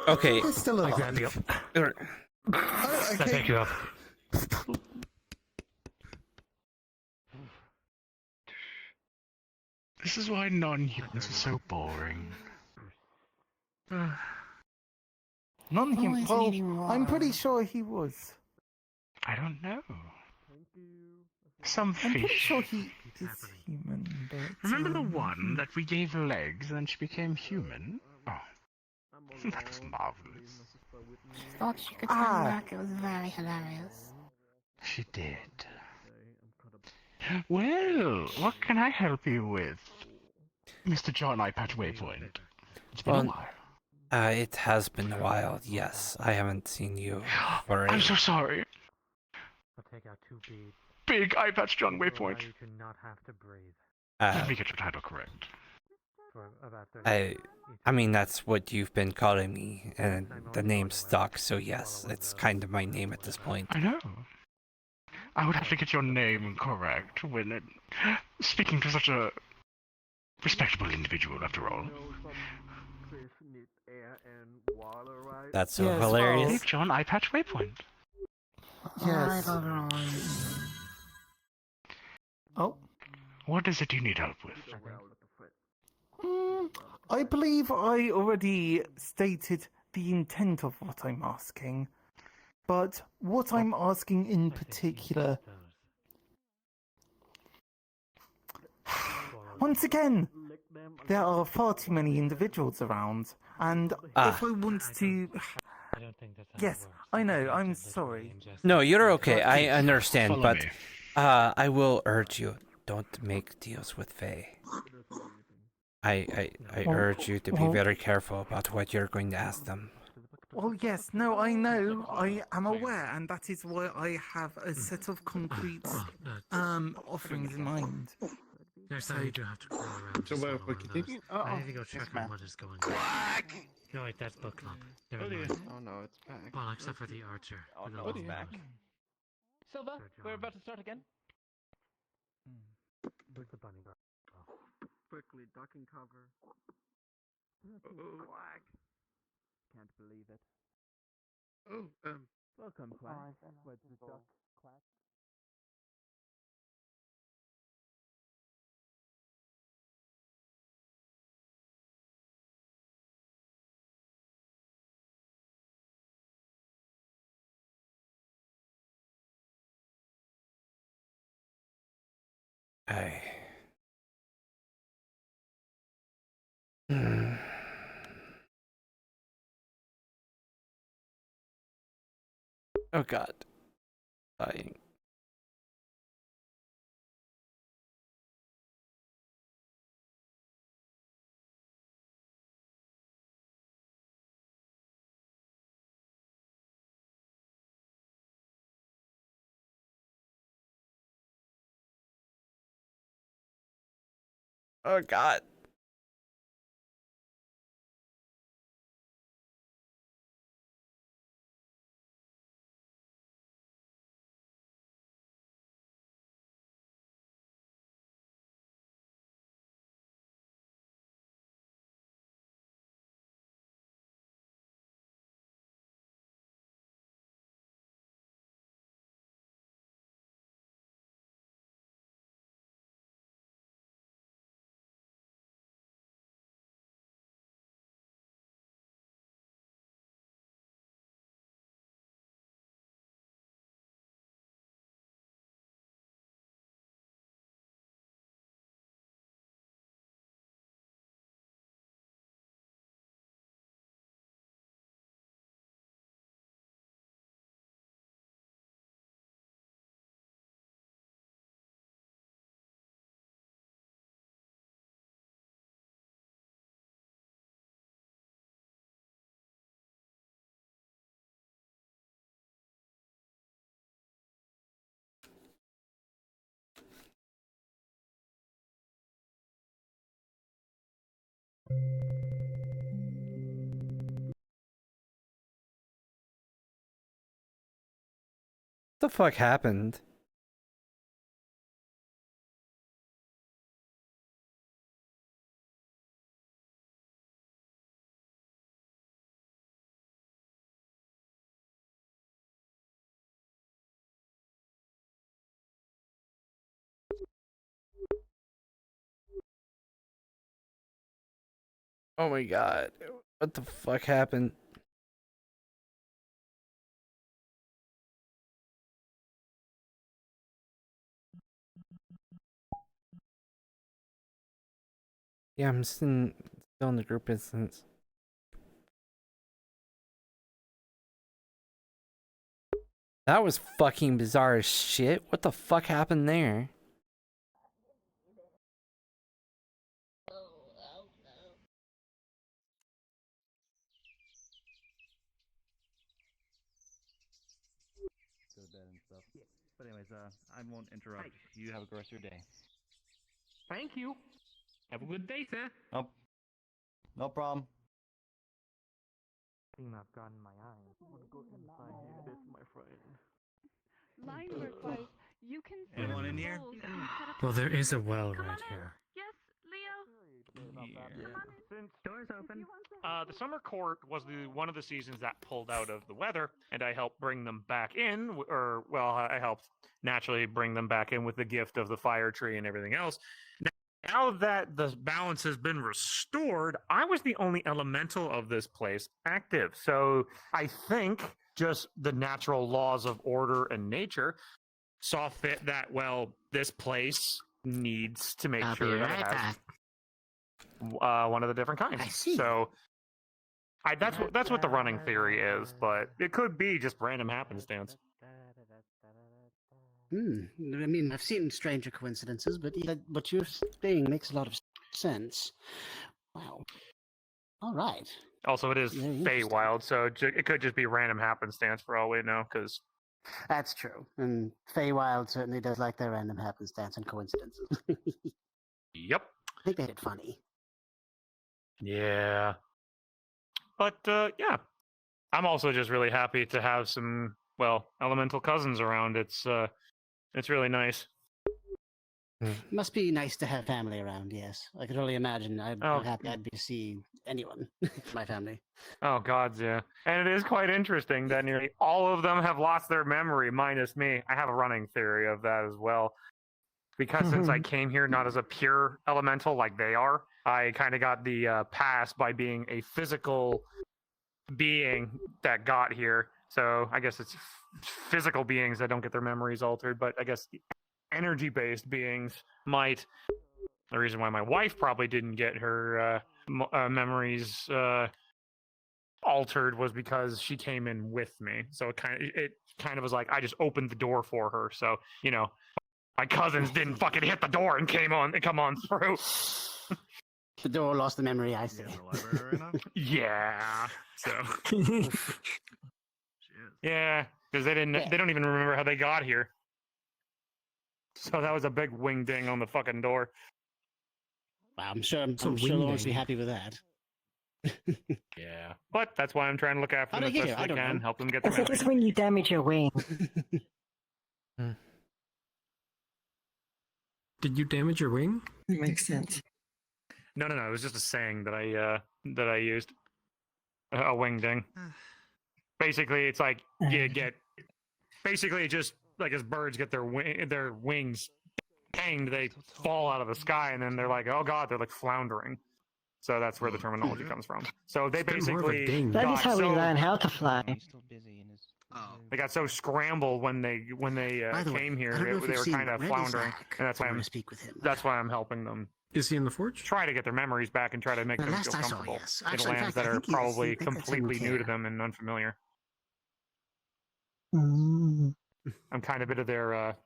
Okay. He's still alive. I grab you up. Oh, okay. I pick you up. This is why non-humans are so boring. Non-human. Well, I'm pretty sure he was. I don't know. Some I'm pretty fish. sure he is human, but... Remember the one that we gave legs and she became human? Oh, that was marvelous. Thought she could come back. It was very hilarious. She did. Well, what can I help you with, Mr. John Eyepatch Waypoint? It's been a while. It has been a while, yes. I haven't seen you for I'm so sorry. I'll take out 2 beads. Big Eyepatch John Waypoint. You to not have to breathe. Let me get your title correct. For about 30 I mean, that's what you've been calling me, and the name stuck, so yes, it's kind of my name at this point. I know. I would have to get your name correct when speaking to such a respectable individual, after all. That's so hilarious. Big John Eyepatch Waypoint. Yes. Oh. What is it you need help with? I believe I already stated the intent of what I'm asking. But what I'm asking in particular... Once again, there are far too many individuals around, and if I want to... Yes, I know, I'm sorry. No, you're okay, I understand, but I will urge you, don't make deals with Faye. I urge you to be very careful about what you're going to ask them. Well, yes, no, I know, I am aware, and that is why I have a set of concrete offerings in mind. There's how you do have to crawl around. So we're continuing? I need to go check on what is going on. No, wait, that's book club. Never mind. Oh no, it's back. Well, except for the archer. Oh no, it's back. Silva, we're about to start again. Where's the bunny? Quickly, duck and cover. Quack. Can't believe it. Oh, Welcome, Quack. Where's the duck? Quack. I. Oh God. Dying. Oh God. What the fuck happened? Oh my God. What the fuck happened? Yeah, I'm still in the group instance. That was fucking bizarre as shit. What the fuck happened there? Go to bed and stuff. But anyways, I won't interrupt. You have a good rest of your day. Thank you. Have a good day, sir. Nope. No problem. I've gotten my eyes. I want to go inside here, this, my friend. Line work-wise, you can set Anyone up in the here? roles and set up Well, the there is a activities. well Come right on in. here. Yes, Leo? Since doors open, the summer court was one of the seasons that pulled out of the weather, and I helped bring them back in, or well, I helped naturally bring them back in with the gift of the fire tree and everything else. Now that the balance has been restored, I was the only elemental of this place active. So I think just the natural laws of order and nature saw fit that, well, this place needs to make sure that it has one of the different kinds. I see. So that's what the running theory is, but it could be just random happenstance. I mean, I've seen stranger coincidences, but what you're saying makes a lot of sense. Wow. All right. Also, it is Feywild, so it could just be random happenstance for all we know, because... That's true. And Feywild certainly does like their random happenstance and coincidences. Yep. I think they did funny. Yeah. But, yeah. I'm also just really happy to have some, well, elemental cousins around. It's really nice. Must be nice to have family around, yes. I could only imagine. I'm happy I'd be to see anyone in my family. Oh, gods, yeah. And it is quite interesting that nearly all of them have lost their memory, minus me. I have a running theory of that as well. Because since I came here not as a pure elemental like they are, I kind of got the pass by being a physical being that got here. So I guess it's physical beings that don't get their memories altered, but I guess energy-based beings might. The reason why my wife probably didn't get her memories altered was because she came in with me. So it kind of was like I just opened the door for her. So my cousins didn't fucking hit the door and come on through. The door lost the memory. I see. Yeah. So. Yeah, because they don't even remember how they got here. So that was a big wing ding on the fucking door. Wow, I'm sure Lawrence will be happy with that. Yeah, but that's why I'm trying to look after them as best as I can, help them get I their think memories. it's when you damage your wing. Did you damage your wing? That makes sense. No. It was just a saying that I used. A wing ding. Basically, it's like you get. Basically, it just like as birds get their wings hanged, they fall out of the sky, and then they're like, oh god, they're like floundering. So that's where the terminology comes from. So they basically That is how we learn how to fly. They got so scrambled when they came here, they were kind of floundering, and that's why I'm helping them. Is he in the forge? Try to get their memories back and try to make them feel comfortable in lands that are probably completely new to them and unfamiliar. I'm kind of a bit of their.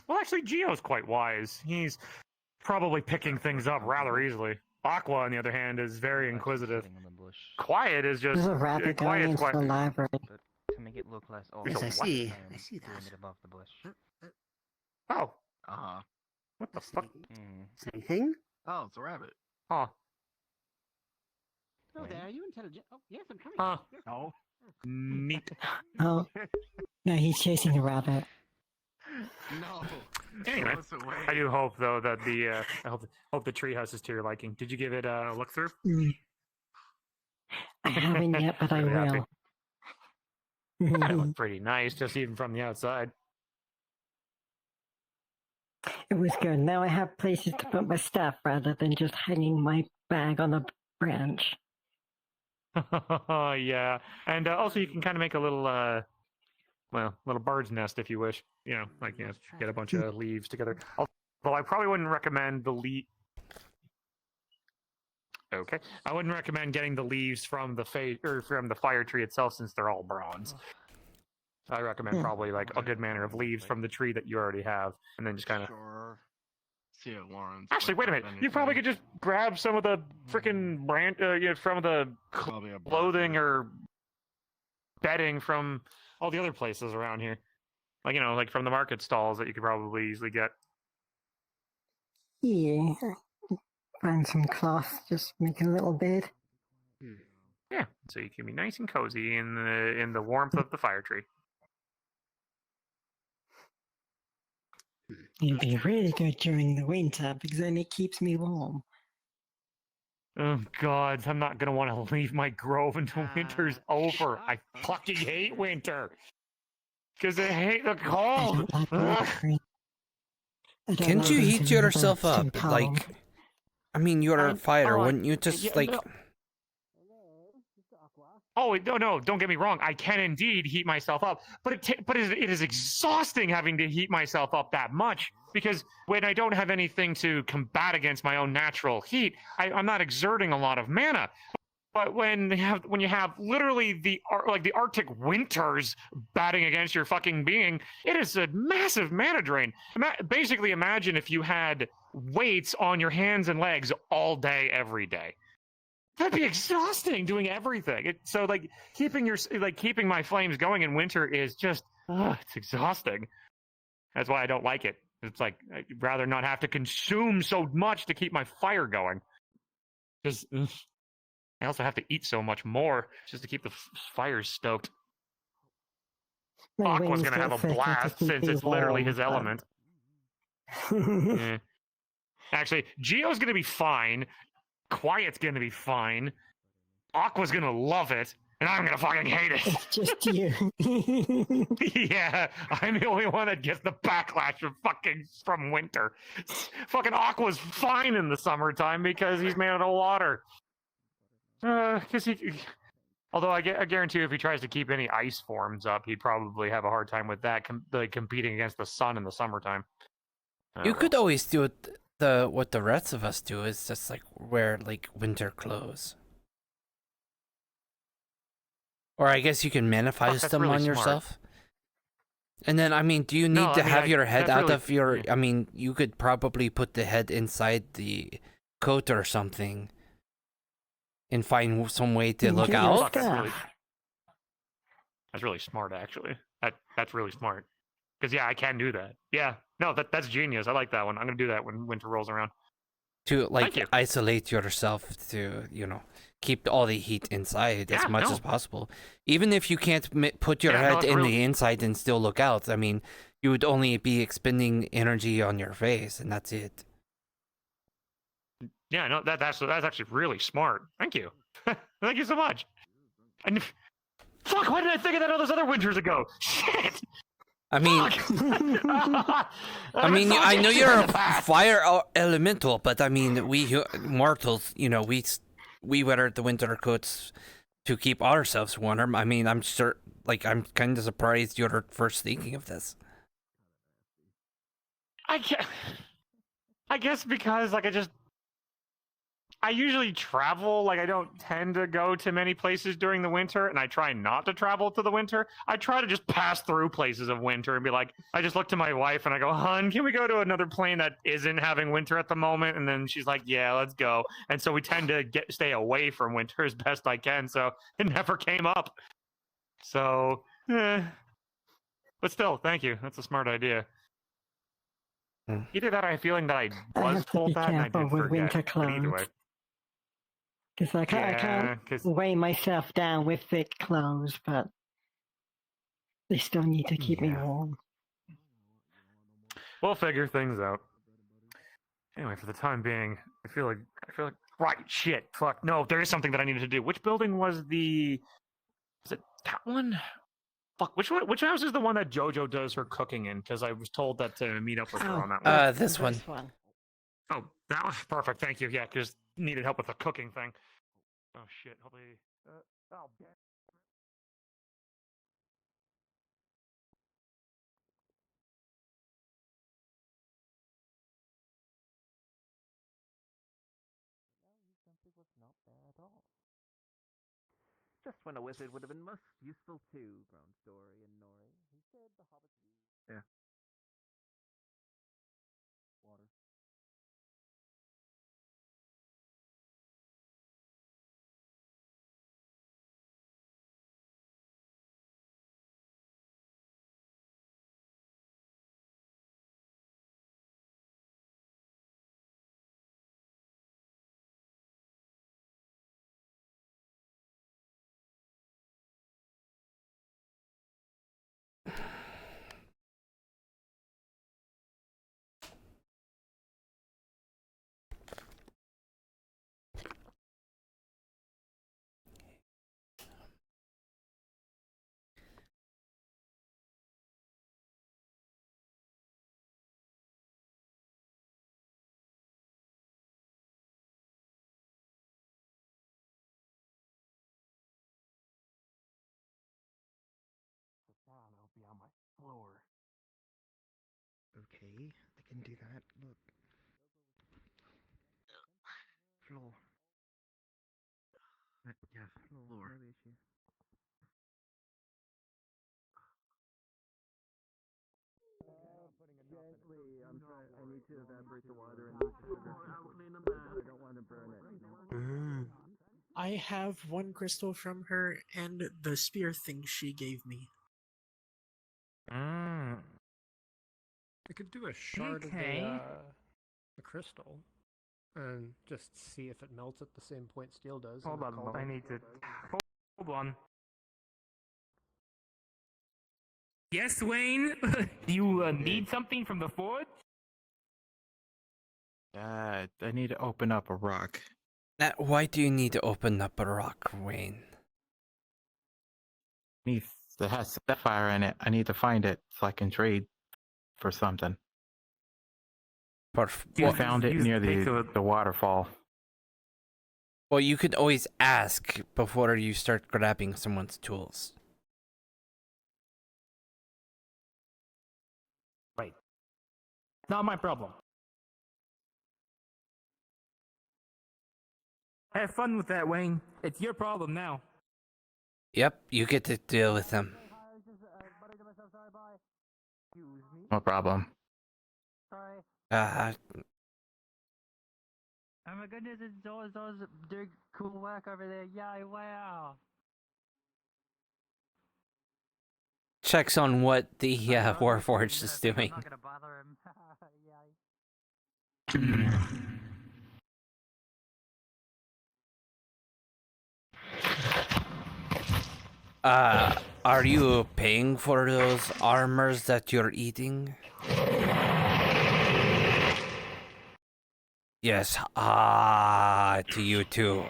Well, actually, Geo's quite wise. He's probably picking things up rather easily. Aqua, on the other hand, is very inquisitive. Quiet is just. There's a rabbit going into the library. To make it look less. Yes, I see. I see that. Above the bush. Oh. What the fuck? Same thing? Oh, it's a rabbit. Huh. Oh, there. Are you intelligent? Oh, yes, I'm coming. Huh. No. Neat. Oh. No, he's chasing a rabbit. No. Anyway, I do hope though that the I hope the treehouse is to your liking. Did you give it a look through? I haven't yet, but I Really happy. will. It looked pretty nice, just even from the outside. It was good. Now I have places to put my stuff rather than just hanging my bag on a branch. Yeah, and also you can kind of make a little little bird's nest if you wish. Get a bunch of leaves together. Although I probably wouldn't recommend the Okay, I wouldn't recommend getting the leaves from the from the fire tree itself since they're all bronze. I recommend probably like a good manner of leaves from the tree that you already have, and then just kind of. See it, Lawrence. Actually, wait a minute. You probably could just grab some of the freaking branch, from the clothing or bedding from all the other places around here, like from the market stalls that you could probably easily get. Yeah. Find some cloth, just make a little bed. Yeah, so you can be nice and cozy in the warmth of the fire tree. It'd be really good during the winter because then it keeps me warm. Oh God, I'm not gonna want to leave my grove until winter's over. I fucking hate winter because I hate the cold. Can't you heat yourself up? Like, I mean, you're a fighter. Wouldn't you just like? Oh no! Don't get me wrong. I can indeed heat myself up, but it is exhausting having to heat myself up that much because when I don't have anything to combat against my own natural heat, I'm not exerting a lot of mana. But when you have literally the Arctic winters batting against your fucking being, it is a massive mana drain. Basically, imagine if you had weights on your hands and legs all day, every day. That'd be exhausting doing everything. So keeping my flames going in winter is just it's exhausting. That's why I don't like it. It's like I'd rather not have to consume so much to keep my fire going. Because I also have to eat so much more just to keep the fires stoked. Aqua's gonna have a blast since it's literally his element. Yeah. Actually, Geo's gonna be fine. Quiet's gonna be fine. Aqua's gonna love it, and I'm gonna fucking hate it. It's just you. Yeah, I'm the only one that gets the backlash from winter. Fucking Aqua's fine in the summertime because he's made out of water. Because Although I guarantee you, if he tries to keep any ice forms up, he'd probably have a hard time with that, like competing against the sun in the summertime. You could always do it what the rest of us do, is just like wear like winter clothes. Or I guess you can manifest them really on smart. yourself. And then, I mean, do you need No, to I mean, have your head that's out really- of your... I mean, you could probably put the head inside the coat or something and find some way to look out. That's really smart, actually. That's really smart. Because, yeah, I can do that. Yeah. No, that's genius. I like that one. I'm going to do that when winter rolls around. To, Thank like, you. isolate yourself to, you know, keep all the heat inside as Yeah, much no. as possible. Even if you can't put your Yeah, no, head it's in really- the inside and still look out, I mean, you would only be expending energy on your face, and that's it. Yeah, no, that's actually really smart. Thank you. Thank you so much. And fuck, why did I think of that all those other winters ago? Shit. I mean, I mean, I know you're a fire elemental, but I mean, we mortals, you know, we wear the winter coats to keep ourselves warm. I mean, I'm sure, like, I'm kind of surprised you're first thinking of this. I guess because like I usually travel, like I don't tend to go to many places during the winter, and I try not to travel to the winter. I try to just pass through places of winter and be like, I just look to my wife and I go, hon, can we go to another plane that isn't having winter at the moment? And then she's like, yeah, let's go. And so we tend to stay away from winter as best I can, so it never came up. So, but still, thank you. That's a smart idea. Either that or I have a feeling that I was told that and I did with forget. winter But either way. clothes. Because I can't weigh myself down with thick clothes, but they still need to keep me warm. We'll figure things out. Anyway, for the time being, I feel like right, shit, fuck. No, there is something that I needed to do. Which building was it that one? Fuck, which house is the one that JoJo does her cooking in? Because I was told that to meet up with her on that one. This one. Oh, that was perfect. Thank you. Yeah, because needed help with the cooking thing. Oh shit. Hopefully. Oh. Just when a wizard would have been most useful too, groaned Dory and Nori. He said the hobbits. Yeah. Water. I'll be on my floor. Okay, I can do that. Look. Floor. Yeah, floor. No issue. Gently, I need to evaporate the water and I don't want to burn it. I have one crystal from her and the spear thing she gave me. I could do a shard of the crystal and just see if it melts at the same point steel does. Hold and on, call I it. need to. Hold on. Yes, Wayne? Do you need something from the forge? I need to open up a rock. Why do you need to open up a rock, Wayne? It has sapphire in it. I need to find it so I can trade for something. I found it near the waterfall. Well, you could always ask before you start grabbing someone's tools. Right. Not my problem. Have fun with that, Wayne. It's your problem now. Yep, you get to deal with them. No problem. Uh, Oh my goodness, it's those doing cool work over there. Yay, wow. checks on what the Warforged is doing. I'm not gonna bother him. Yay. Are you paying for those armors that you're eating? Yes, to you too.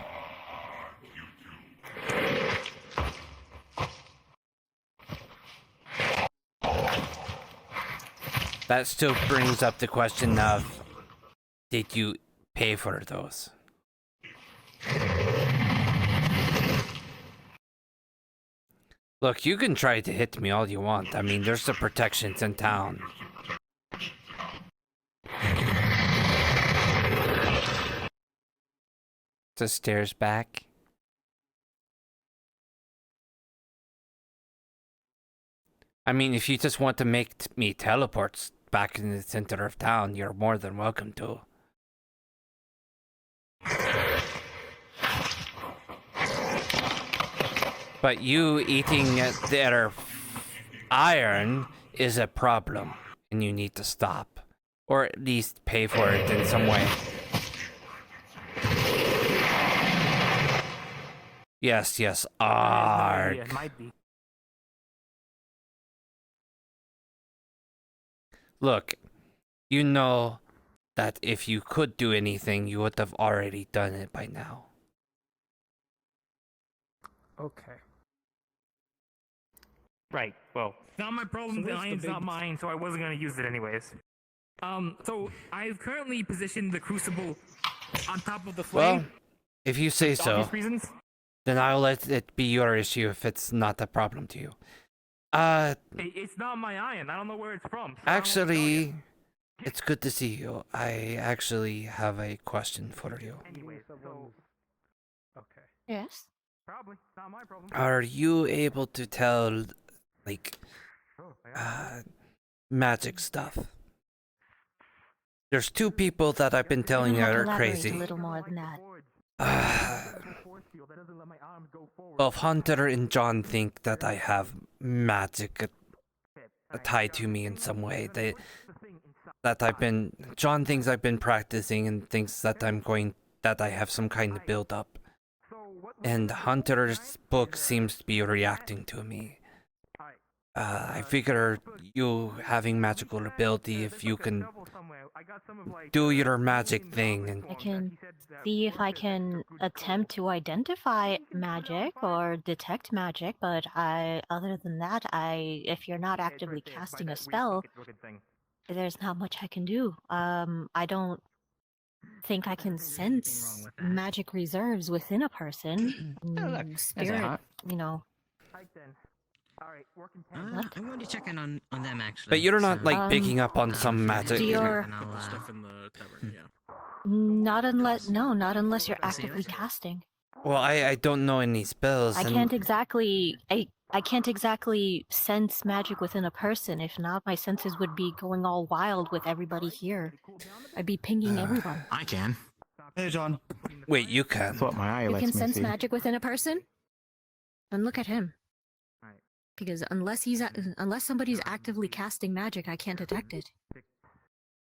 That still brings up the question of, did you pay for those? Look, you can try to hit me all you want. I mean, there's the protections in town. Just stares back. I mean, if you just want to make me teleport back in the center of town, you're more than welcome to. But you eating their iron is a problem, and you need to stop. Or at least pay for it in some way. Yes, yes, arg. It might be. Look, you know that if you could do anything, you would have already done it by now. Okay. Right, well, not my problem, the iron's not mine, so I wasn't gonna use it anyways. So I've currently positioned the crucible on top of the flame. Well, if you say for so, obvious reasons. then I'll let it be your issue if it's not a problem to you. It's not my iron, I don't know where it's from. So Actually, it's good to see you. I actually have a question for you. Anyway, so... Okay. Yes? Probably, not my problem. Are you able to tell, like, magic stuff? There's two people that I've been telling you are crazy. A little more than that. Both Hunter and John think that I have magic tied to me in some way. John thinks I've been practicing and thinks that I have some kind of build up. And Hunter's book seems to be reacting to me. I figure you having magical ability, if you can do your magic thing and I can see if I can attempt to identify magic or detect magic, but other than that, if you're not actively casting a spell, there's not much I can do. I don't think I can sense magic reserves within a person. Spirit, you know. I'm going to check in on them actually. But you're not like picking up on some magic. Stuff in the tavern, yeah. Not unless you're actively casting. Well, I don't know any spells. I can't exactly sense magic within a person. If not, my senses would be going all wild with everybody here. I'd be pinging everyone. I can. Hey, John. Wait, you can. That's what my eye You lets can me sense see. magic within a person? Then look at him. Because unless somebody's actively casting magic, I can't detect it.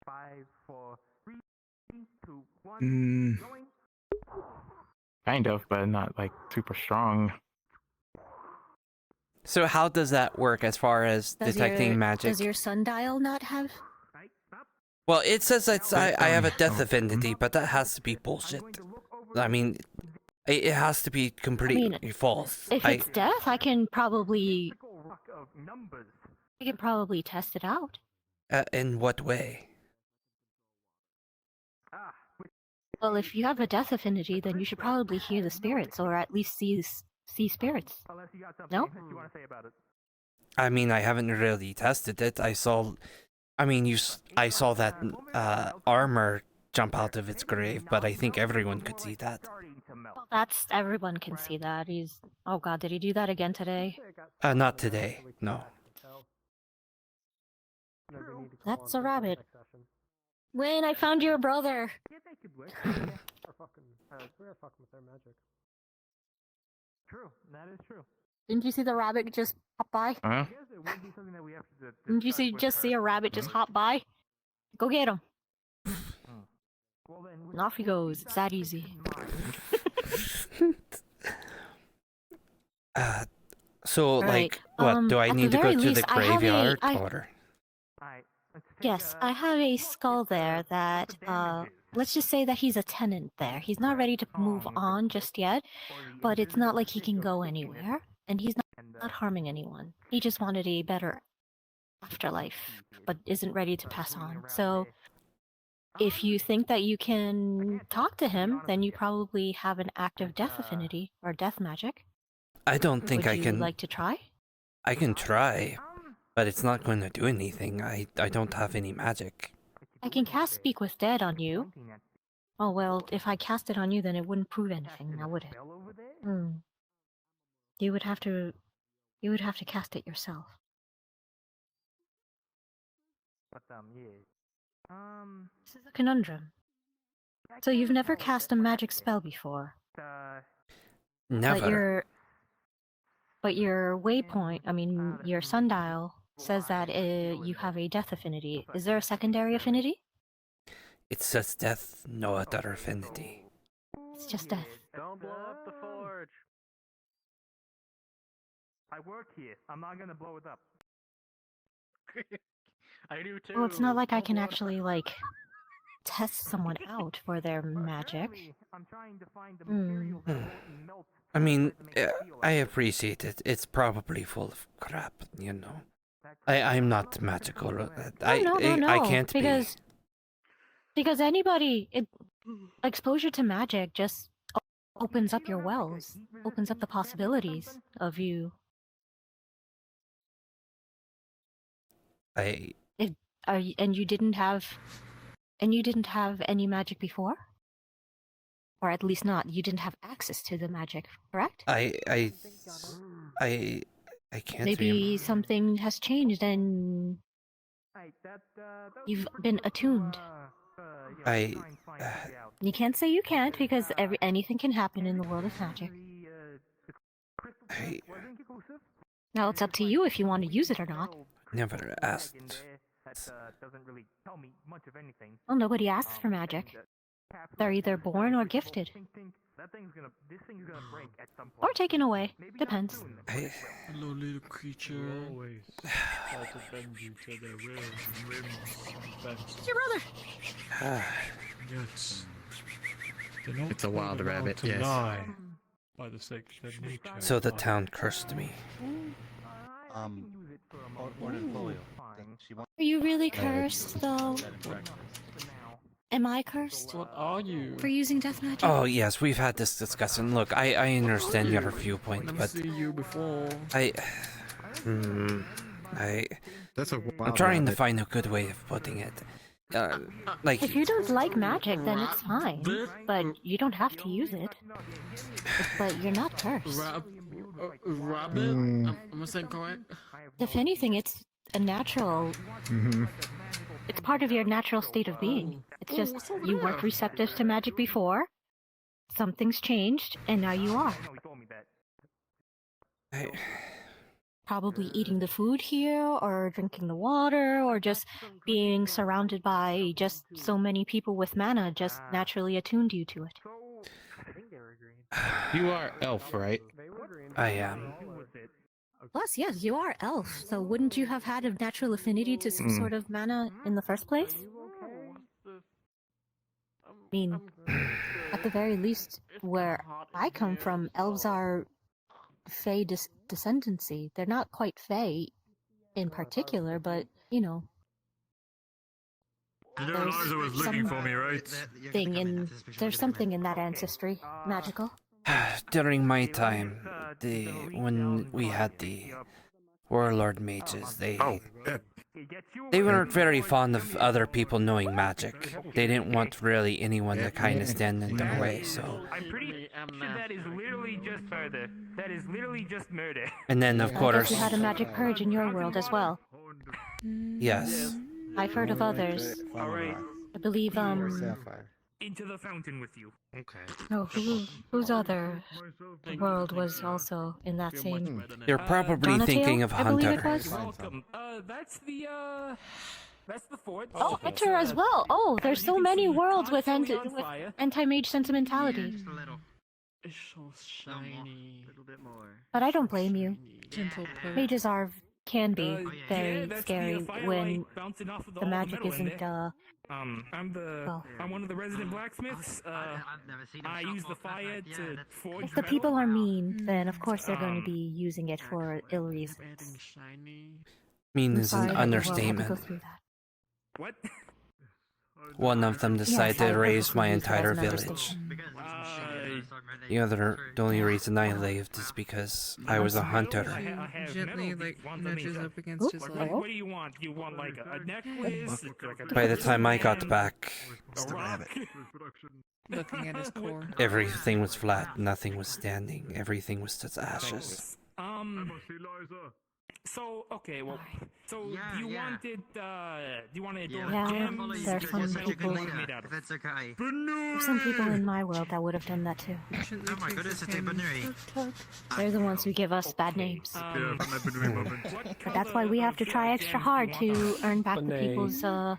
5, 4, 3, 2, 1. Kind of, but not like super strong. So how does that work as far as detecting magic? Does your sundial not have? Well, it says I have a death affinity, but that has to be bullshit. I mean, it has to be completely false. If it's death, I can probably test it out. In what way? Well, if you have a death affinity, then you should probably hear the spirits, or at least see spirits. No? I mean, I haven't really tested it. I saw that armor jump out of its grave, but I think everyone could see that. Well, that's everyone can see that. Oh god, did he do that again today? Not today, no. That's a rabbit. Wayne, I found your brother. We're fucking with their magic. True, that is true. Didn't you see the rabbit just hop by? Huh? Didn't you just see a rabbit just hop by? Go get him. And off he goes. It's that easy. So, Right, what, do I at need the to go very to the least, I have graveyard, a- I- or? Yes, I have a skull there that, let's just say that he's a tenant there. He's not ready to move on just yet, but it's not like he can go anywhere, and he's not harming anyone. He just wanted a better afterlife, but isn't ready to pass on. So, if you think that you can talk to him, then you probably have an active death affinity, or death magic. I don't think Would I you can. like to try? I can try, but it's not going to do anything. I don't have any magic. I can cast Speak with Dead on you. Oh well, if I cast it on you, then it wouldn't prove anything, now would it? You would have to cast it yourself. But yeah. This is a conundrum. So you've never cast a magic spell before, Never. but your waypoint, your sundial says that you have a death affinity. Is there a secondary affinity? It says death, no other affinity. It's just death. Don't blow up the forge. I work here. I'm not gonna blow it up. I do too. Well, it's not like I can actually, test someone out for their magic. I'm trying to find the material that won't melt. I mean, I appreciate it. It's probably full of crap, you know. I'm not magical. No. I can't Because anybody, exposure to magic just opens up your wells, opens up the possibilities of you. And you didn't have any magic before? Or at least not, you didn't have access to the magic, correct? I can't. Maybe something has changed and you've been attuned. You can't say you can't because anything can happen in the world of magic. Now it's up to you if you want to use it or not. Never asked. Doesn't really tell me much of anything. Well, nobody asks for magic. They're either born or gifted. This thing's gonna break at some point. Or taken away. Depends. Hello, little creature. Always try to bend you to their will. It's your brother! Yes. It's a wild rabbit, to yes. lie by the sake of their nature. So the town cursed me. Are you really cursed, though? Am I cursed? What are you? For using death magic? Oh yes, we've had this discussion. Look, I understand your viewpoint, Never but seen you before. I'm wild trying to rabbit. find a good way of putting it. If you don't like magic, then it's fine. But you don't have to use it. But you're not cursed. Rabbit? Am I saying correct? If anything, it's a natural... It's part of your natural state of being. It's just, you weren't receptive to magic before, something's changed, and now you are. Probably eating the food here, or drinking the water, or just being surrounded by just so many people with mana just naturally attuned you to it. You are elf, right? I am. Plus, yes, you are elf, so wouldn't you have had a natural affinity to some sort of mana in the first place? I mean, at the very least, where I come from, elves are Fey descendancy. They're not quite Fey in particular, but, you know. There's something in that ancestry, magical. During my time, when we had the warlord mages, they weren't very fond of other people knowing magic. They didn't want really anyone to kind of stand in their way, so... I'm pretty sure that is literally just murder. That is literally just murder. And then, of I course... guess you had a magic purge in your world as well. Yes. I've heard of others. Alright. I believe, Into the fountain with you. Okay. Oh, whose other world was also in that same... You're probably thinking of I believe Hunter. it was. Welcome. That's the fort. Oh, Hunter as well. Oh, there's so many worlds with anti-mage sentimentality. It's so shiny. A little bit more. But I don't blame you. Gentle push. Mages can be very scary when the magic isn't, I'm one of the resident blacksmiths. I use the fire to forge if the people are mean, then of course they're going to be using it for ill reasons. Mean I'm is sorry an that you will have to understatement. go through that. What? One of them decided I to raise purposely my used that as entire an village. understatement. The only reason I lived is because I was a hunter. Gently, like, nudges up against his leg. What do you want? You want like a necklace? By the time I got back, Looking at his core. everything was flat, nothing was standing, everything was just ashes. So okay, well, so you wanted Yeah, gems? there's some people. That's There's some people in my world that would have done that too. Oh my goodness, it's a banuri. They're the ones who give us bad names. But that's why we have to try extra hard to earn back the people's, Oh.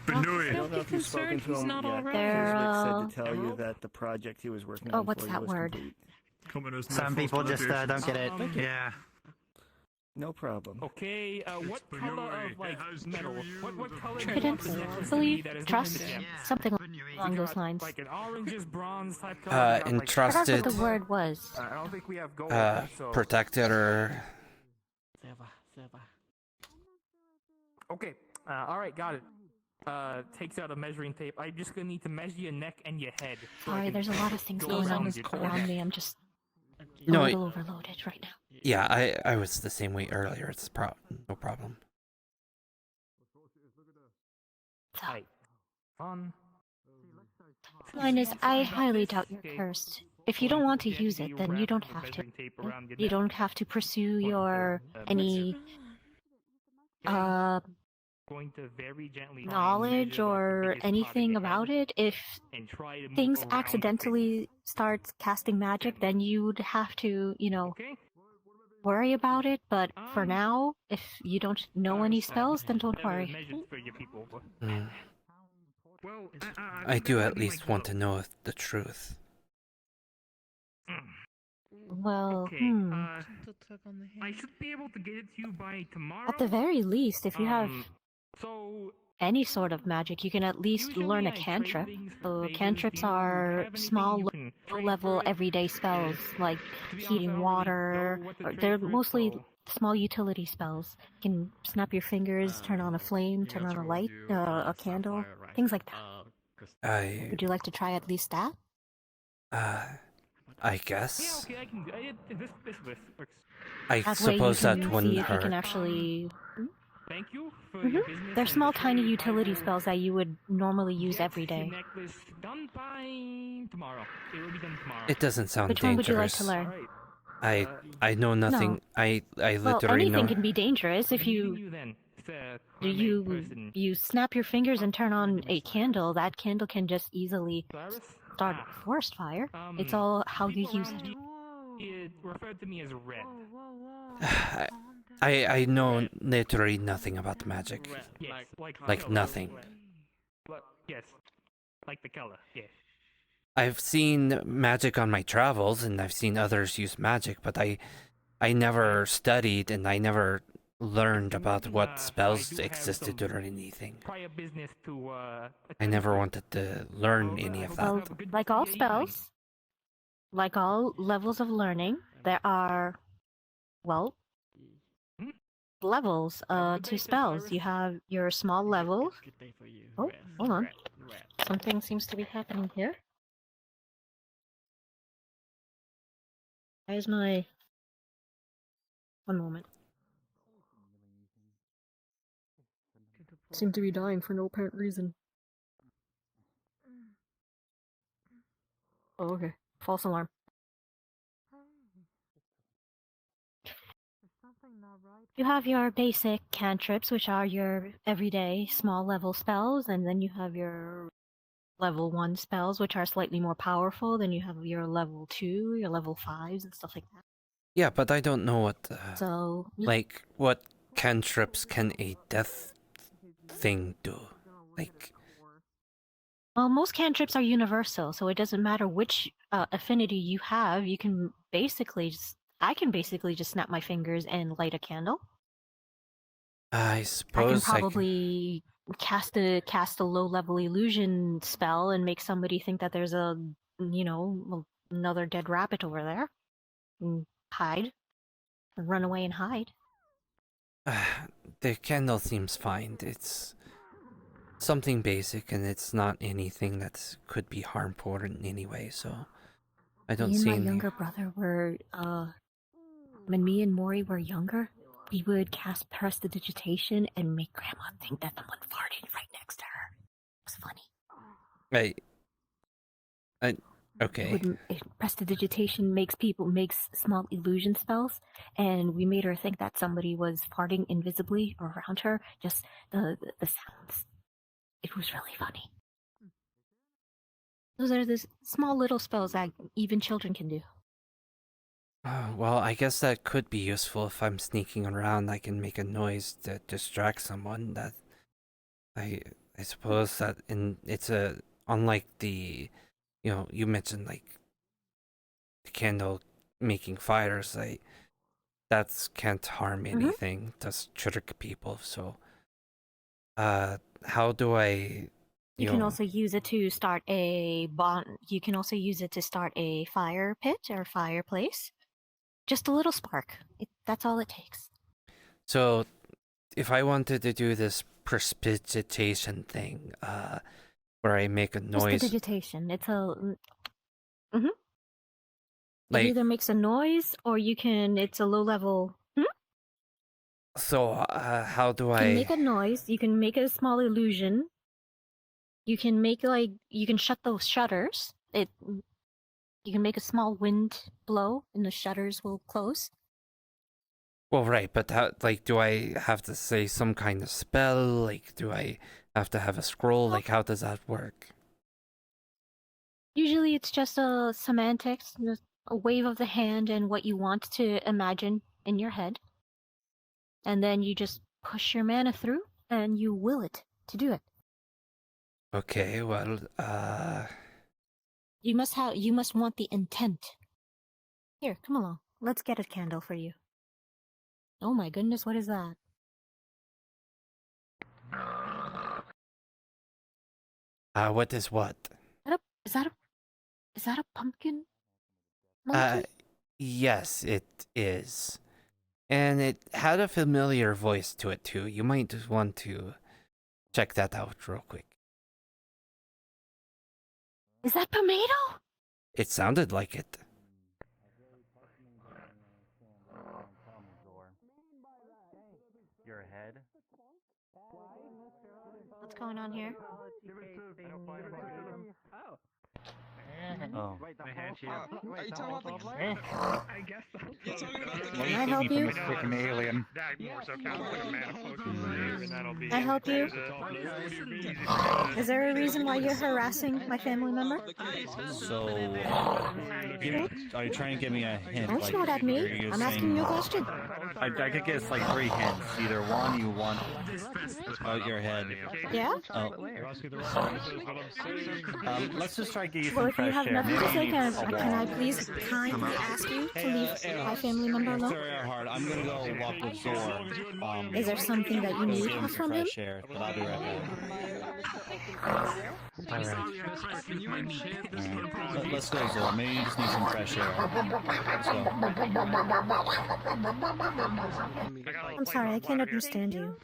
Banui. I don't know if you've spoken to him yet. They're, Rick said to tell you that the project he was working oh, on what's for you that was word? complete. Some people just don't get it. Yeah. No problem. Okay, what color of like metal? What color? Confidence, belief, trust, something along those lines. Like an orange, bronze type color. I Entrusted, forgot what the word was. I don't think we have gold. protected, or... Okay. All right, got it. Takes out a measuring tape. I'm just gonna need to measure your neck and your head. Sorry, there's a lot of things going on around me. I'm just a No, little overloaded right now. Yeah, I was the same way earlier. It's no problem. Fun. Mine is, I highly doubt you're cursed. If you don't want to use it, then you don't have to. You don't have to pursue your Going to very gently knowledge or anything about it. If things accidentally start casting magic, then you'd have to, worry about it. But for now, if you don't know any spells, then don't worry. I do at least want to know the truth. Well, I should be able to get it to you by tomorrow. At the very least, if you have So any sort of magic, you can at least learn a cantrip. Cantrips are small, low-level, everyday spells, like heating water. They're mostly small utility spells. You can snap your fingers, turn on a flame, turn on a light, a candle, things like that. Would you like to try at least that? I guess. Yeah, okay, I can. This works. I That suppose way you that can wouldn't see if you hurt. can actually... Thank you for your business. They're small, tiny utility spells that you would normally use every day. Necklace done by tomorrow. It will be done tomorrow. It doesn't sound Which one would you like dangerous. to learn? I know nothing. No. I Well, literally anything know. can be dangerous if you snap your fingers and turn on a candle. That candle can just easily start a forest fire. It's all how you use it. It referred to me as red. I know literally nothing about magic. Yes, Like nothing. Yes, like the color. Yes. I've seen magic on my travels, and I've seen others use magic, but I never studied and I never learned about what spells existed or anything. Prior business to I never wanted to learn any of that. Well, like all spells, like all levels of learning, there are, well, levels to spells. You have your small level. Oh, hold on. Something seems to be happening here. Why is my... One moment. Seem to be dying for no apparent reason. Oh, okay. False alarm. You have your basic cantrips, which are your everyday small level spells, and then you have your level 1 spells, which are slightly more powerful. Then you have your level 2, your level 5s, and stuff like that. Yeah, but I don't know what... So... like, what cantrips can a death thing do? Like... Well, most cantrips are universal, so it doesn't matter which affinity you have. You can basically just... I can basically just snap my fingers and light a candle. I suppose I can probably cast a low-level illusion spell and make somebody think that there's a, you know, another dead rabbit over there. And hide. And run away and hide. The candle seems fine. It's something basic, and it's not anything that could be harmful in any way, so I don't see Me and my any... younger brother were, when me and Mori were younger, we would cast prestidigitation and make Grandma think that someone farted right next to her. It was funny. Okay. Prestidigitation makes small illusion spells, and we made her think that somebody was farting invisibly around her. Just the sounds. It was really funny. Those are the small little spells that even children can do. Well, I guess that could be useful if I'm sneaking around. I can make a noise to distract someone. That I suppose that it's unlike the, you know, you mentioned like the candle making fires. That can't harm anything. Just trick people. So, how do I? You can also use it to start a You can also use it to start a fire pit or fireplace. Just a little spark. That's all it takes. So, if I wanted to do this prestidigitation thing, where I make a noise... Prestidigitation. It's a... Mm-hmm. Like, it either makes a noise, or it's a low level... So, how do I... You can make a noise, you can make a small illusion, you can make, you can shut those shutters. You can make a small wind blow, and the shutters will close. Well, right, but how, do I have to say some kind of spell? Do I have to have a scroll? How does that work? Usually it's just a semantics, a wave of the hand and what you want to imagine in your head. And then you just push your mana through, and you will it to do it. Okay, well, You must want the intent. Here, come along. Let's get a candle for you. Oh my goodness, what is that? What is what? Is that a pumpkin monkey? Yes, it is. And it had a familiar voice to it too. You might just want to check that out real quick. Is that Pomato? It sounded like it. Your head. What's going on here? Oh. My hand shield. Are you talking about I guess so. Can I help you? Freaking alien. Can I help you? Is there a reason why you're harassing my family member? So, are you trying to give me a hint? Don't shout at me. I'm asking you a question. I could guess 3 hints. Either one, you want out your head. Yeah? Oh. Let's just try to get you some Well, if you fresh have air. nothing to Maybe say, you can need a I walk. please kindly ask you to leave my family member It's alone? very hard. I'm gonna go walk with Zor. Is there something that you Let's need give him some from him? fresh air, but I'll be right back. Let's go, Zor. Maybe you just need some fresh air. Let's go. I'm sorry, I can't understand you.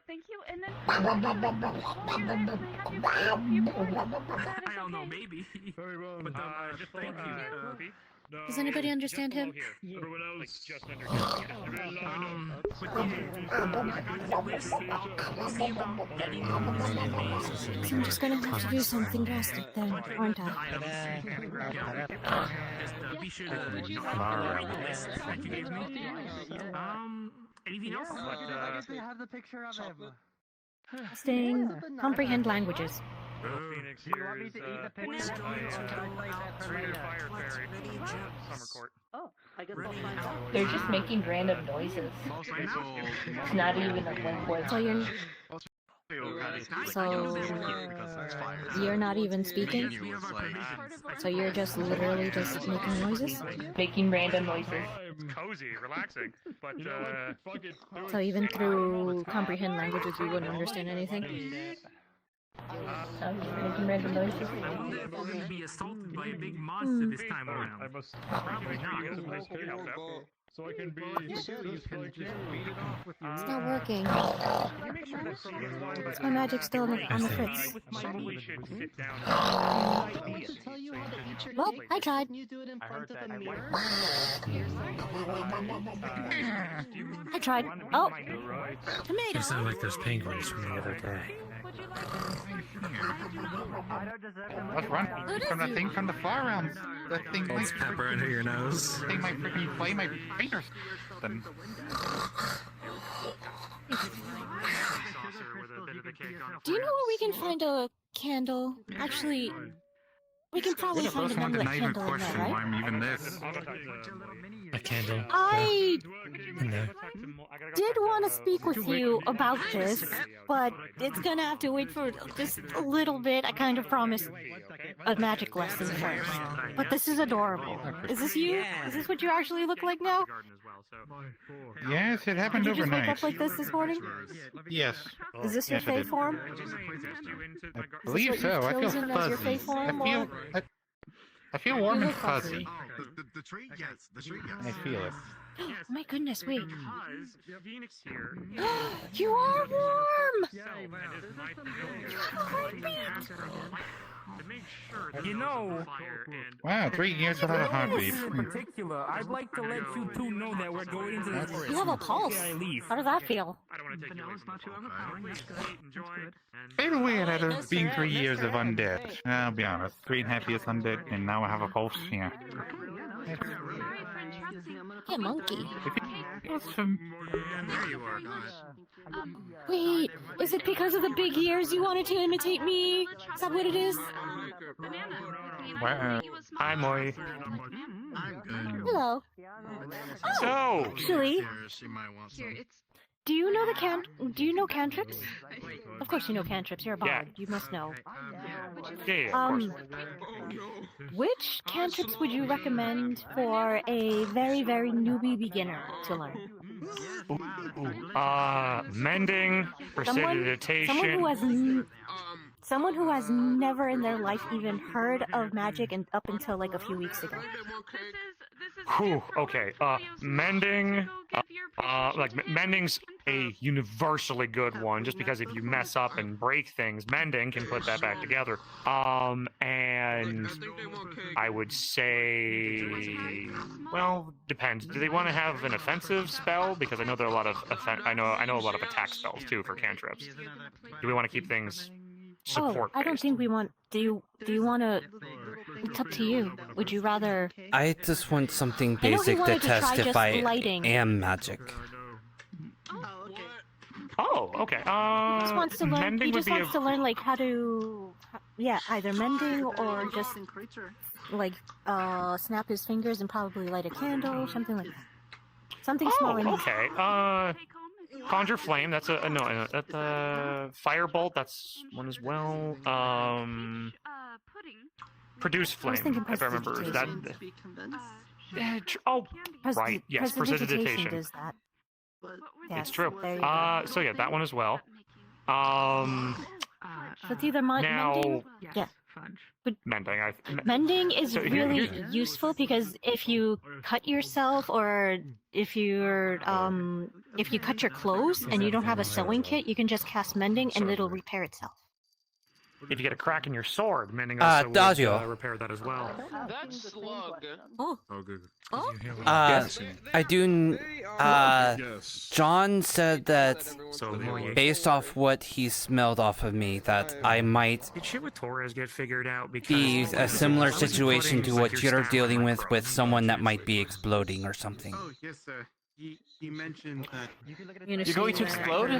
Thank you, and then. I don't know, maybe. Very well. But thank you. Does anybody understand him? Everyone else. Just under I'm just gonna have to do something drastic then, aren't I? Be sure to list that you gave me. Anything else? I guess we have the picture of him. Staying, comprehend languages. Phoenix here is Summer Court. Oh, I guess I'll find out. They're just making random noises. It's not even a Waypoint. So you're not even speaking? So you're just literally just making noises? Making random noises. It's cozy, relaxing, but So even through comprehend languages you wouldn't understand anything? Making random noises. I wonder if we're going to be assaulted by a big monster this time around. I must Probably not. so I can be. It's not working. My magic's still on the fritz. We should sit down. Well, I tried. Can you do it in front of a mirror? I tried. Oh! Tomato! You sound like those penguins from the other day. Let's run from the thing from the far round. The thing It's pepper under your nose. thing might freaking play my fingers. Then. Do you know where we can find a candle? Actually, we can probably find another candle in there, right? Why I'm even this. A candle. I In there. did want to speak with you about this, but it's gonna have to wait for just a little bit. I kind of promised a magic lesson first. But this is adorable. Is this you? Is this what you actually look like now? Yes, it happened Did you just wake overnight. up like this morning? Yes. Is this your Yes, I fae did. form? I believe what so. you've I feel chosen as your fuzzy. fae form, I feel warm You and look fuzzy. fuzzy. The tree, yes. The tree, yes. I feel it. Oh my goodness, wait. Phoenix here. You are warm! You know, Wow, 3 years without a heartbeat. in particular, I'd like to let you two know that we're going into the forest. You have a pulse. Yeah, I leave. How does that feel? I don't want to take you away from enjoy. Feel weird out of being 3 years of undead. I'll be honest. 3.5 years undead, and now I have a pulse. Yeah. Yeah, monkey. It's from... There you are. Wait, is it because of the big ears you wanted to imitate me? Is that what it is? Wow. Hi, Moi. Hello. So, Actually, She might want some. do you know do you know cantrips? Of course you know cantrips, you're a bard, Yeah. you must know. yeah, of course. Which cantrips would you recommend for a very, very newbie beginner to learn? Mending, prestidigitation. Someone who has never in their life even heard of magic and up until like a few weeks ago. Whew, okay. Mending. Mending's a universally good one, just because if you mess up and break things, mending can put that back together. And I would say, well, depends. Do they want to have an offensive spell? Because I know there are a lot of I know a lot of attack spells too for cantrips. Do we want to keep things support I don't think we want. Do you want to? It's up to you. Would you rather? I just want something I know he basic to wanted to try test if just I lighting. am magic. Oh, okay. He just wants to learn. Mending He would just be wants to learn like how to, yeah, either mending or just like snap his fingers and probably light a candle, something like that. Something small and easy. Okay. Conjure flame. That's that's a firebolt. That's one as well. Produce flame. If I remember, is that? Right. Yes, prestidigitation. Does that. It's true. There you go. So yeah, that one as well. So it's either mending. Yeah. But mending is really useful because if you cut yourself or if you cut your clothes and you don't have a sewing kit, you can just cast mending and it'll repair itself. If you get a crack in your sword, mending also would repair that as well. That's slug. Oh. Oh, good. I do. John said that based off what he smelled off of me, that I might Did shit with Torres get figured out? be a similar situation to what you're dealing with someone that might be exploding or something. Oh, yes, sir. He mentioned that you're going to explode?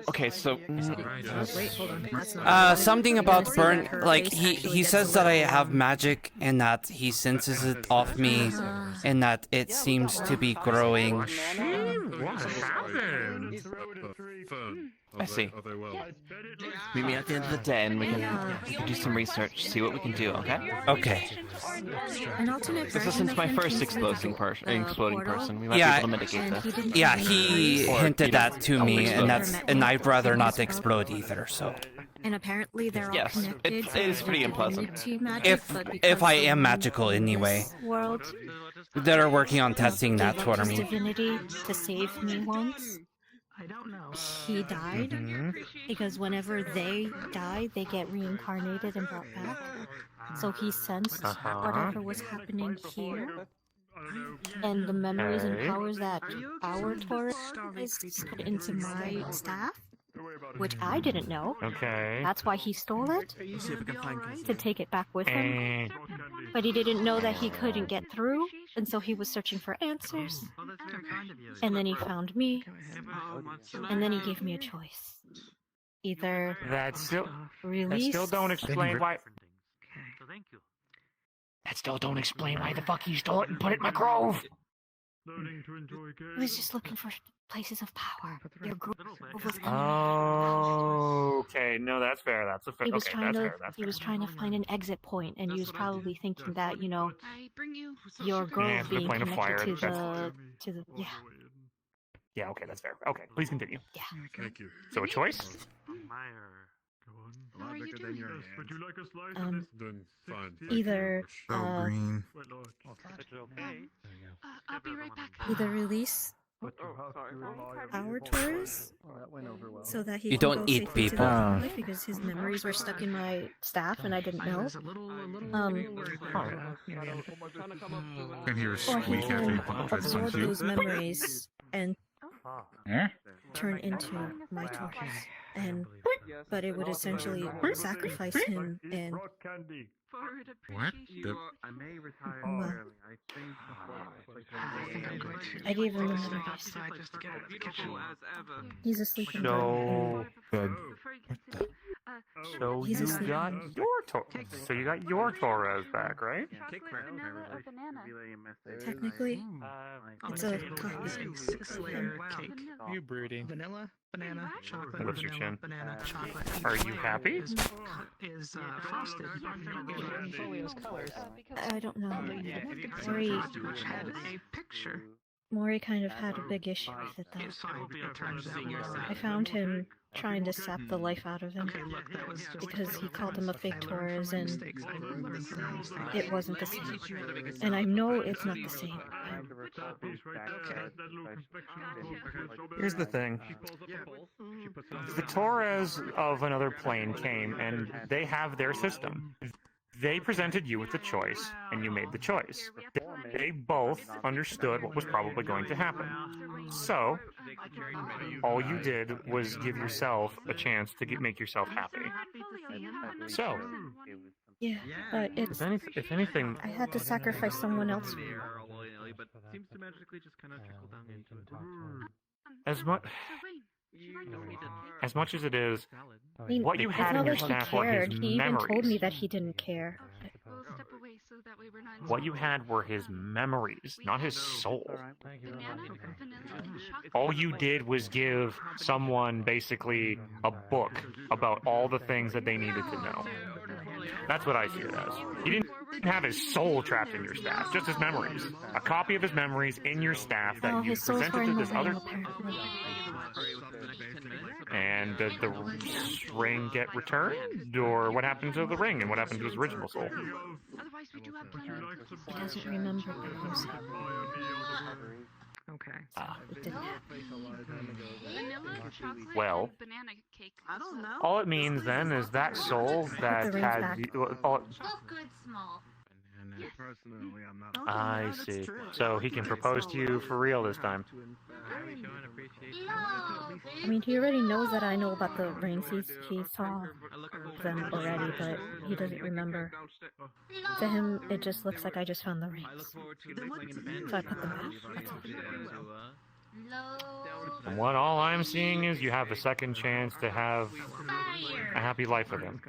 Okay, so wait, hold on. That's not something about burn. Like he says that I have magic and that he senses it off me, and that it seems to be growing. What happened? I see. Meet me at the end of the day and we can do some research, see what we can do, okay? Okay. This isn't my first exploding person. We might be able to mitigate this. Yeah, he hinted that to me, and I'd rather not explode either. So. And apparently they're all connected. It is pretty unpleasant. If I am magical anyway. World, they're working on testing that for me. Divinity to save me once. I don't know. He died because whenever they die, they get reincarnated and brought back. So he sensed whatever was happening here, and the memories and powers that our Taurus put into my staff, which I didn't know. Okay. That's why he stole it, to take it back with him. But he didn't know that he couldn't get through, and so he was searching for answers. And then he found me, and then he gave me a choice. Either that still release. don't explain why. That still don't explain why the fuck you stole it and put it in my grove. I was just looking for places of power. Your grove was okay, no, that's fair. That's a fair. He was Okay, trying that's to. fair. That's He was trying to find an exit point, and he was probably thinking that your Yeah, grove to the being plane of fire, connected that's- to the Yeah, okay, that's fair. Okay, please continue. Yeah. Thank you. So a choice? A lot bigger than your hand. Would you like a slice of this? Then fine. either green. I'll be right back. either release our Taurus so that he You can don't go eat safely to the people. afterlife because his memories were stuck in my staff and I didn't know. And he was Or he weak after he can apologized to absorb you. those memories and turn into my Taurus. But it would essentially sacrifice him and What? I may retire Well, early. I think I'm going to. I gave him the memories. Just to get out of the kitchen. He's asleep in So good. So He's you asleep. got your Torres back, right? Technically, it's a copy. You brooding. Vanilla, banana, chocolate. What's your chin? Banana, chocolate. Are you happy? Is frosted. Colors. I don't know. Mori Mori, had a picture. Mori kind of had a big issue with it though. I found him trying to sap the life out of him because he called him a fake Taurus and it wasn't the same. And I know it's not the same. Here's the thing. The Torres of another plane came and they have their system. They presented you with the choice, and you made the choice. They both understood what was probably going to happen. So, all you did was give yourself a chance to make yourself happy. So, Yeah, but it's. if anything, I had to sacrifice someone else. But seems to magically just kind of trickle down into it. as much as it is, I mean, what you it's had not in your like he staff were cared. his He even memories. told me that he didn't care. What you had were his memories, not his soul. All you did was give someone basically a book about all the things that they needed to know. That's what I see it as. You didn't have his soul trapped in your staff, just his memories. A copy of his memories in your staff that Oh, you his souls were presented in to the this veil, other. apparently. And did the ring get returned? Or what happened to the ring and what happened to his original soul? Otherwise, we do have plenty. He doesn't remember losing. Okay. It didn't happen. Vanilla, chocolate, Well, and banana cake. I don't know. all it means then is that soul that rings had back. Good small. Personally, I'm not. I see. So he can propose to you for real this time. I mean, he already knows that I know about the rings. He saw them already, but he doesn't remember. To him, it just looks like I just found the rings. So I put them back. That's all. And what all I'm seeing is you have a second chance to have a happy life with him.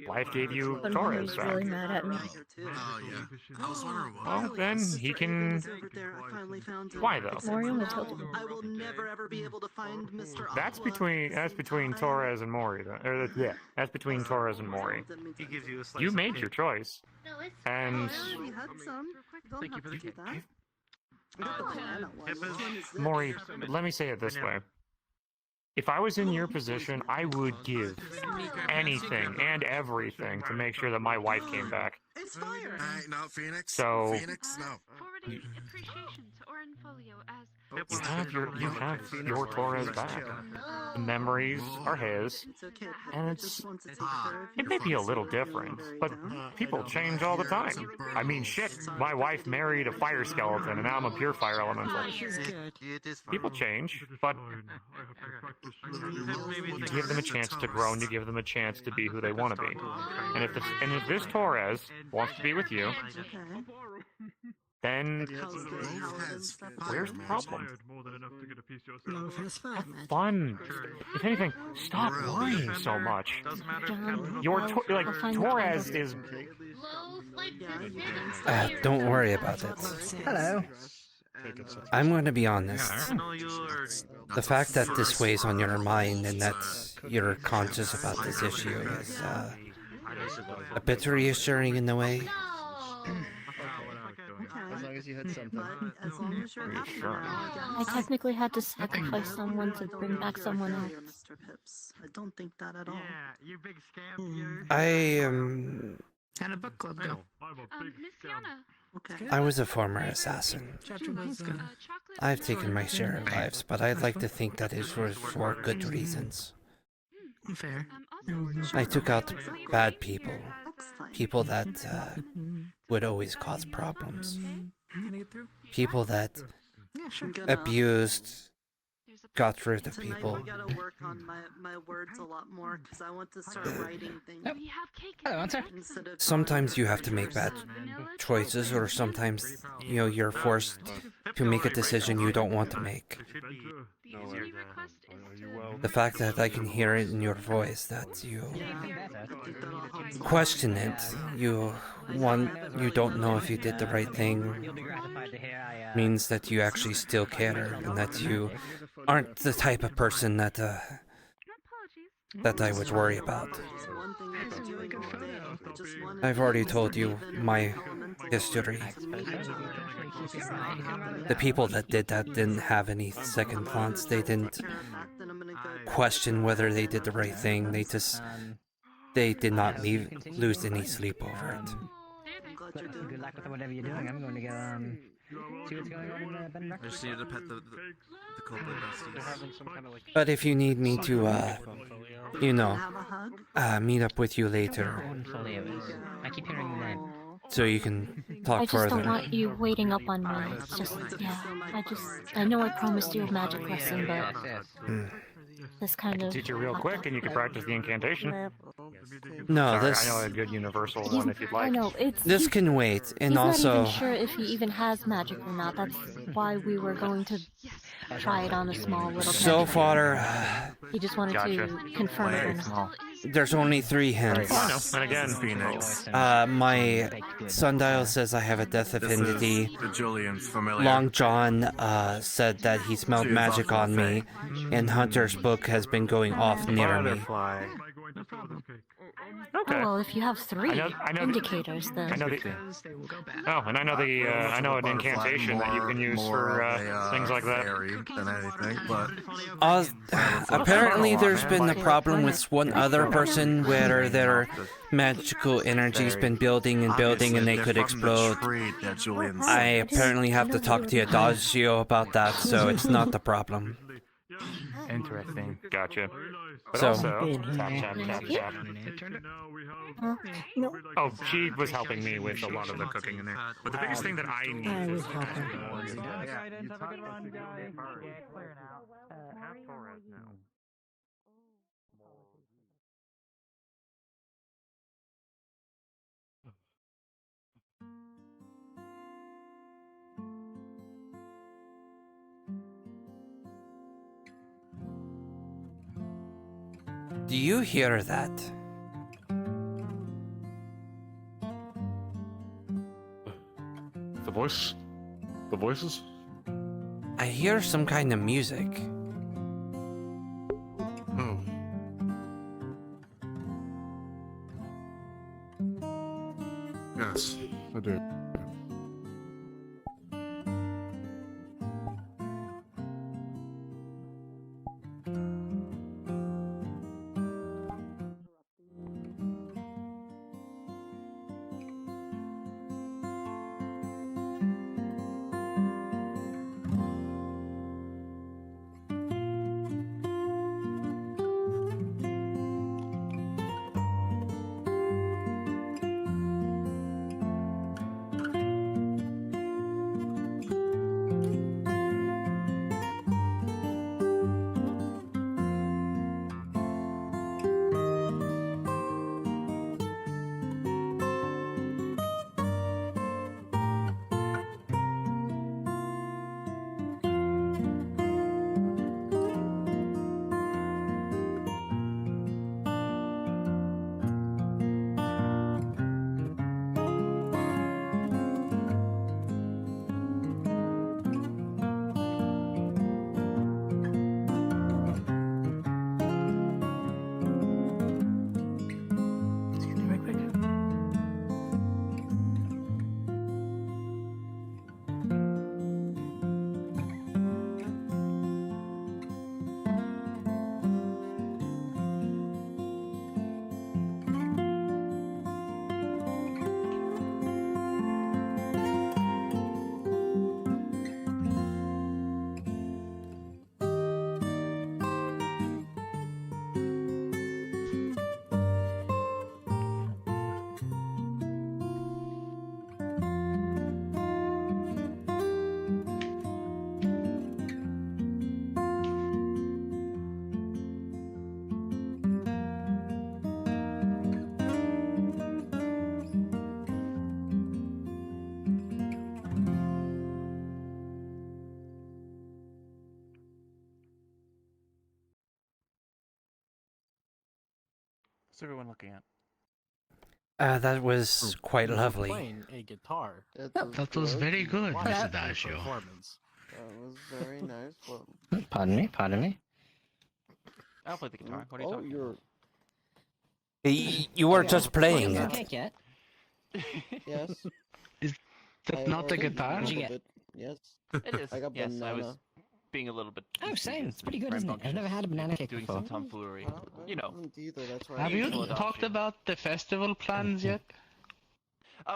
Life gave you But Torres he's back. really mad at me. Oh yeah. I was wondering why. Well, then he can. Why though? Mori only told him. I will never ever be able to find Mr. That's between Torres and Mori. Yeah, that's between Torres and Mori. He gives you a You made your choice, and We had some. Don't have to do that. Maury, let me say it this way. If I was in your position, I would give anything and everything to make sure that my wife came back. It's fire. No, Phoenix. So- Phoenix, no. Forwarding appreciation to Oren Folio as You have your Torres back. The memories are his, It's okay. and I it's just want to take care of it may be a little different, but people change all the time. I mean, shit, my wife married a fire skeleton, and now I'm a pure fire elemental. People change, but you give them a chance to grow, and you give them a chance to be who they want to be. And if this Torres wants to be with you, then where's the problem? Have fun. If anything, stop worrying so much. Torres is. Don't worry about it. Hello. I'm going to be honest. The fact that this weighs on your mind and that you're conscious about this issue is a bit reassuring in a way. As long as you had something. As long as you're happy. I technically had to sacrifice someone to bring back someone else. Mr. Pips. I don't think that at all. Yeah, you big scamp. I How a book club go? Miss Yana. Okay. I was a former assassin. I've taken my share of lives, but I'd like to think that it was for good reasons. Fair. I took out bad people. People that would always cause problems. People that abused, got rid of people. I gotta work on my words a lot more because I want to start writing things. Instead of Sometimes you have to make bad choices, or sometimes, you're forced to make a decision you don't want to make. The fact that I can hear it in your voice, that you question it, you don't know if you did the right thing, means that you actually still care, and that you aren't the type of person that I would worry about. I've already told you my history. The people that did that didn't have any second thoughts. They didn't question whether they did the right thing. They did not lose any sleep over it. Good luck with whatever you're doing. I'm going to go see what's going on in bed and I breakfast. just needed to pet the culprit besties. But if you need me to, meet up with you later, I keep hearing the name. so you can talk I just further. don't want you waiting up on me. It's just, I know I promised you a magic lesson, but this kind of... Teach you real quick, and you can practice the incantation. No, Sorry, this... I know a good universal one if you'd like. I know, This can wait, and he's also... not even sure if he even has magic or not. That's why we were going to try it on a small little So test. far, He just wanted to confirm it or not. there's only 3 hints. I know, and again, Phoenix. My Sundial says I have a death affinity. The Julian's familiar. Long John said that he smelled magic on me, and Hunter's book has been going off near me. Okay. Oh, well, if you have three I know indicators, then. I know the. Oh, and I know the. I know an incantation that you can use for things like that. Than anything, but Apparently, there's been a problem with one other person where their magical energy's been building and building, and they could explode. I apparently have to talk to Adagio about that, so it's not a problem. Interesting. Gotcha. But So- also, tap. Oh, she was helping me with a lot of the cooking in there. But the biggest thing that I need is. Do you hear that? The voice? The voices? I hear some kind of music. Oh. Yes, I do. What's everyone looking at? That was quite lovely. Playing a guitar. That was very good, Mr. Adagio. That was very nice. Well, Pardon me, pardon me. I'll play the guitar. What are you talking about? You were just playing You it. cake yet? yes. Is that not the guitar? Did you get? Yes. It is. I got Yes, banana. I was being a little bit. Oh, same. It's pretty good, isn't it? I've never had a banana cake doing before. some tomfoolery. You know. Either, that's why Have you talked about the festival plans yet?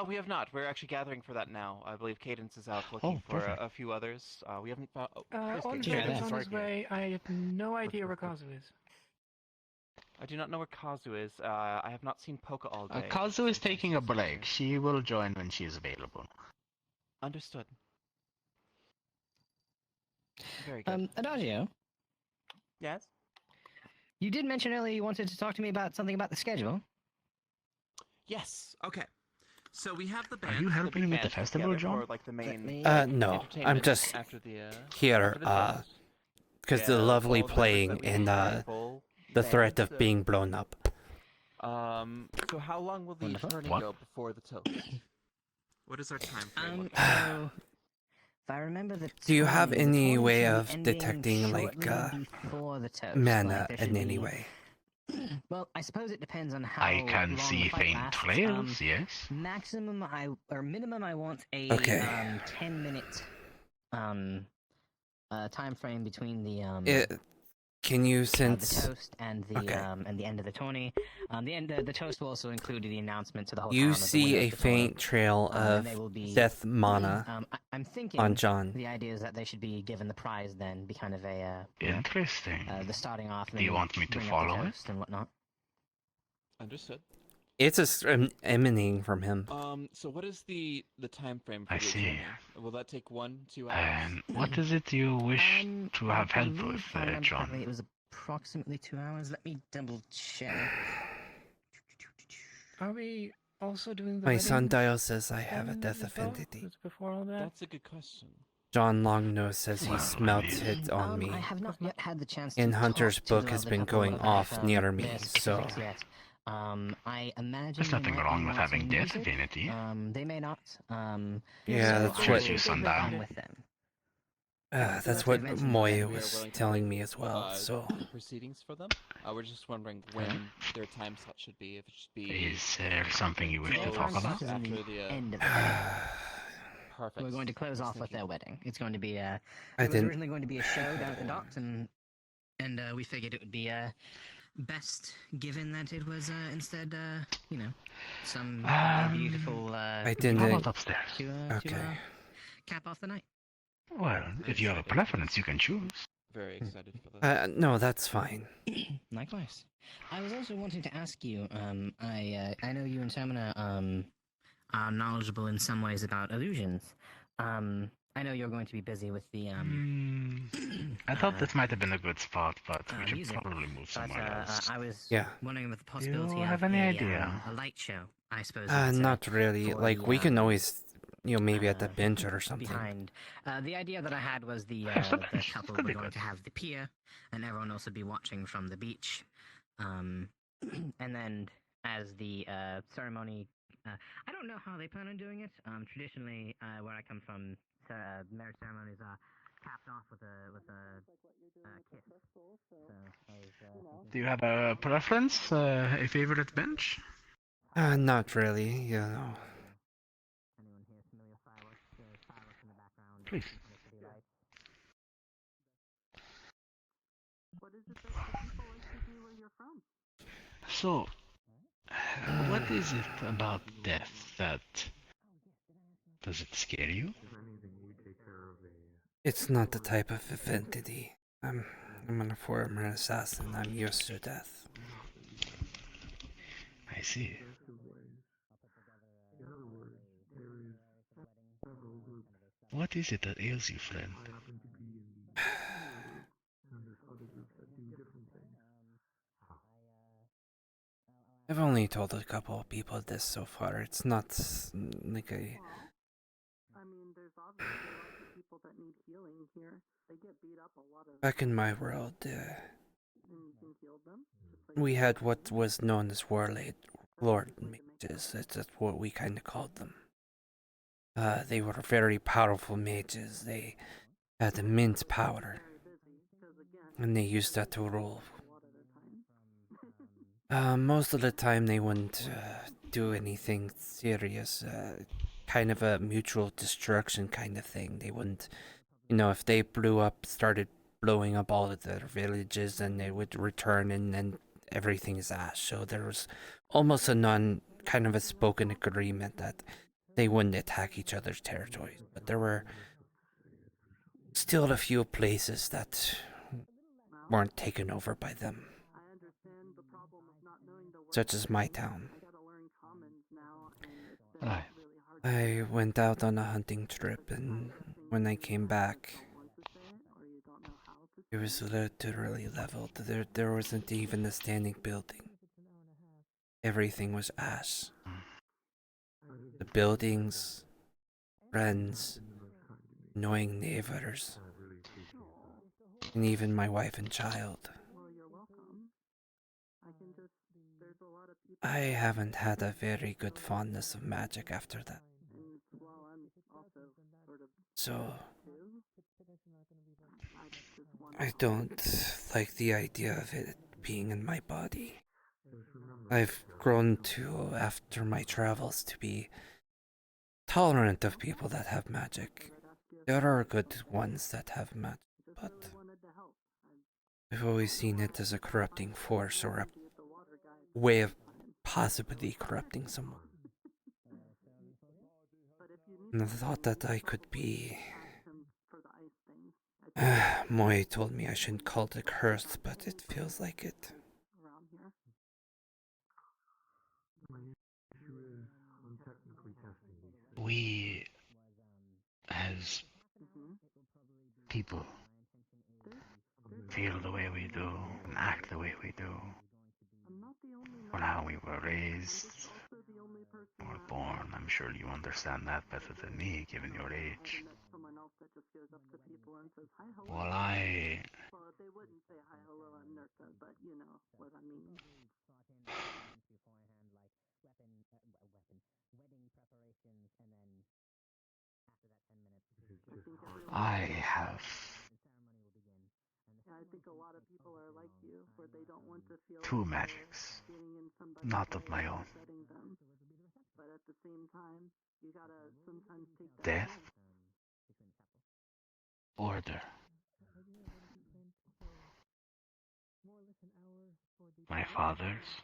We have not. We're actually gathering for that now. I believe Cadence is out Oh, looking for perfect. a few others. We haven't found. Undead is on his way. I have no idea where Kazu is. I do not know where Kazu is. I have not seen Poka all day. Kazu is taking a break. She will join when she is available. Understood. Very good. Adagio? Yes? You did mention earlier you wanted to talk to me about something about the schedule. Yes. Okay. So we have the band. Are you helping big with the band festival, together John? for, like, the main No, I'm entertainment just after the, here, because the lovely all the members playing that we and have are full the threat band, of being blown up. So how long will the Wonderful. turning What? go before the toast? What is our time frame? So, if I remember the Do you have timing, the any tournament way should be of ending detecting, like, shortly before the toast. mana Like, there in should any be- way? Well, I suppose it depends on how I can long see the fight faint lasts. trails, yes. Maximum, minimum, I want a Okay. 10-minute time frame between the Can you sense the toast and the end of the tourney. The toast will also include the announcement to the whole town. you of the see winner a of the tourney. faint trail And of they will be, death mana I'm thinking on John? the idea is that they should be given the prize, then be kind of a Interesting. the starting off. And Do you then want me to bring up follow the it? toast and whatnot. Understood. It's emanating from him. So what is the time frame for I the see. journey? Will that take 1-2 hours? And what is it you wish to have help with, If I remember John? correctly, it was approximately 2 hours. Let me double check. Are we also doing the My wedding sundial says I have a then death as well? affinity. Just before all that? That's a good question. John Longnose says he Well, smelt I mean- it on me. I have not yet had the chance In to Hunter's talk to book the has other been couple going about, off near me, their so specifics yet. I imagine There's nothing they might wrong be with wanting having death music. affinity. They may not. Yeah, so that's I what- will you, Sundial. confirm with them. that's They what mentioned Moya that We are was willing to telling make, me as well. So the proceedings for them. We're just wondering when their time slot should be. If it should be. Is there something you wish to close talk about? after the End of the wedding. Perfect. We're going to close Just off with thinking. their wedding. It's going to be I it was didn't- originally going to be a show down at the docks, and we figured it would be best given that it was instead some beautiful I didn't. How about upstairs? Okay. cap off the night. Well, if you have a preference, you can choose. Very excited for this. No, that's fine. Likewise. I was also wanting to ask you. I know you and Tamina are knowledgeable in some ways about illusions. I know you're going to be busy with the I thought this might have been a good spot, but we should music. probably move But somewhere else. I was Yeah. wondering about the possibility have of any idea? a light show. I suppose. you could say, Not really. for Like the, we can always, maybe at the bench or something. behind. The idea that I had was the couple Could were be going good. to have the pier, and everyone else would be watching from the beach. And then as the ceremony, I don't know how they plan on doing it. Traditionally, where I come from, marriage ceremonies are capped off with a kiss. Do you have a preference? A favorite bench? Not really. You know. Anyone here familiar fireworks? Fireworks in the background. Please. What is it that the people like to do where you're from? So, what is it about death that... Does it scare you? It's not the type of affinity. I'm a former assassin. I'm used to death. I see. What is it that ails you, friend? I've only told a couple of people this so far. It's not like a. I mean, there's obviously lots of people that need healing here. They get beat up a lot of. Back in my world, And you can heal them. we had what was known as warlord mages. That's what we kind of called them. They were very powerful mages. They had immense power, and they used that to rule. Most of the time they wouldn't do anything serious, kind of a mutual destruction kind of thing. They wouldn't, if they started blowing up all of their villages, and they would return and then everything is ash. So there was almost kind of a spoken agreement that they wouldn't attack each other's territories. But there were still a few places that weren't taken over by them. Such as my town. I went out on a hunting trip, and when I came back, it was literally leveled. There wasn't even a standing building. Everything was ash. The buildings, friends, annoying neighbors, and even my wife and child. I haven't had a very good fondness of magic after that. So, I don't like the idea of it being in my body. I've grown to, after my travels, to be tolerant of people that have magic. There are good ones that have magic, but I've always seen it as a corrupting force or a way of possibly corrupting someone. And I thought that I could be... Moy told me I shouldn't call it a curse, but it feels like it. We, as people, feel the way we do and act the way we do for how we were raised or born. I'm sure you understand that better than me, given your age. Well, I have two magics, not of my own. Death, order. My father's,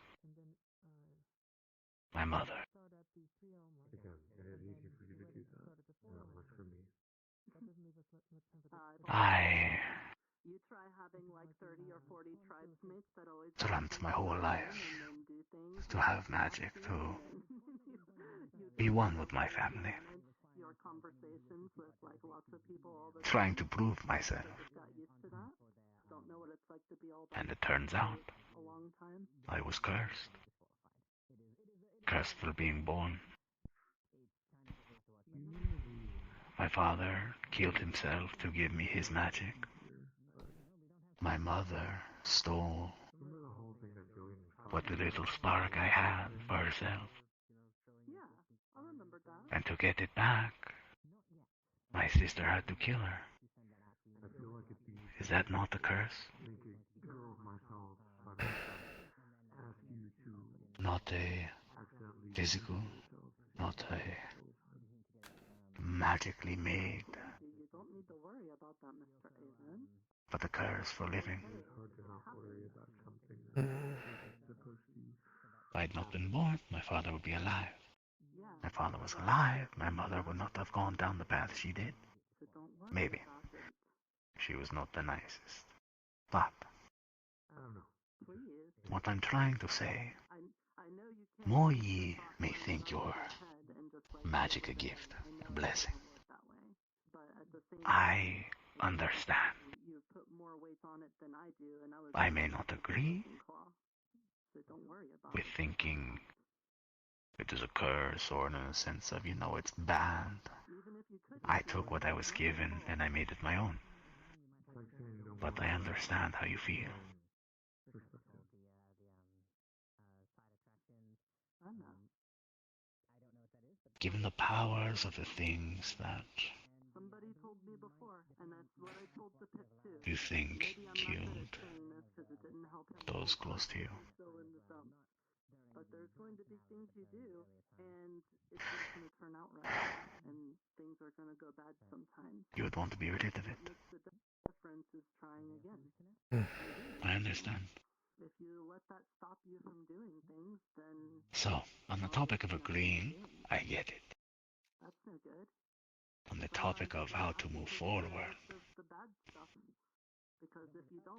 my mother. I dreamt my whole life to have magic, to be one with my family, trying to prove myself. And it turns out I was cursed. Cursed for being born. My father killed himself to give me his magic. My mother stole what little spark I had for herself. And to get it back, my sister had to kill her. Is that not a curse? Not a physical, not a magically made, but a curse for living. If I had not been born, my father would be alive. If my father was alive, my mother would not have gone down the path she did. Maybe. She was not the nicest. But what I'm trying to say, more ye may think your magic a gift, a blessing. I understand. I may not agree with thinking it is a curse or in a sense of, it's bad. I took what I was given and I made it my own. But I understand how you feel. Given the powers of the things that you think killed those close to you. But there's going to be things you do, and it's just going to turn out right, and things are going to go bad sometimes. You would want to be rid of it. The difference is trying again. I understand. If you let that stop you from doing things, then... So, on the topic of agreeing, I get it. That's no good. On the topic of how to move forward,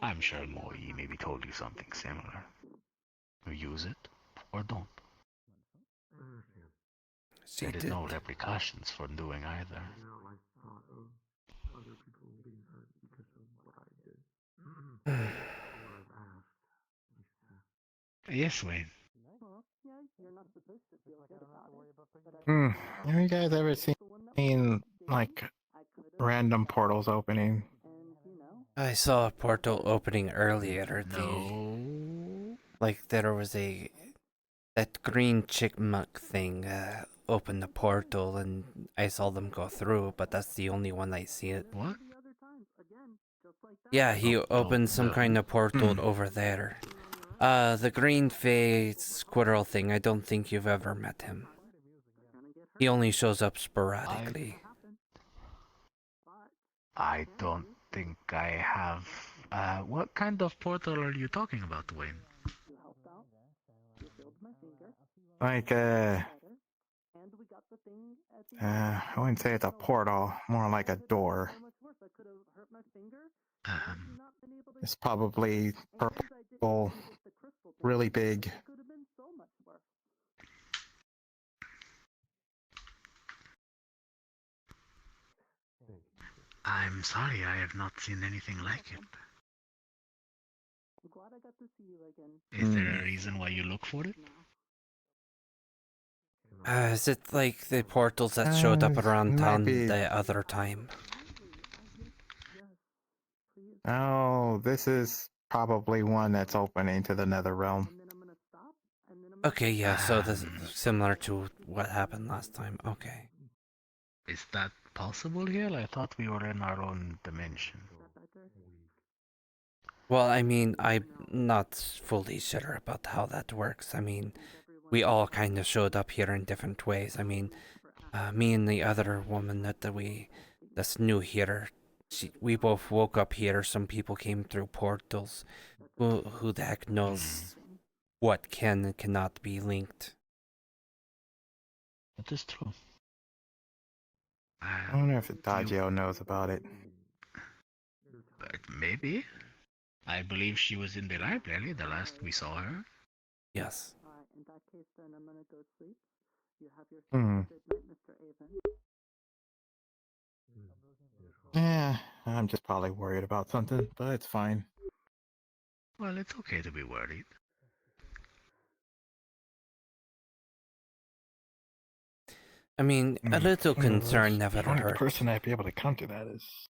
I'm sure Moi maybe told you something similar. You use it, or don't. There is no repercussions for doing either. Yes, Wayne. Have you guys ever seen, like, random portals opening? I saw a portal opening earlier. Like there was that green chipmunk thing opened the portal and I saw them go through, but that's the only one I see it. What? Yeah, he opened some kind of portal over there. The green face squirrel thing, I don't think you've ever met him. He only shows up sporadically. I don't think I have. What kind of portal are you talking about, Wayne? Like, I wouldn't say it's a portal, more like a door. It's probably purple, really big. I'm sorry, I have not seen anything like it. Is there a reason why you look for it? Is it like the portals that showed up around town be. the other time? Oh, this is probably one that's opening to the nether realm. Okay, yeah, so this is similar to what happened last time. Okay. Is that possible here? I thought we were in our own dimension. Well, I mean, I'm not fully sure about how that works. I mean, we all kind of showed up here in different ways. I mean, me and the other woman that's new here, we both woke up here. Some people came through portals. Who the heck knows what can and cannot be linked? That is true. I wonder if Dagio knows about it. Maybe. I believe she was in the library the last we saw her. Yes. In that case, then I'm gonna go sleep. You have your Hmm. good night, Mr. Avon. Yeah, I'm just probably worried about something, but it's fine. Well, it's okay to be worried. I mean, a little concern never The only hurt. person I'd be able to come to that is...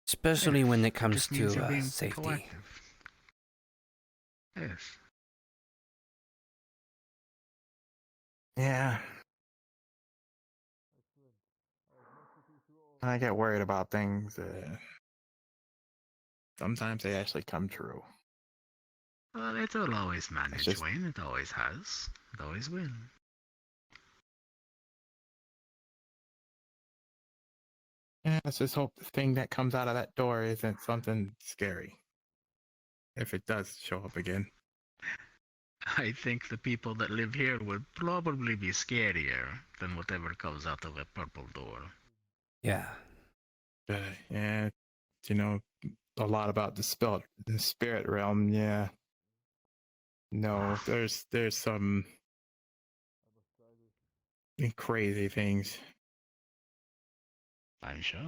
Especially when it comes Just means to you're being safety. proactive. Yes. Yeah. When I get worried about things, sometimes they actually come true. Well, it will always manage, just- Wayne. It always has. It always will. Yeah, let's just hope the thing that comes out of that door isn't something scary. If it does show up again. I think the people that live here would probably be scarier than whatever comes out of a purple door. Yeah. Yeah, you know a lot about the spirit realm. Yeah. No, there's some crazy things. I'm sure.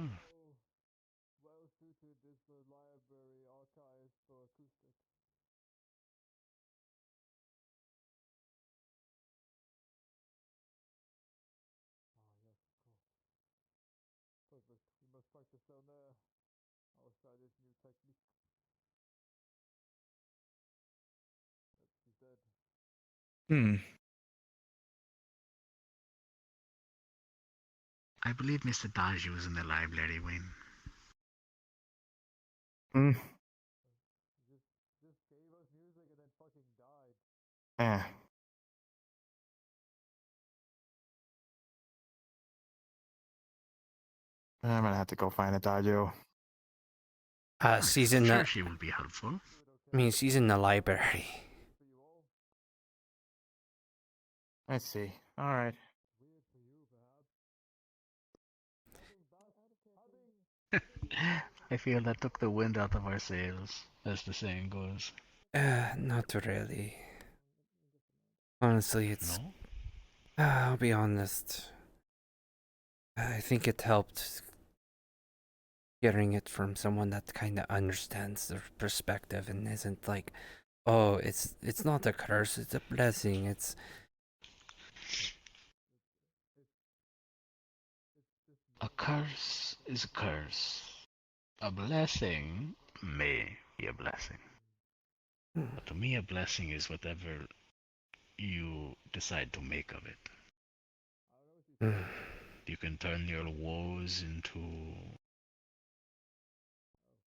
Hmm. I believe Mr. Daji was in the library, Wayne. Hmm. Yeah. I'm gonna have to go find a Dajo. She's in the. She will be helpful. I mean, she's in the library. Let's see. All right. I feel that took the wind out of our sails, as the saying goes. Not really. Honestly, it's. No? I'll be honest. I think it helped hearing it from someone that kind of understands the perspective and isn't like, oh, it's not a curse, it's a blessing. It's. A curse is a curse. A blessing may be a blessing. But to me, a blessing is whatever you decide to make of it. You can turn your woes into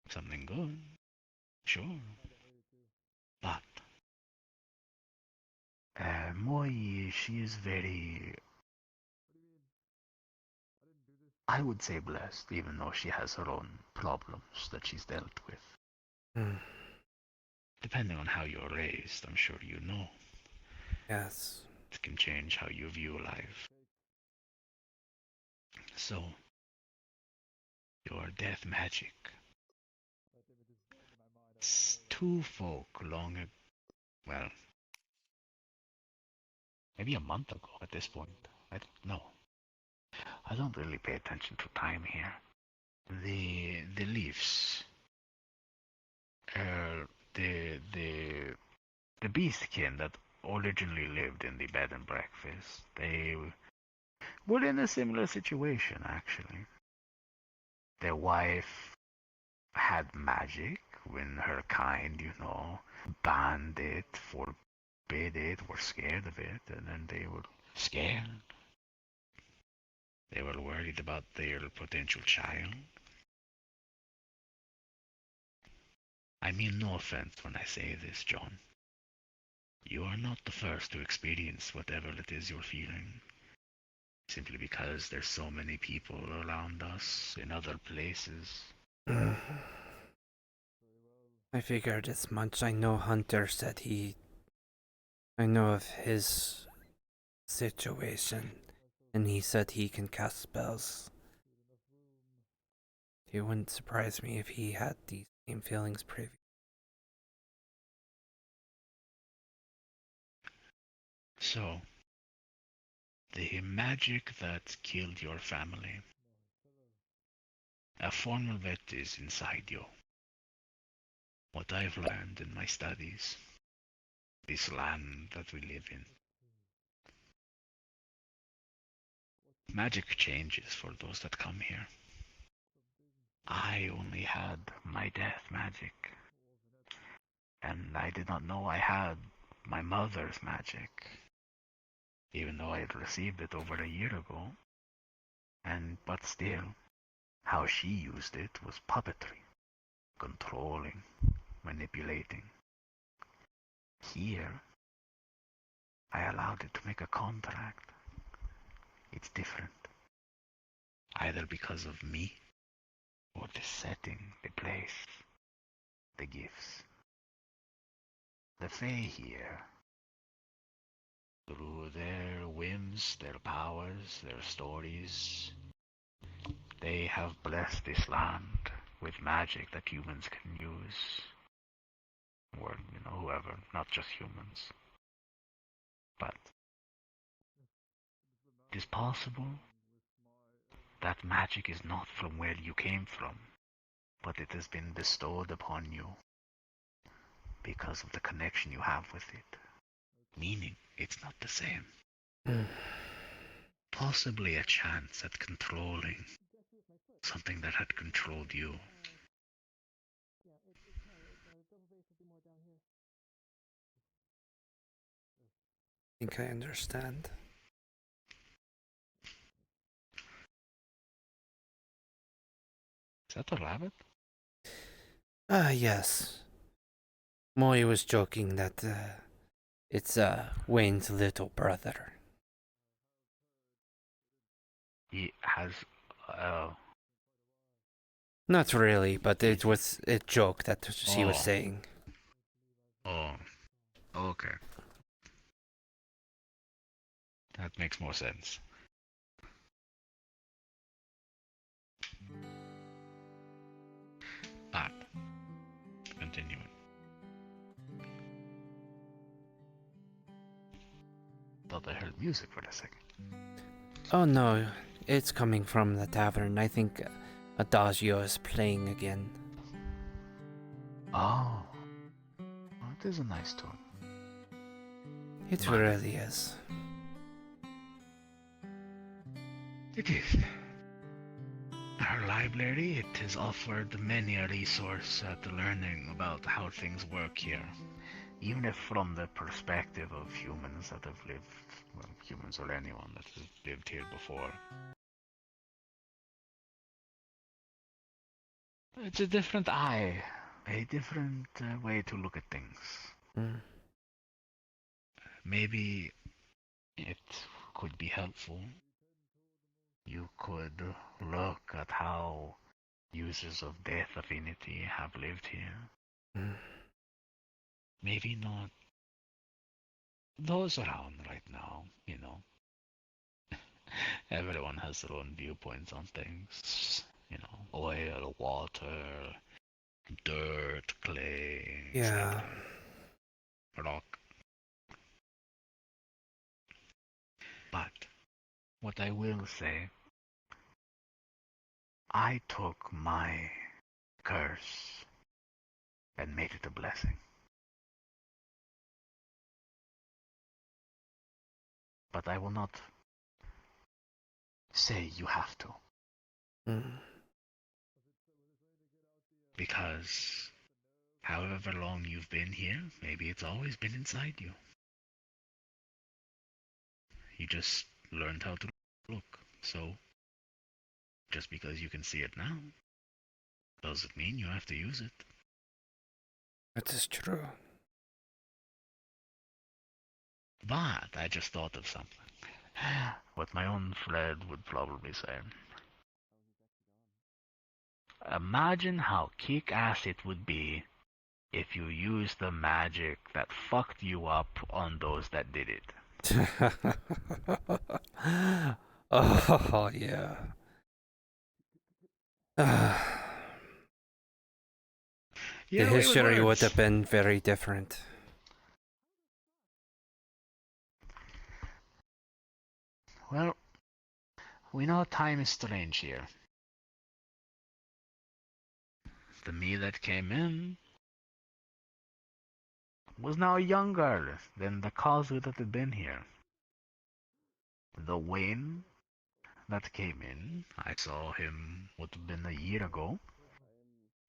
something good, sure. But Moi, she is very, I would say, blessed, even though she has her own problems that she's dealt with. Depending on how you're raised, I'm sure you know. Yes. It can change how you view life. So, your death magic. Two folk long ago, well, maybe a month ago at this point. I don't know. I don't really pay attention to time here. The Leafs, the beastkin that originally lived in the bed and breakfast, they were in a similar situation actually. Their wife had magic when her kind, banned it, forbid it, were scared of it, and then they were scared. They were worried about their potential child. I mean no offense when I say this, John. You are not the first to experience whatever it is you're feeling. Simply because there's so many people around us in other places. I figured as much. I know Hunter said I know of his situation, and he said he can cast spells. It wouldn't surprise me if he had these same feelings previously. So, the magic that killed your family, a form of it is inside you. What I've learned in my studies, this land that we live in. Magic changes for those that come here. I only had my death magic, and I did not know I had my mother's magic, even though I had received it over a year ago. But still, how she used it was puppetry, controlling, manipulating. Here, I allowed it to make a contract. It's different. Either because of me, or the setting, the place, the gifts. The Fae here, through their whims, their powers, their stories, they have blessed this land with magic that humans can use. Or, whoever, not just humans. But it is possible that magic is not from where you came from, but it has been bestowed upon you because of the connection you have with it. Meaning, it's not the same. Possibly a chance at controlling something that had controlled you. I think I understand. Is that a rabbit? Yes. Moi was joking that it's Wayne's little brother. He has, Not really, but it was a joke that she was saying. Oh, okay. That makes more sense. But, continuing. Thought I heard music for a second. Oh no, it's coming from the tavern. I think Adagio is playing again. Oh, well, it is a nice tune. It really is. It is. Our library, it has offered many a resource at learning about how things work here. Even if from the perspective of humans that have lived, well, humans or anyone that has lived here before. It's a different eye, a different way to look at things. maybe it could be helpful. You could look at how users of Death Affinity have lived here. Maybe not those around right now, you know. Everyone has their own viewpoints on things. You know, oil, water, dirt, clay, Yeah. rock. But what I will say, I took my curse and made it a blessing. But I will not say you have to. Because however long you've been here, maybe it's always been inside you. You just learned how to look. So, just because you can see it now, doesn't mean you have to use it. That is true. But I just thought of something. What my own Fred would probably say. Imagine how kick-ass it would be if you used the magic that fucked you up on those that did it. Oh, yeah. The history would have been very different. Well, we know time is strange here. The me that came in was now younger than the Kazu that had been here. The Wayne that came in, I saw him would have been a year ago,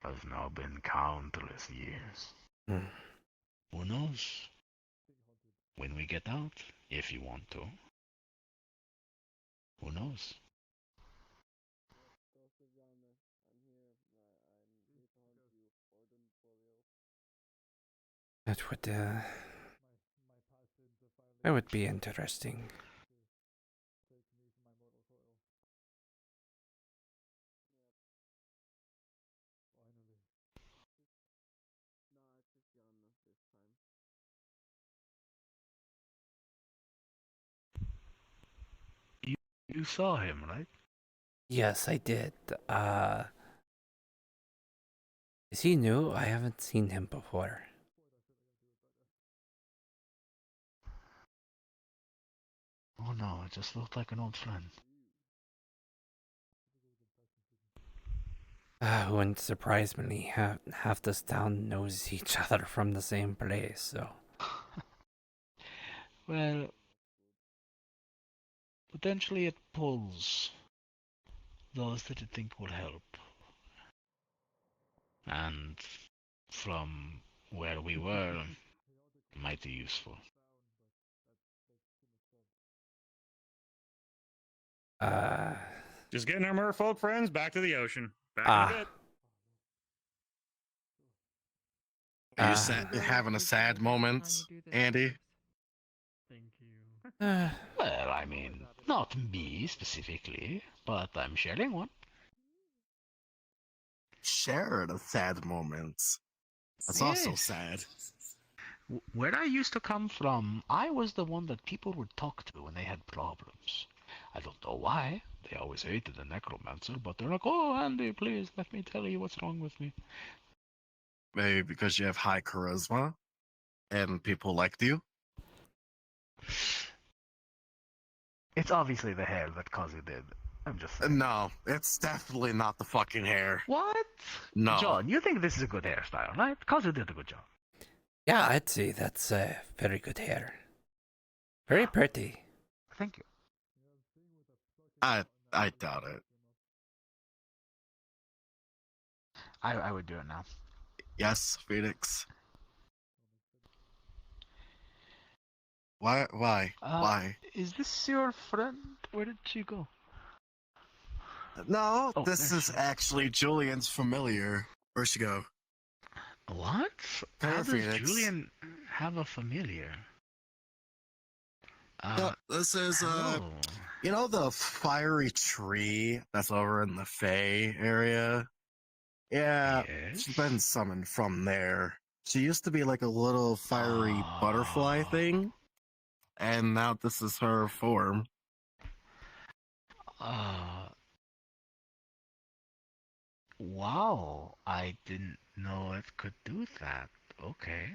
has now been countless years. Who knows? When we get out, if you want to. Who knows? That would be interesting. You saw him, right? Yes, I did. Is he new? I haven't seen him before. Oh no, it just looked like an old friend. Wouldn't surprise me. Half this town knows each other from the same place, so. Well, potentially it pulls those that you think will help. And from where we were, mighty useful. Just getting our merfolk friends back to the ocean. Back in a bit. Are you having a sad moment, Andy? Well, I mean, not me specifically, but I'm sharing one. Share the sad moments. That's also sad. Where I used to come from, I was the one that people would talk to when they had problems. I don't know why. They always hated the necromancer, but they're like, "Oh, Andy, please let me tell you what's wrong with me." Maybe because you have high charisma and people liked you? It's obviously the hair that Kazu did. I'm just saying. No, it's definitely not the fucking hair. What? No. John, you think this is a good hairstyle, right? Kazu did a good job. Yeah, I'd say that's very good hair. Very pretty. Thank you. I doubt it. I would do it now. Yes, Phoenix. Why? Why? Is this your friend? Where did she go? No, this is actually Julian's familiar. Where'd she go? What? How does Julian have a familiar? This is you know the fiery tree that's over in the Fae area? Yeah, she's been summoned from there. She used to be like a little fiery butterfly thing, and now this is her form. Wow, I didn't know it could do that. Okay.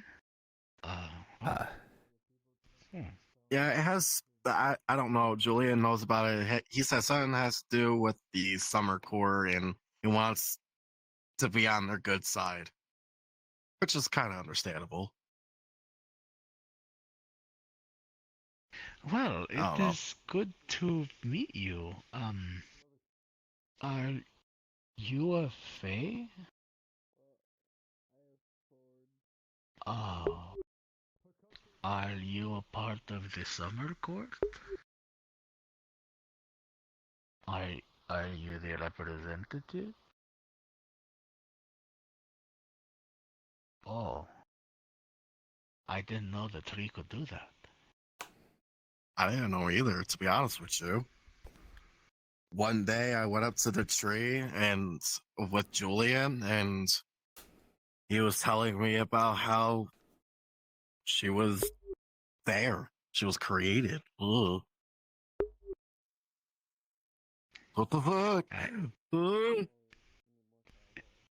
Yeah, it has. I don't know. Julian knows about it. He said something has to do with the Summer Core, and he wants to be on their good side, which is kind of understandable. Well, it is good to meet you. Are you a Fae? Oh. Are you a part of the Summer Court? Are you the representative? Oh. I didn't know the tree could do that. I didn't know either, to be honest with you. One day I went up to the tree and with Julian, and he was telling me about how she was there. She was created. Ugh. What the fuck?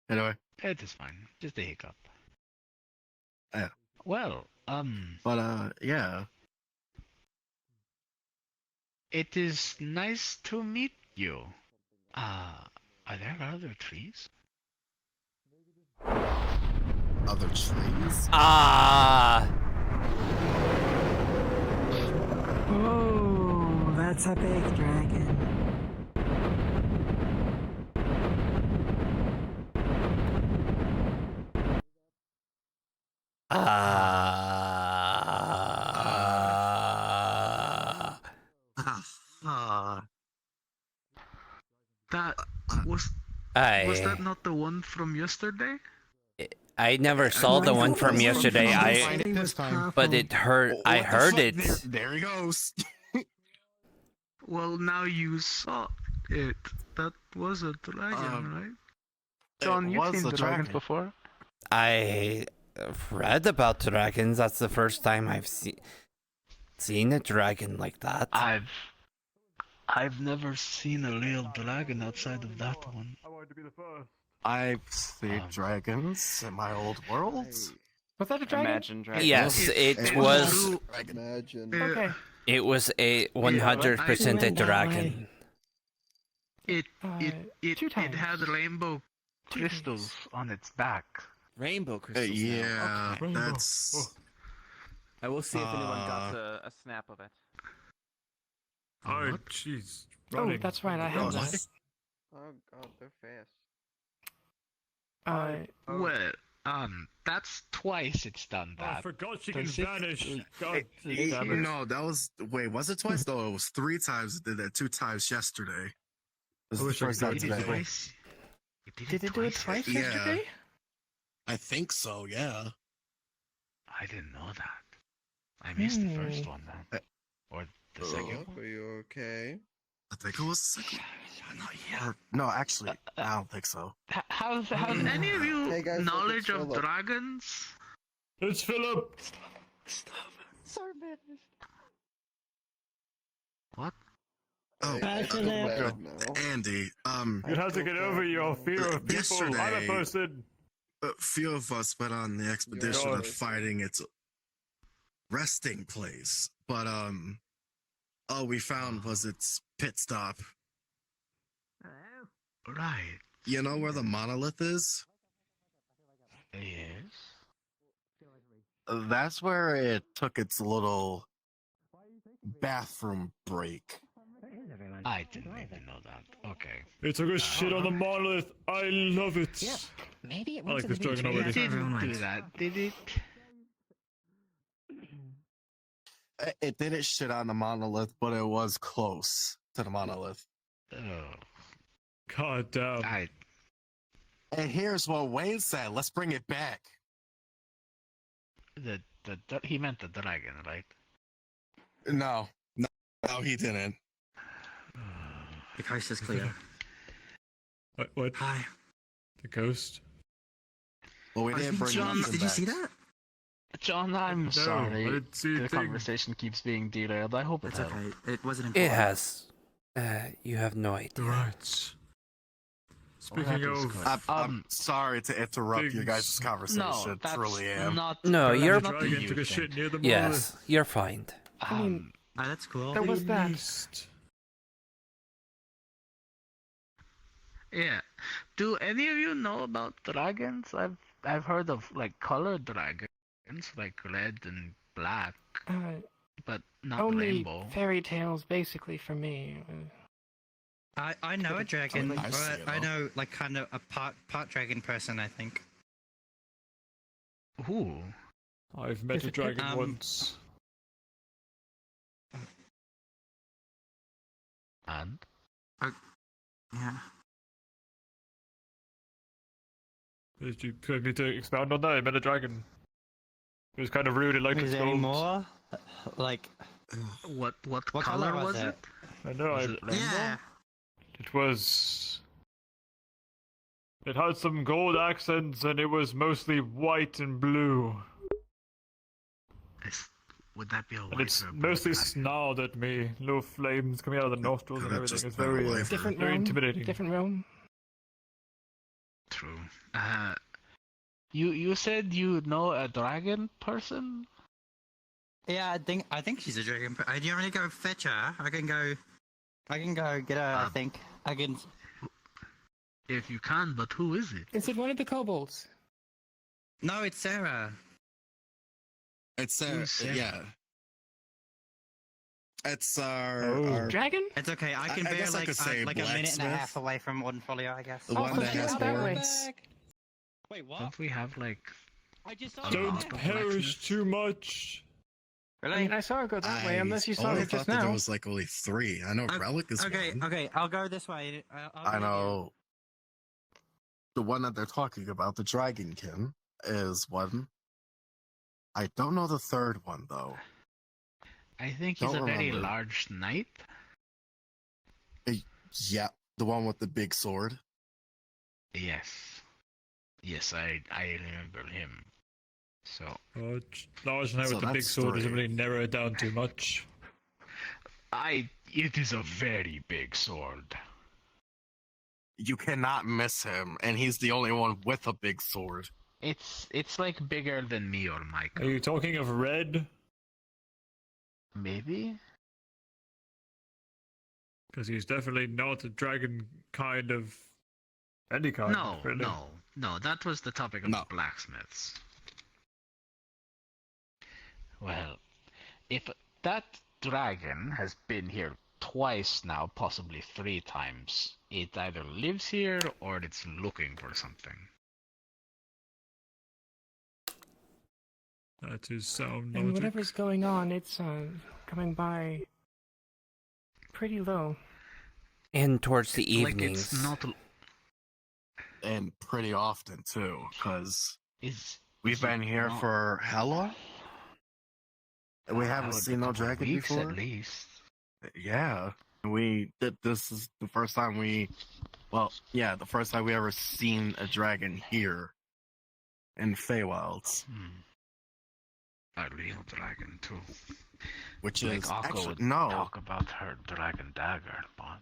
Anyway. It is fine. Just a hiccup. Yeah. Well, But, yeah. It is nice to meet you. Are there other trees? Other trees? Oh, that's a big dragon. That was that not the one from yesterday? I never saw the one from yesterday. But it heard. I heard it. There he goes. Well, now you saw it. That was a dragon, right? John, you've seen dragons before. I read about dragons. That's the first time I've seen a dragon like that. I've never seen a real dragon outside of that one. I wanted to be the first. I've seen dragons in my old worlds. Was that a dragon? Imagine dragon. Yes, it was. Imagine. Okay. It was a 100% a dragon. It had rainbow crystals on its back. Rainbow crystals. Yeah, Okay. that's. I will see if anyone got a snap of it. Oh, jeez. Oh, that's right. I have that. Oh god, they're fast. Well, that's twice it's done that. I forgot she can vanish. God damn it. No, that was. Wait, was it twice? No, it was 3 times. It did that 2 times yesterday. This is the first time today. Did it do it twice yesterday? I think so, yeah. I didn't know that. I missed the first one then. Or the second one? Are you okay? I think it was the second. No, actually, I don't think so. How's any of you knowledge of dragons? It's Philip. Stop it. Sorry, man. What? Oh, Andy. You have to get over your fear of people. Yesterday, I'm a person. A few of us went on the expedition of finding its resting place, but all we found was its pit stop. Right. You know where the monolith is? Yes. That's where it took its little bathroom break. I didn't even know that. Okay. It took a shit on the monolith. I love it. Yeah. Maybe it I went like to this the beach. dragon already. It didn't do that, did it? It didn't shit on the monolith, but it was close to the monolith. Oh. God damn. And here's what Wayne said. Let's bring it back. He meant the dragon, right? No, No, he didn't. The coast is clear. What? Hi. The ghost? Well, we didn't bring John, nothing did you back. see that? John, I'm No, sorry. I didn't see a The thing. conversation keeps being derailed. I hope it It's helped. okay. It wasn't It important. has. You have no idea. Right. Speaking that is of, good. I'm sorry to interrupt your guys' things- conversation. No, that's truly am. not. No, that's you're- not the dragon you took a thing. shit near the Yes, you're fine. I mean, Oh, that's cool. there was that. Yeah. Do any of you know about dragons? I've heard of like colored dragons, like red and black, but not Only rainbow. fairy tales, basically, for me. I know a dragon. I see it, I though. know like kind of a part dragon person. I think. Ooh. I've met a dragon once. And? Yeah. Did you expect me to expound on that? I met a dragon. It was kind of rude. It liked Is its there any gold. more? Like. What What color color was it? I know. Was it rainbow? Yeah. It was. It had some gold accents, and it was mostly white and blue. Would that be a And white it's or a blue mostly dragon? snarled at me. Little flames coming out of the nostrils and Could've everything. just It's been a very, wyvern. Different very realm. intimidating. Different realm. True. You said you know a dragon person? Yeah, I think she's a dragon. Do you want me to go fetch her? I can go get her. I think I can. If you can, but who is it? Is it one of the kobolds? No, it's Sarah. It's Who's Sarah? yeah. It's our, Oh. our Dragon? It's okay. I can I bear guess I like could say like a minute and a blacksmith. half away from one folio, I guess. The one so that she has went that way. horns. Wait, what? Don't we have like I just a Don't lot of perish blacksmiths? too much. I mean, I saw her go that way, unless you saw only her thought just that now. there was like only 3. I know Relic is Okay, one. okay. I'll go this way. I know the one that they're talking about, the Dragonkin, is one. I don't know the third one though. I think he's Don't a very remember. large knight. Yeah, the one with the big sword. Yes. Yes, I remember him. So Large knight So with the big that's sword doesn't 3. really narrow it down too much. it is a very big sword. You cannot miss him, and he's the only one with a big sword. It's like bigger than me or Michael. Are you talking of red? Maybe? Because he's definitely not a dragon kind of any kind. No, really. no, that was the topic of No. blacksmiths. Well, if that dragon has been here twice now, possibly 3 times, it either lives here or it's looking for something. That is sound And logic. whatever's going on, it's coming by pretty low. And towards the Like evenings. it's not. And pretty often too, because Is we've been here not- for how long? We haven't would seen be a no couple dragon weeks before. at least. Yeah, this is the first time the first time we ever seen a dragon here in Feywilds, A real dragon too. which Like is Akko actually would no, talk about her dragon dagger, but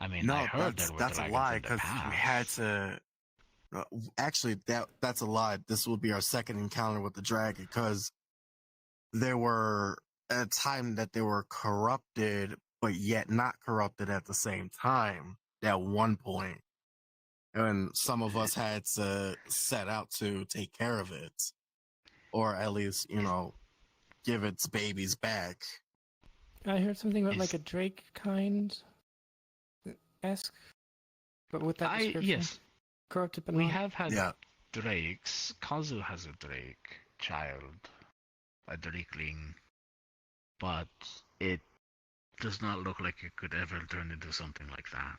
I mean, no, I heard that's there were that's a dragons lie in the because we had past. to. Actually, that's a lie. This will be our second encounter with the dragon because there were at a time that they were corrupted, but yet not corrupted at the same time. At one point, and some of us had to set out to take care of it, or at least give its babies back. I heard something about like a drake kind esque, but with that description. Yes, Corrupted but we not. have had Yeah. drakes. Kazu has a drake child, a drakeling, but it does not look like it could ever turn into something like that.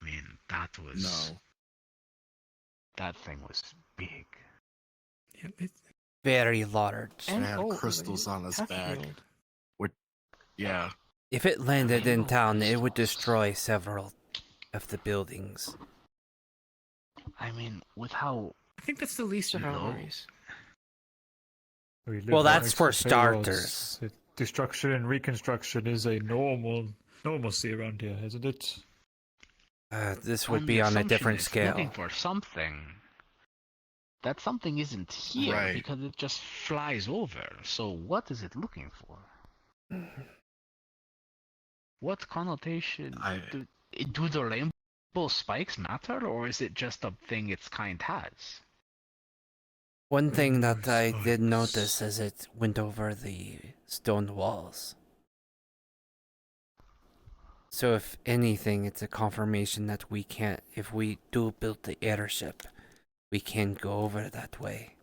I mean, that thing was big. Yeah, it's Very large. and It had old, crystals on its back. half-healed. Yeah. If it landed in town, it would destroy several of the buildings. I mean, with how I think that's the least of our low- worries. We live Well, right that's next for to payrolls. starters. Destruction and reconstruction is a normalcy around here, isn't it? This would the be on a assumption different it's scale. looking for something. That something isn't here Right. because it just flies over. So what is it looking for? What connotation do the rainbow spikes matter, or is it just a thing its kind has? One thing that I did notice as it went over the stone walls. So if anything, it's a confirmation that we can't, if we do build the airship, we can't go over that way.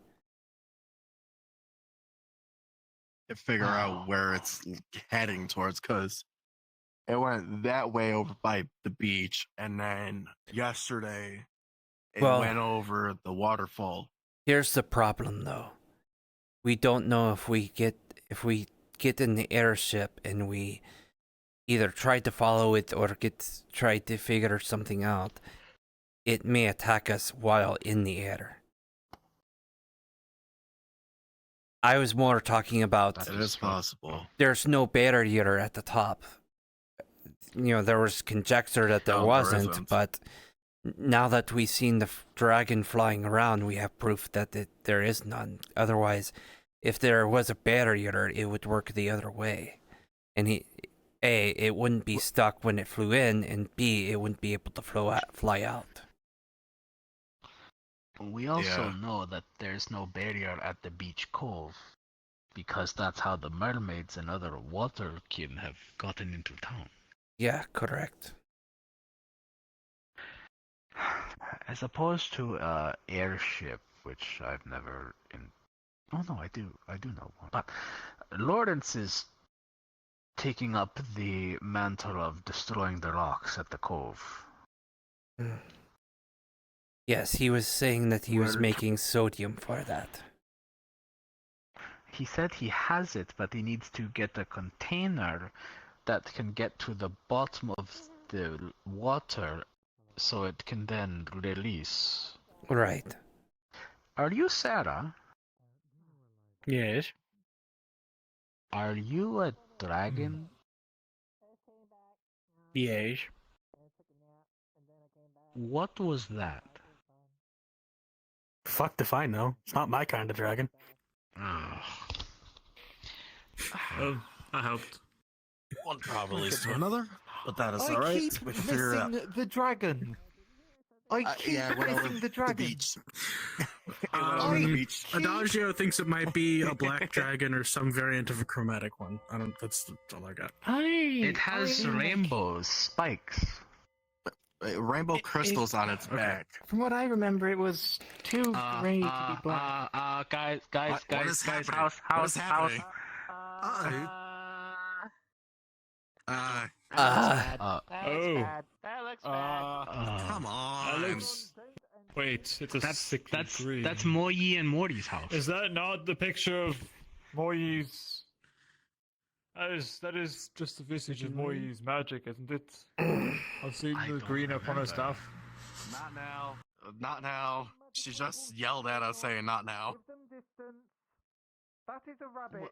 To figure out where it's heading towards, because it went that way over by the beach, and then yesterday it went over the waterfall. Here's the problem, though. We don't know if we get in the airship and we either try to follow it or try to figure something out. It may attack us while in the air. I was more talking about... It is possible. There's no barrier at the top. You know, there was conjecture that there wasn't, but now that we've seen the dragon flying around, we have proof that there is none. Otherwise, if there was a barrier, it would work the other way. And it wouldn't be stuck when it flew in, and B, it wouldn't be able to fly out. We also know that there's no barrier at the beach cove, because that's how the mermaids and other waterkin have gotten into town. Yeah, correct. As opposed to airship, which I've never Oh no, I do know one. But Lawrence is taking up the mantle of destroying the rocks at the cove. Yes, he was saying that he was making sodium for that. He said he has it, but he needs to get a container that can get to the bottom of the water so it can then release. Right. Are you Sarah? Yes. Are you a dragon? Yes. What was that? Fuck if I know. It's not my kind of dragon. I helped. One problem leads to another, but that is I alright. keep We can figure it out. missing the dragon. I keep missing the dragon. Adagio thinks it might be a black dragon or some variant of a chromatic one. That's all I got. It has rainbow spikes. Rainbow crystals on its back. From what I remember, it was too gray to be black. Guys, What is happening? house. What is happening? That looks bad. Come on. Wait, it's a sick degree. That's Moyi and Morty's house. Is that not the picture of Moyi's? That is just the visage of Moyi's magic, isn't it? I've seen the green up on her staff. Not now. Not now. She just yelled at us saying not now. That is a rabbit.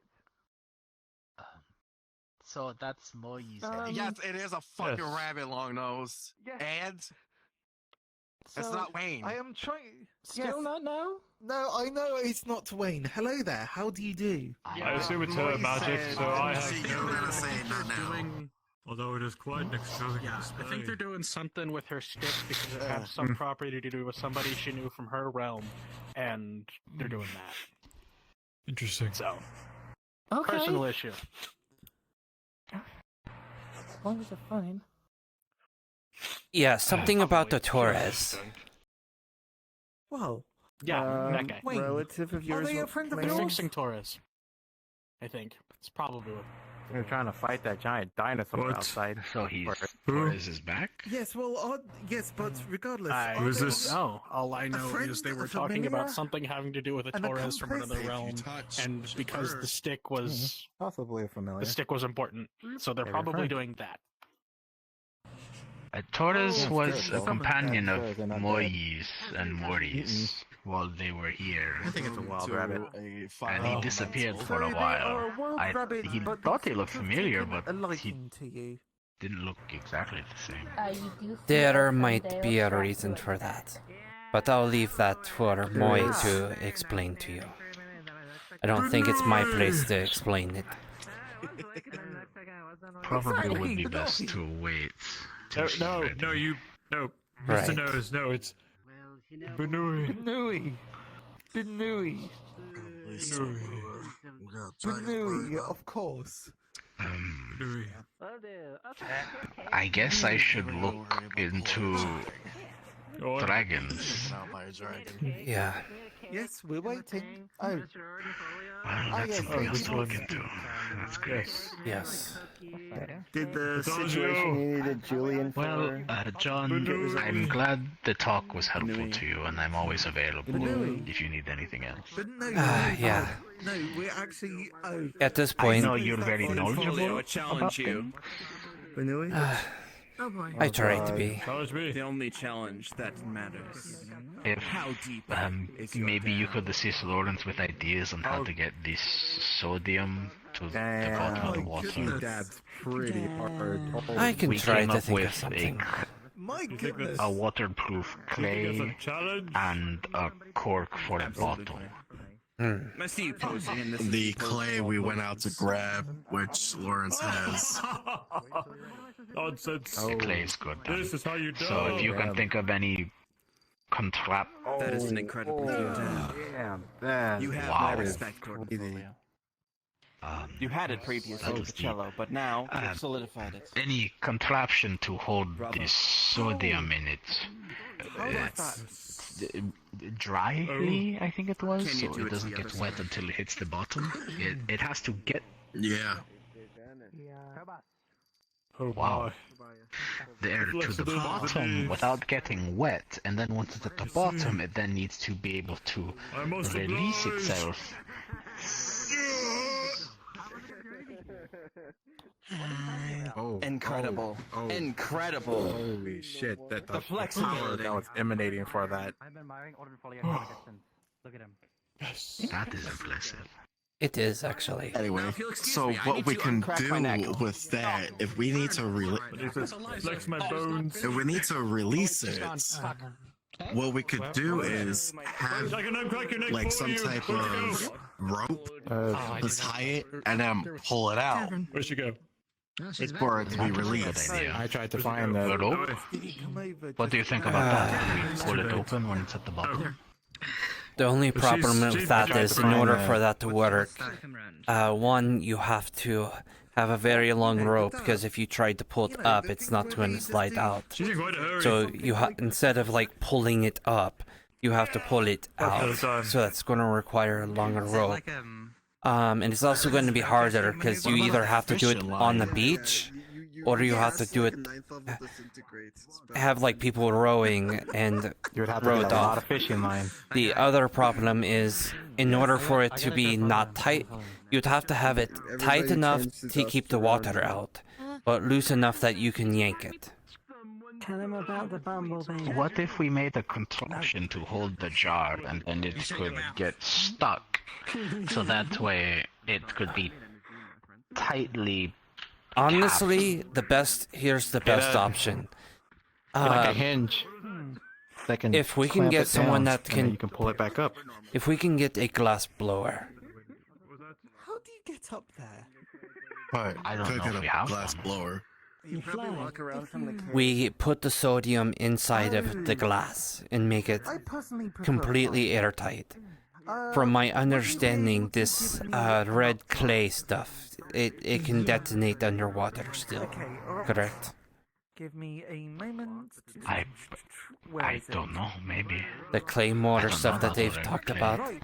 So that's Moyi's. Yes, it is a fucking rabbit, long nose. Yes. And it's not Wayne. I am trying. Still not now? No, I know it's not Wayne. Hello there. How do you do? I assume it's her magic, so I have. You're gonna say not now. Although it is quite an extravagant I think they're doing something with her stick because it has some property to do with somebody she knew from her realm, and they're doing that. Interesting. So, Okay. personal issue. As long as they're fine. Yeah, something about the Torres. Well, Yeah, that guy. Wayne, Relative of yours. are they a friend of They're yours? fixing Torres. I think it's probably what. We're trying to fight that giant dinosaur outside. So Torres is back? Yes, well, yes, but regardless. Who's this? No, all I know is they were talking about something having to do with a Torres from another realm, and because the stick was possibly a familiar. The stick was important, so they're probably doing that. Torres was a companion of Moyes and Morty's while they were here. I think it's a wild rabbit. And he disappeared for a while. He thought he looked familiar, but he didn't look exactly the same. There might be a reason for that, but I'll leave that for Moy to explain to you. I don't think it's my place to explain it. Probably would be best to wait. No, Right. Mr. Nose, no, it's Benui. Benui, of course. I guess I should look into dragons. Yeah. Yes, we're waiting. Oh. Well, that's something else to look into. That's great. Yes. Did the situation you needed Julian for? Well, John, I'm glad the talk was helpful to you, and I'm always available if you need anything else. Yeah. No, we're actually. Oh. At this point, I know you're very knowledgeable. Challenge you. I try to be. The only challenge that matters. If maybe you could assist Lawrence with ideas on how to get this sodium to the bottom of the water. That's pretty hard. I can We try came to up think of with something. My goodness. a waterproof clay and a cork for a bottle. I see you posing in this. The clay we went out to grab, which Lawrence has. Nonsense. The clay is good. This is how you do. So if you can think of any That is an incredible detail. You have my respect, Gordon. You had it previously with the cello, but now you've solidified it. Any contraption to hold this sodium in it. Dryly, I think it was, so it doesn't get wet until it hits the bottom. It has to get... Yeah. Wow. There to the bottom without getting wet, and then once it's at the bottom, it then needs to be able to release itself. Incredible. Incredible. Holy shit, that The flexibility. that was emanating for that. I've been admiring Order Folio from a distance. Look at him. That is impressive. It is actually. Anyway, so what we can do with that, if we need to Flex my bones. if we need to release it, what we could do is have like some type of rope, just tie it, and then pull it out. Where'd she go? For it to be released. I tried to find the rope. What do you think about that? Can we pull it open when it's at the bottom? The only problem with that is, in order for that to work, one, you have to have a very long rope, because if you try to pull it up, it's not going to slide out. So you instead of like pulling it up, you have to pull it out. So that's going to require a longer rope. And it's also going to be harder because you either have to do it on the beach, or you have to do it, have like people rowing and You would have to row get it a lot off. of fishing line. The other problem is, in order for it to be not tight, you'd have to have it tight enough to keep the water out, but loose enough that you can yank it. Tell him about the bumblebee. What if we made a contraption to hold the jar and then it could get stuck? So that way it could be tightly... Honestly, here's the best option. Like a hinge. That can If we can clamp get it someone down, that and then can... you can pull it back up. If we can get a glass blower. How do you get up there? Right. I don't know Could if get we a have glass one. blower. You probably walk around from the We put the sodium inside of the glass and make it completely airtight. From my understanding, this red clay stuff, it can detonate underwater still, correct? Give me a moment. I don't know, maybe. The clay mortar stuff that they've talked about. Right.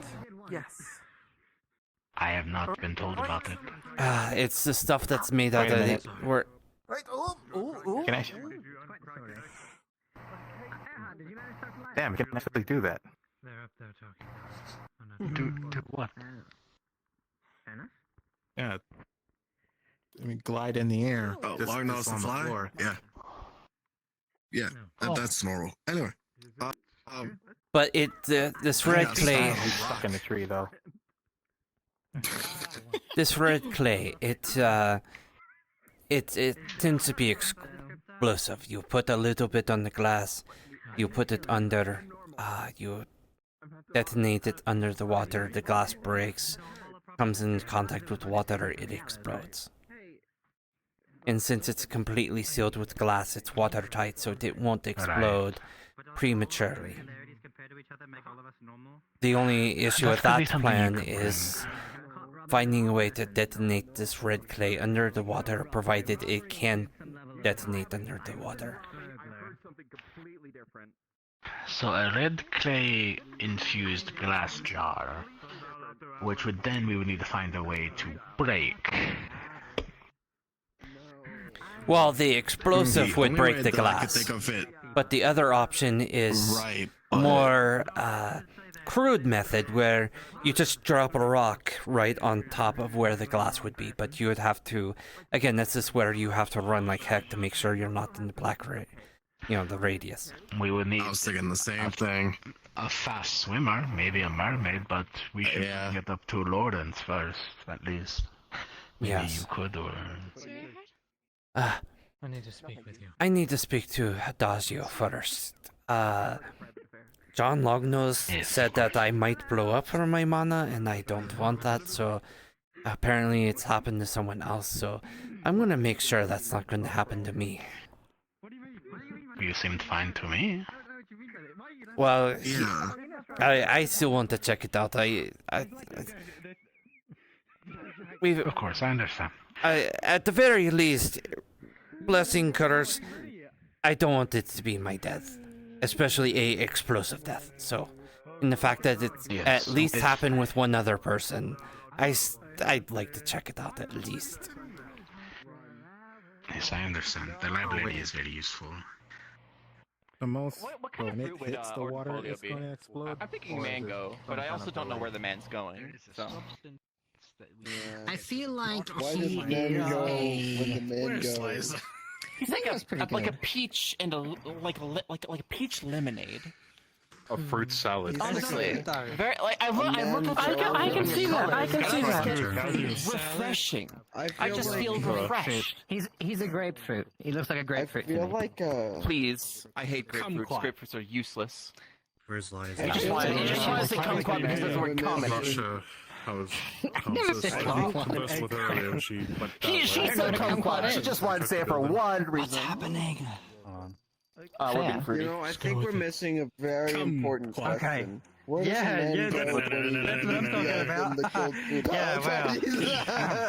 Yes. I have not been told about it. It's the stuff that's made out of it. Can I? Damn, can I actually do that? They're up there talking. Do what? Yeah. I mean, glide in the air. Oh, just long nose to on the fly? floor. Yeah. Yeah, that's normal. Anyway. But this red clay. He's stuck in the tree, though. This red clay, it tends to be explosive. You put a little bit on the glass, you put it under, you detonate it under the water, the glass breaks, comes in contact with water, it explodes. And since it's completely sealed with glass, it's watertight, so it won't explode prematurely. The only issue with that plan is finding a way to detonate this red clay under the water, provided it can detonate under the water. So a red clay infused glass jar, which would then we would need to find a way to break. Well, the explosive would break the glass, but the other option is more crude method where you just drop a rock right on top of where the glass would be, but you would have to, again, this is where you have to run like heck to make sure you're not in the black, the radius. We would need. I was thinking the same thing. A fast swimmer, maybe a mermaid, but we should get up to Lawrence first, at least. Maybe you could, or. I need to speak with you. I need to speak to Adagio first. John Longnose said that I might blow up for my mana, and I don't want that, so apparently it's happened to someone else, so I'm gonna make sure that's not gonna happen to me. You seemed fine to me. Well, I still want to check it out. Of course, I understand. At the very least, blessing curse, I don't want it to be my death. Especially a explosive death. So, in the fact that it at least happened with one other person, I'd like to check it out at least. Yes, I understand. The library is very useful. The most when it hits the water, it's going to explode. I'm thinking mango, but I also don't know where the man's going. So. I feel like Why does man go when the man goes? He's like a peach and like a peach lemonade. A fruit salad. Honestly, very like I can see that. I can see that. Refreshing. I just feel refreshed. He's a grapefruit. He looks like a grapefruit. I feel like Please, I hate grapefruits. Grapefruits are useless. Where's Liza? You just want to say kumquat because there's the word common. I was conversed with her earlier. She went She said kumquat. She just wanted to say it for one reason. What's happening? We're being fruity. I think we're missing a very important question. Where does man go when that's what I'm talking about. the cold food?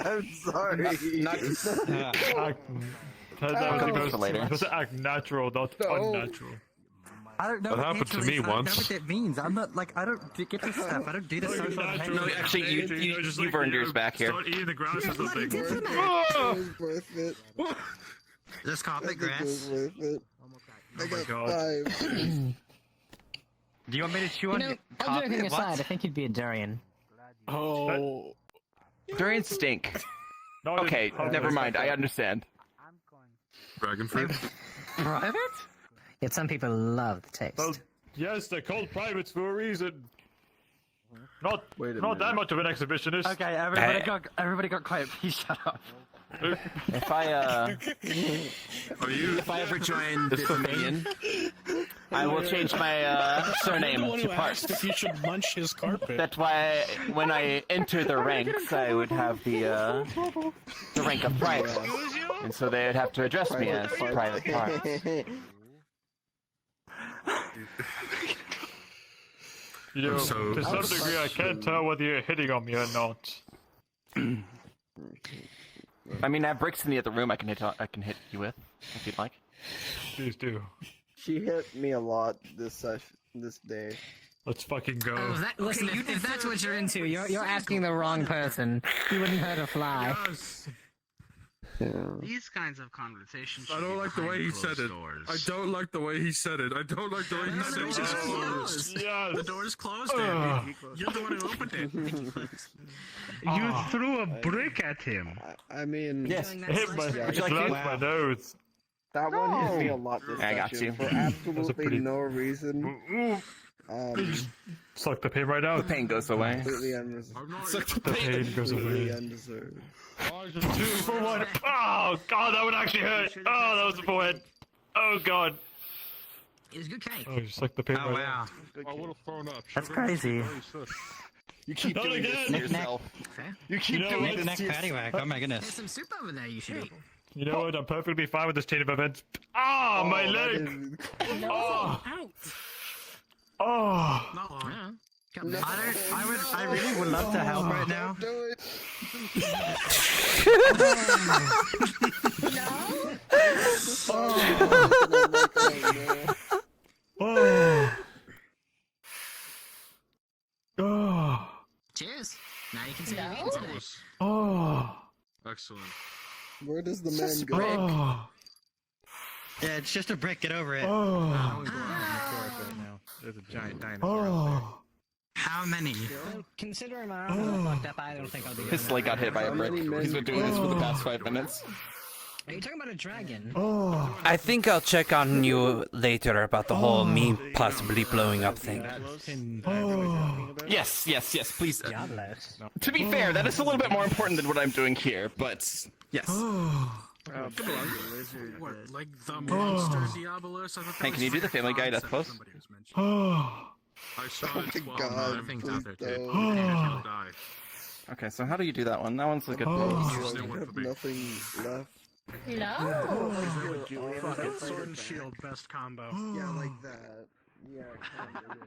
I'm sorry. Does it act natural, not unnatural? I don't know. That happened to me once. I don't know what that means. I'm not like I don't get this stuff. I don't do this social behavior. No, actually, you've earned yours back here. Start eating the grass or something. It was worth it. This carpet grass. It was worth it. I got God. 5. Do you want me to chew on your all carpet? joking aside, I think you'd be a durian. Oh. Durians stink. Okay, never mind. I understand. Dragon fruit. Private? Yet some people love the taste. Well, yes, they're called privates for a reason. Not that much of an exhibitionist. Okay, everybody got quiet. Please shut up. If I ever join this dominion, I will change my surname to Parks. If you should munch his carpet. That's why when I enter the ranks, I would have the rank of private, and so they would have to address me as Private Parks. To some degree, I can't tell whether you're hitting on me or not. I mean, I have bricks in the other room. I can hit you with if you'd like. Please do. She hit me a lot this day. Let's fucking go. Oh, listen, if that's what you're into, you're asking the wrong person. You wouldn't hurt a fly. Yes. Yeah. These kinds of conversations. I don't like the way he said it. I don't like the way he said it. I don't like the way he said it. Closed. Yes. The door's closed. Andy. You're the one who opened it. You threw a brick at him. I mean, Yes. Hit my, my nose. that one hit me a lot this I got session you. for absolutely no reason. Suck the pain right out. The pain goes away. Completely undeserved. Suck the pain goes Completely away. undeserved. 2 for 1. Oh god, that would actually hurt. Oh, that was a forehead. Oh god. It was good cake. Oh, you sucked the pain Oh right wow. out. I would have thrown up. That's crazy. You keep Not doing again. this to yourself. Fair. You keep know doing what? this Neck to yourself. patty whack. Oh my There's goodness. some soup over there you should eat. You know what? I'm perfectly fine with this chain of events. Ah, my that leg. is- Oh. Out. Oh. Not long. Yeah. I really would love to help right now. Do it. Oh. Oh. Cheers. Now you can see your veins today. Oh. Excellent. Where does the man go? Oh. Yeah, it's just a brick. Get over it. Oh. There's a giant dinosaur out there. Oh. How many? Considering my arm is fucked up, I don't think I'll be His leg got hit by a brick. He's been doing this for the past 5 minutes. Are you talking about a dragon? Oh. I think I'll check on you later about the whole me possibly blowing up thing. Yes, please. Diablos. To be fair, that is a little bit more important than what I'm doing here, but yes. What, like the monster Diabolus? Hey, can you do the Family Guy death pose? Oh. I saw Oh it. my god, Things please out there, kid. don't. You'll die. Okay, so how do you do that one? That one's a good You pose. have nothing left. No. Fuck it, sword and shield, best combo. Yeah, like that. Yeah, kind of.